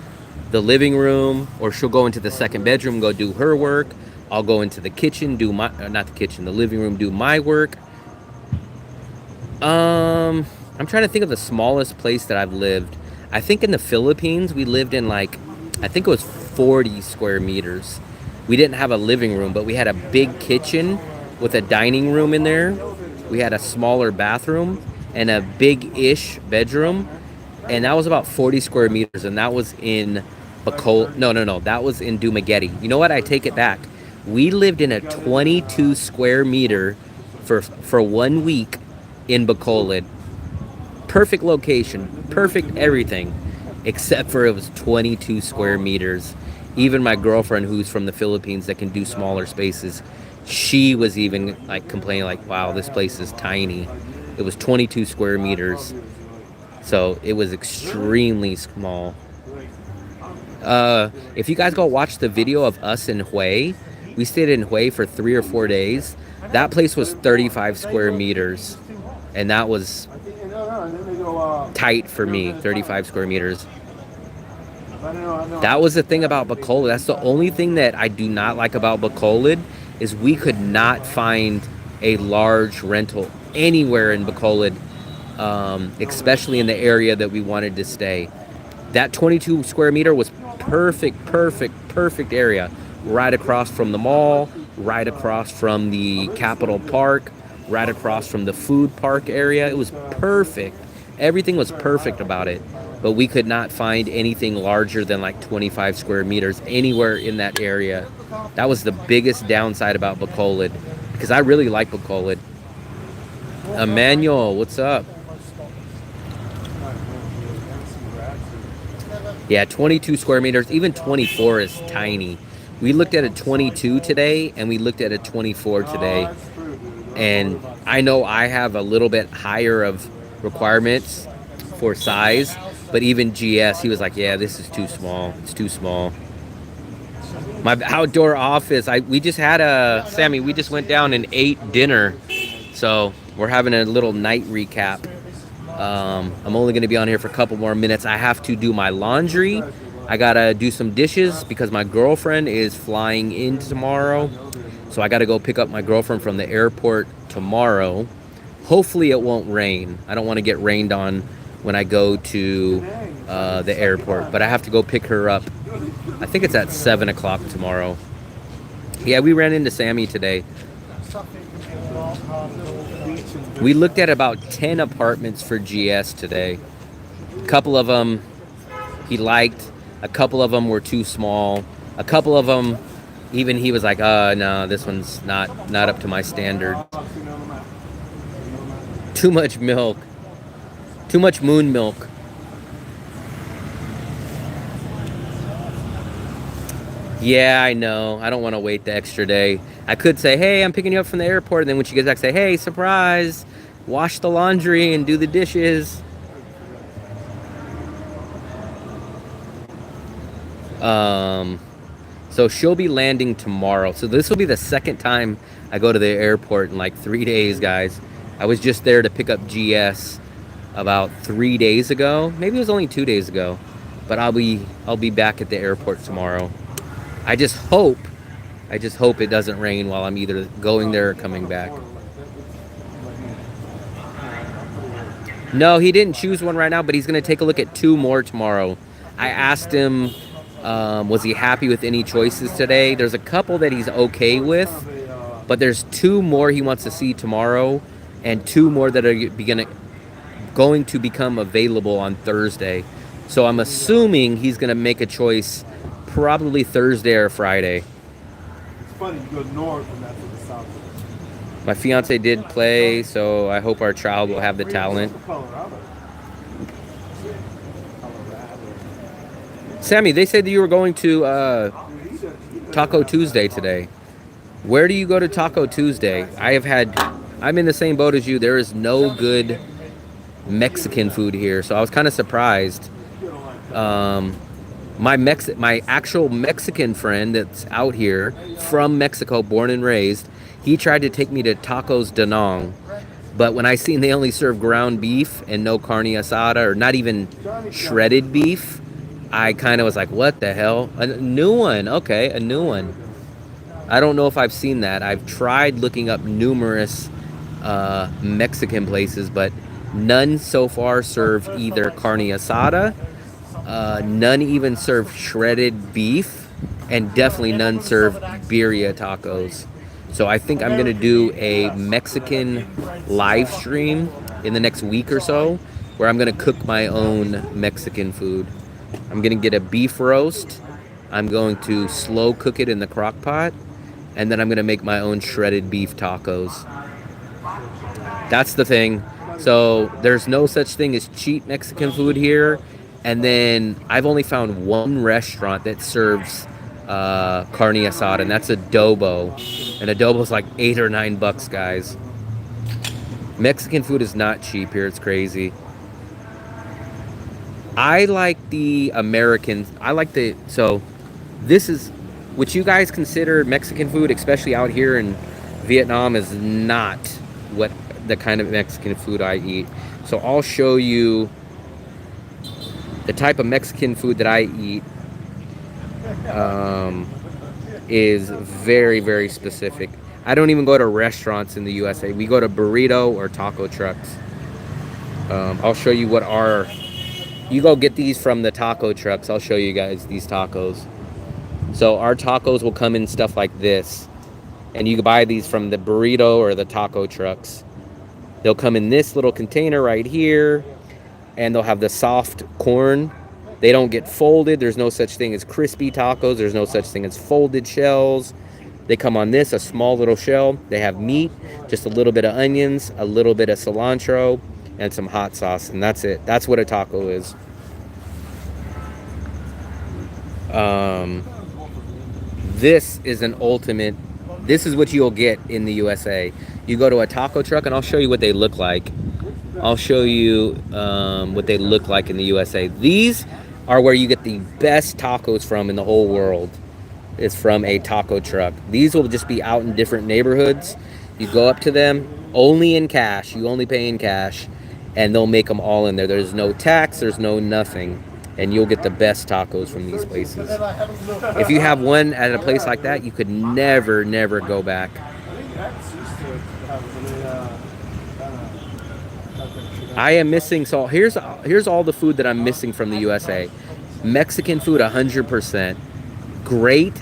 the living room, or she'll go into the second bedroom, go do her work. I'll go into the kitchen, do my, not the kitchen, the living room, do my work. I'm trying to think of the smallest place that I've lived. I think in the Philippines, we lived in like, I think it was 40 square meters. We didn't have a living room, but we had a big kitchen with a dining room in there. We had a smaller bathroom and a big-ish bedroom. and that was about 40 square meters, and that was in Bacola. No, that was in Dumaguete. You know what? I take it back. We lived in a 22 square meter for 1 week in Bacolod. Perfect location, perfect everything, except for it was 22 square meters. Even my girlfriend, who's from the Philippines, that can do smaller spaces, she was even like complaining, like, "Wow, this place is tiny." It was 22 square meters, so it was extremely small. If you guys go watch the video of us in Hue, we stayed in Hue for 3 or 4 days. That place was 35 square meters, and that was tight for me. 35 square meters. That was the thing about Bacolod. That's the only thing that I do not like about Bacolod, is we could not find a large rental anywhere in Bacolod, especially in the area that we wanted to stay. That 22 square meter was perfect area. Right across from the mall, right across from the Capitol Park, right across from the food park area. It was perfect. Everything was perfect about it. But we could not find anything larger than like 25 square meters anywhere in that area. That was the biggest downside about Bacolod, because I really like Bacolod. Emmanuel, what's up? Yeah, 22 square meters. Even 24 is tiny. We looked at a 22 today, and we looked at a 24 today. And I know I have a little bit higher of requirements for size, but even GS, he was like, "Yeah, this is too small. It's too small." My outdoor office, we just had Sammy, we just went down and ate dinner. So we're having a little night recap. I'm only going to be on here for a couple more minutes. I have to do my laundry. I got to do some dishes because my girlfriend is flying in tomorrow. So I got to go pick up my girlfriend from the airport tomorrow. Hopefully it won't rain. I don't want to get rained on when I go to the airport. But I have to go pick her up. I think it's at 7 o'clock tomorrow. Yeah, we ran into Sammy today. We looked at about 10 apartments for GS today. A couple of them he liked. A couple of them were too small. A couple of them, even he was like, no, this one's not up to my standard. Too much milk. Too much moon milk. Yeah, I know. I don't want to wait the extra day. I could say, "Hey, I'm picking you up from the airport." And then when she gets back, say, "Hey, surprise. Wash the laundry and do the dishes." So she'll be landing tomorrow. So this will be the second time I go to the airport in like 3 days, guys. I was just there to pick up GS about 3 days ago. Maybe it was only 2 days ago. But I'll be back at the airport tomorrow. I just hope it doesn't rain while I'm either going there or coming back. No, he didn't choose one right now, but he's going to take a look at 2 more tomorrow. I asked him, was he happy with any choices today? There's a couple that he's okay with, but there's 2 more he wants to see tomorrow, and 2 more that are going to become available on Thursday. So I'm assuming he's going to make a choice probably Thursday or Friday. It's funny, you go north and that's what the south is. My fiance did play, so I hope our child will have the talent. Sammy, they said that you were going to Taco Tuesday today. Where do you go to Taco Tuesday? I'm in the same boat as you. There is no good Mexican food here, so I was kind of surprised. My actual Mexican friend that's out here from Mexico, born and raised, he tried to take me to Tacos Da Nang, but when I seen they only serve ground beef and no carne asada, or not even shredded beef, I kind of was like, what the hell? A new one. Okay, a new one. I don't know if I've seen that. I've tried looking up numerous Mexican places, but none so far serve either carne asada, none even serve shredded beef, and definitely none serve birria tacos. So I think I'm going to do a Mexican live stream in the next week or so, where I'm gonna cook my own Mexican food. I'm gonna get a beef roast. I'm going to slow cook it in the crock pot, and then I'm gonna make my own shredded beef tacos. That's the thing. So there's no such thing as cheap Mexican food here. And then I've only found one restaurant that serves carne asada, and that's adobo. And adobo's like $8 or $9, guys. Mexican food is not cheap here. It's crazy. I like the American. So this is what you guys consider Mexican food, especially out here in Vietnam, is not what the kind of Mexican food I eat. So I'll show you the type of Mexican food that I eat is very, very specific. I don't even go to restaurants in the USA. We go to burrito or taco trucks. I'll show you what you go get these from the taco trucks. I'll show you guys these tacos. So our tacos will come in stuff like this. And you can buy these from the burrito or the taco trucks. They'll come in this little container right here. And they'll have the soft corn. They don't get folded. There's no such thing as crispy tacos. There's no such thing as folded shells. They come on this, a small little shell. They have meat, just a little bit of onions, a little bit of cilantro, and some hot sauce, and that's it. That's what a taco is. This is an ultimate. This is what you'll get in the USA. You go to a taco truck, and I'll show you what they look like. I'll show you what they look like in the USA. These are where you get the best tacos from in the whole world. It's from a taco truck. These will just be out in different neighborhoods. You go up to them, only in cash. You only pay in cash, and they'll make them all in there. There's no tax, there's no nothing, and you'll get the best tacos from these places. If you have one at a place like that, you could never, never go back. I am missing, so here's all the food that I'm missing from the USA. Mexican food, 100%. Great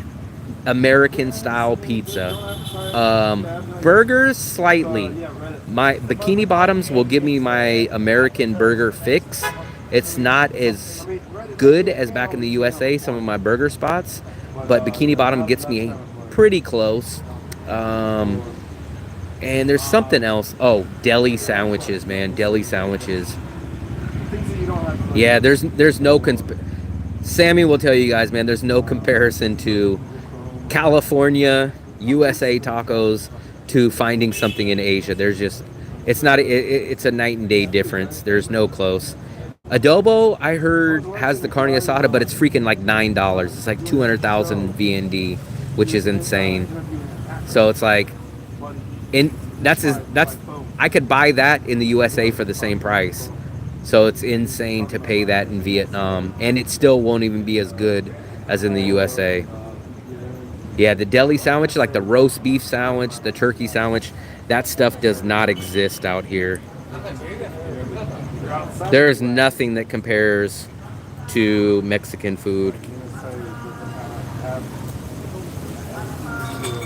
American style pizza. Burgers, slightly. My Bikini Bottoms will give me my American burger fix. It's not as good as back in the USA, some of my burger spots, but Bikini Bottom gets me pretty close. And there's something else. Oh, deli sandwiches, man. Deli sandwiches. Yeah, there's no Sammy will tell you guys, man, there's no comparison to California, USA tacos to finding something in Asia. There's just, it's a night and day difference. There's no close. Adobo, I heard, has the carne asada, but it's freaking like $9. It's like 200,000 VND, which is insane. So it's like, I could buy that in the USA for the same price. So it's insane to pay that in Vietnam, and it still won't even be as good as in the USA. Yeah, the deli sandwich, like the roast beef sandwich, the turkey sandwich, that stuff does not exist out here. There is nothing that compares to Mexican food.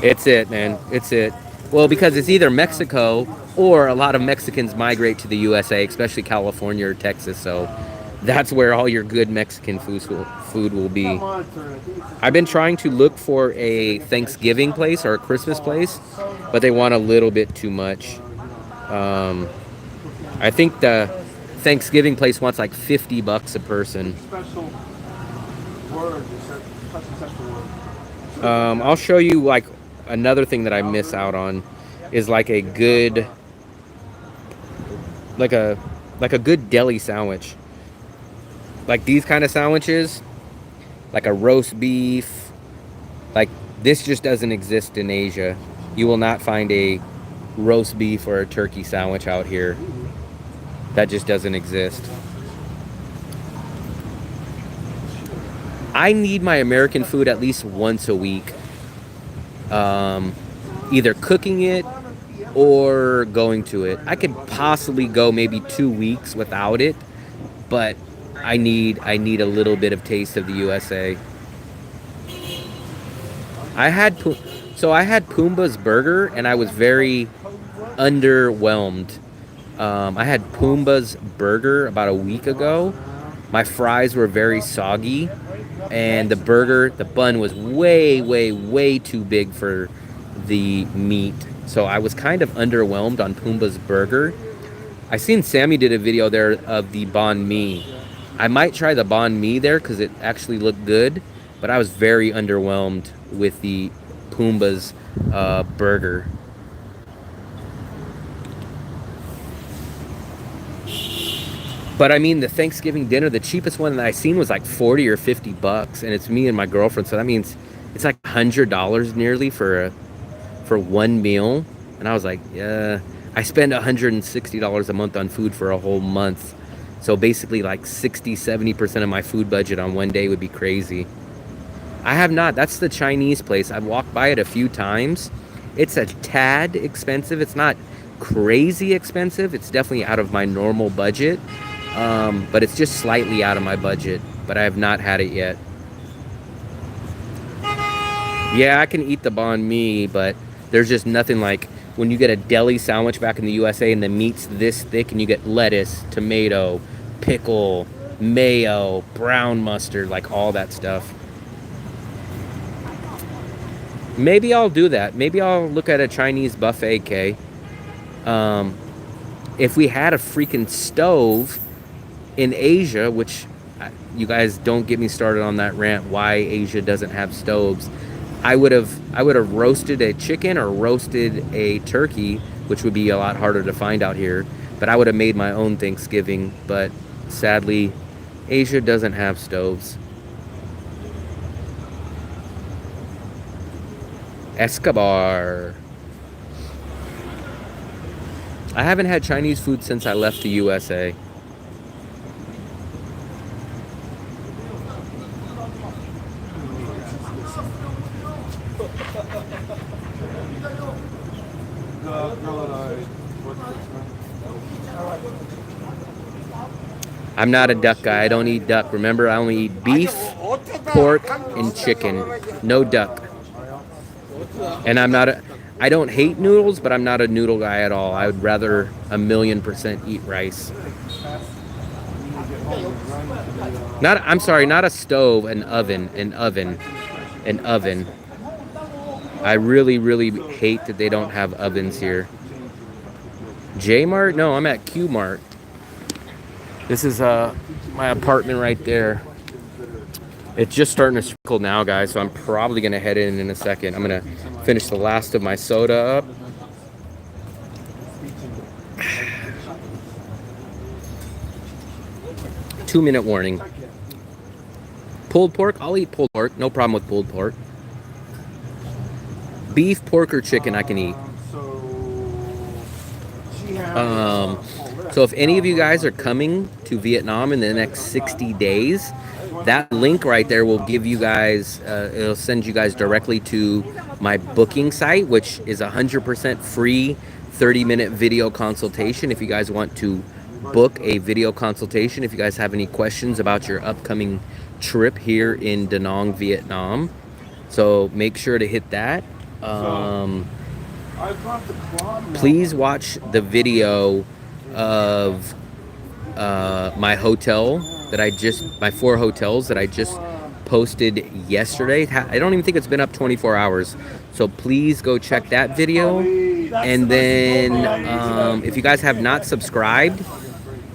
It's it, man. It's it. Well, because it's either Mexico or a lot of Mexicans migrate to the USA, especially California or Texas. So that's where all your good Mexican food will be. I've been trying to look for a Thanksgiving place or a Christmas place, but they want a little bit too much. I think the Thanksgiving place wants like $50 a person. I'll show you like another thing that I miss out on is like a good good deli sandwich. Like these kind of sandwiches, like a roast beef, like this just doesn't exist in Asia. You will not find a roast beef or a turkey sandwich out here. That just doesn't exist. I need my American food at least once a week. Either cooking it or going to it. I could possibly go maybe 2 weeks without it, but I need a little bit of taste of the USA. I had Pumbaa's burger and I was very underwhelmed. I had Pumbaa's burger about a week ago. My fries were very soggy, and the bun was way, way, way too big for the meat. So I was kind of underwhelmed on Pumbaa's burger. I seen Sammy did a video there of the banh mi. I might try the banh mi there because it actually looked good, but I was very underwhelmed with the Pumbaa's burger. But I mean, the Thanksgiving dinner, the cheapest one that I seen was like 40 or 50 bucks, and it's me and my girlfriend, so that means it's like $100 nearly for one meal. And I was like, yeah, I spend $160 a month on food for a whole month. So basically like 60-70% of my food budget on one day would be crazy. I have not. That's the Chinese place. I've walked by it a few times. It's a tad expensive. It's not crazy expensive. It's definitely out of my normal budget. But it's just slightly out of my budget. But I have not had it yet. Yeah, I can eat the banh mi, but there's just nothing like when you get a deli sandwich back in the USA and the meat's this thick and you get lettuce, tomato, pickle, mayo, brown mustard, like all that stuff. Maybe I'll do that. Maybe I'll look at a Chinese buffet, Kay. If we had a freaking stove in Asia, which you guys don't get me started on that rant why Asia doesn't have stoves. I would have roasted a chicken or roasted a turkey, which would be a lot harder to find out here. But I would have made my own Thanksgiving. But sadly, Asia doesn't have stoves. Escobar. I haven't had Chinese food since I left the USA. I'm not a duck guy. I don't eat duck. Remember, I only eat beef, pork, and chicken. No duck. And I don't hate noodles, but I'm not a noodle guy at all. I would rather 1,000,000% eat rice. I'm sorry, not a stove, an oven. I really, really hate that they don't have ovens here. J-Mart? No, I'm at Q-Mart. This is my apartment right there. It's just starting to sprinkle now, guys, so I'm probably going to head in a second. I'm going to finish the last of my soda up. Two-minute warning. Pulled pork? I'll eat pulled pork. No problem with pulled pork. Beef, pork, or chicken I can eat. So if any of you guys are coming to Vietnam in the next 60 days, that link right there will give you guys, it'll send you guys directly to my booking site, which is 100% free 30-minute video consultation. If you guys want to book a video consultation, if you guys have any questions about your upcoming trip here in Da Nang, Vietnam. So make sure to hit that. Please watch the video of my hotel that my 4 hotels that I just posted yesterday. I don't even think it's been up 24 hours. So please go check that video. And then if you guys have not subscribed,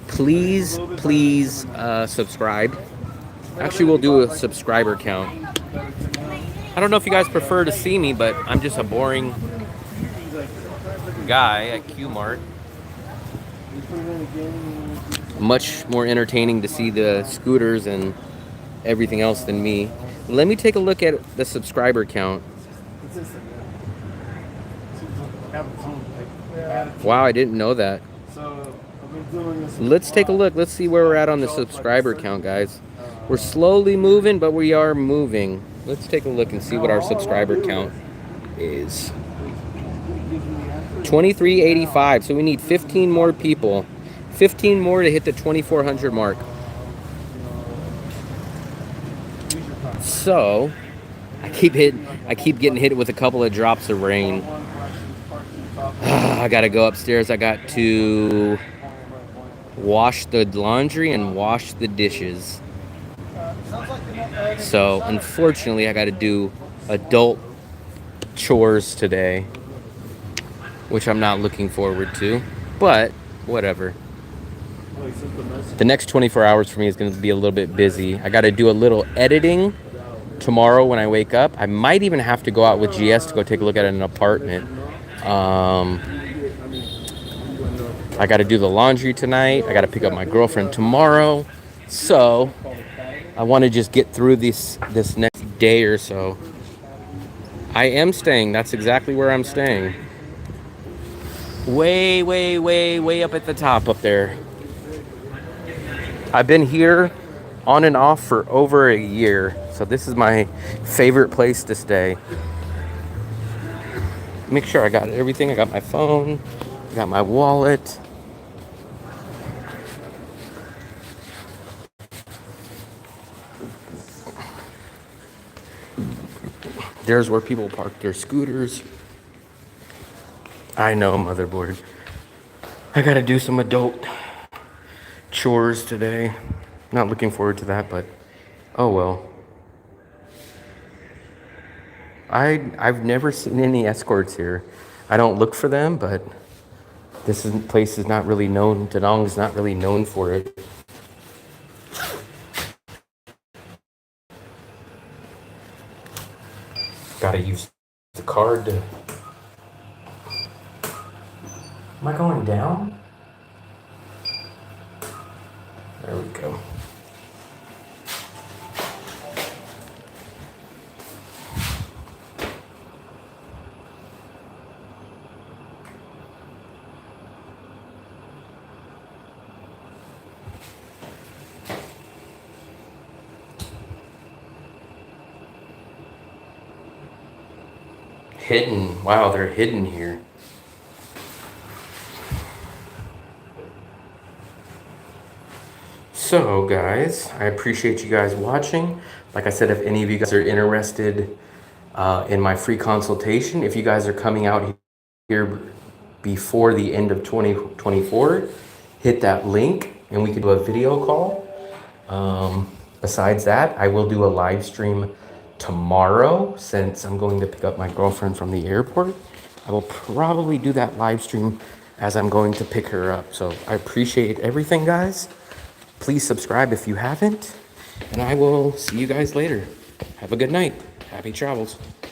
please subscribe. Actually, we'll do a subscriber count. I don't know if you guys prefer to see me, but I'm just a boring guy at Q-Mart. Much more entertaining to see the scooters and everything else than me. Let me take a look at the subscriber count. Wow, I didn't know that. Let's take a look. Let's see where we're at on the subscriber count, guys. We're slowly moving, but we are moving. Let's take a look and see what our subscriber count is. 2385. So we need 15 more people. 15 more to hit the 2400 mark. So I keep getting hit with a couple of drops of rain. I gotta go upstairs. I got to wash the laundry and wash the dishes. So unfortunately, I got to do adult chores today, which I'm not looking forward to, but whatever. The next 24 hours for me is going to be a little bit busy. I got to do a little editing tomorrow when I wake up. I might even have to go out with GS to go take a look at an apartment. I got to do the laundry tonight. I got to pick up my girlfriend tomorrow. So I want to just get through this next day or so. I am staying. That's exactly where I'm staying. Way, way, way, way up at the top up there. I've been here on and off for over a year. So this is my favorite place to stay. Make sure I got everything. I got my phone. I got my wallet. There's where people park their scooters. I know, motherboard. I gotta do some adult chores today. Not looking forward to that, but oh well. I've never seen any escorts here. I don't look for them, but this place is not really known. Danong is not really known for it. Gotta use the card to... Am I going down? There we go. Hidden. Wow, they're hidden here. So, guys, I appreciate you guys watching. Like I said, if any of you guys are interested in my free consultation, if you guys are coming out here before the end of 2024, hit that link and we can do a video call. Besides that, I will do a live stream tomorrow since I'm going to pick up my girlfriend from the airport. I will probably do that live stream as I'm going to pick her up. So I appreciate everything, guys. Please subscribe if you haven't, and I will see you guys later. Have a good night. Happy travels.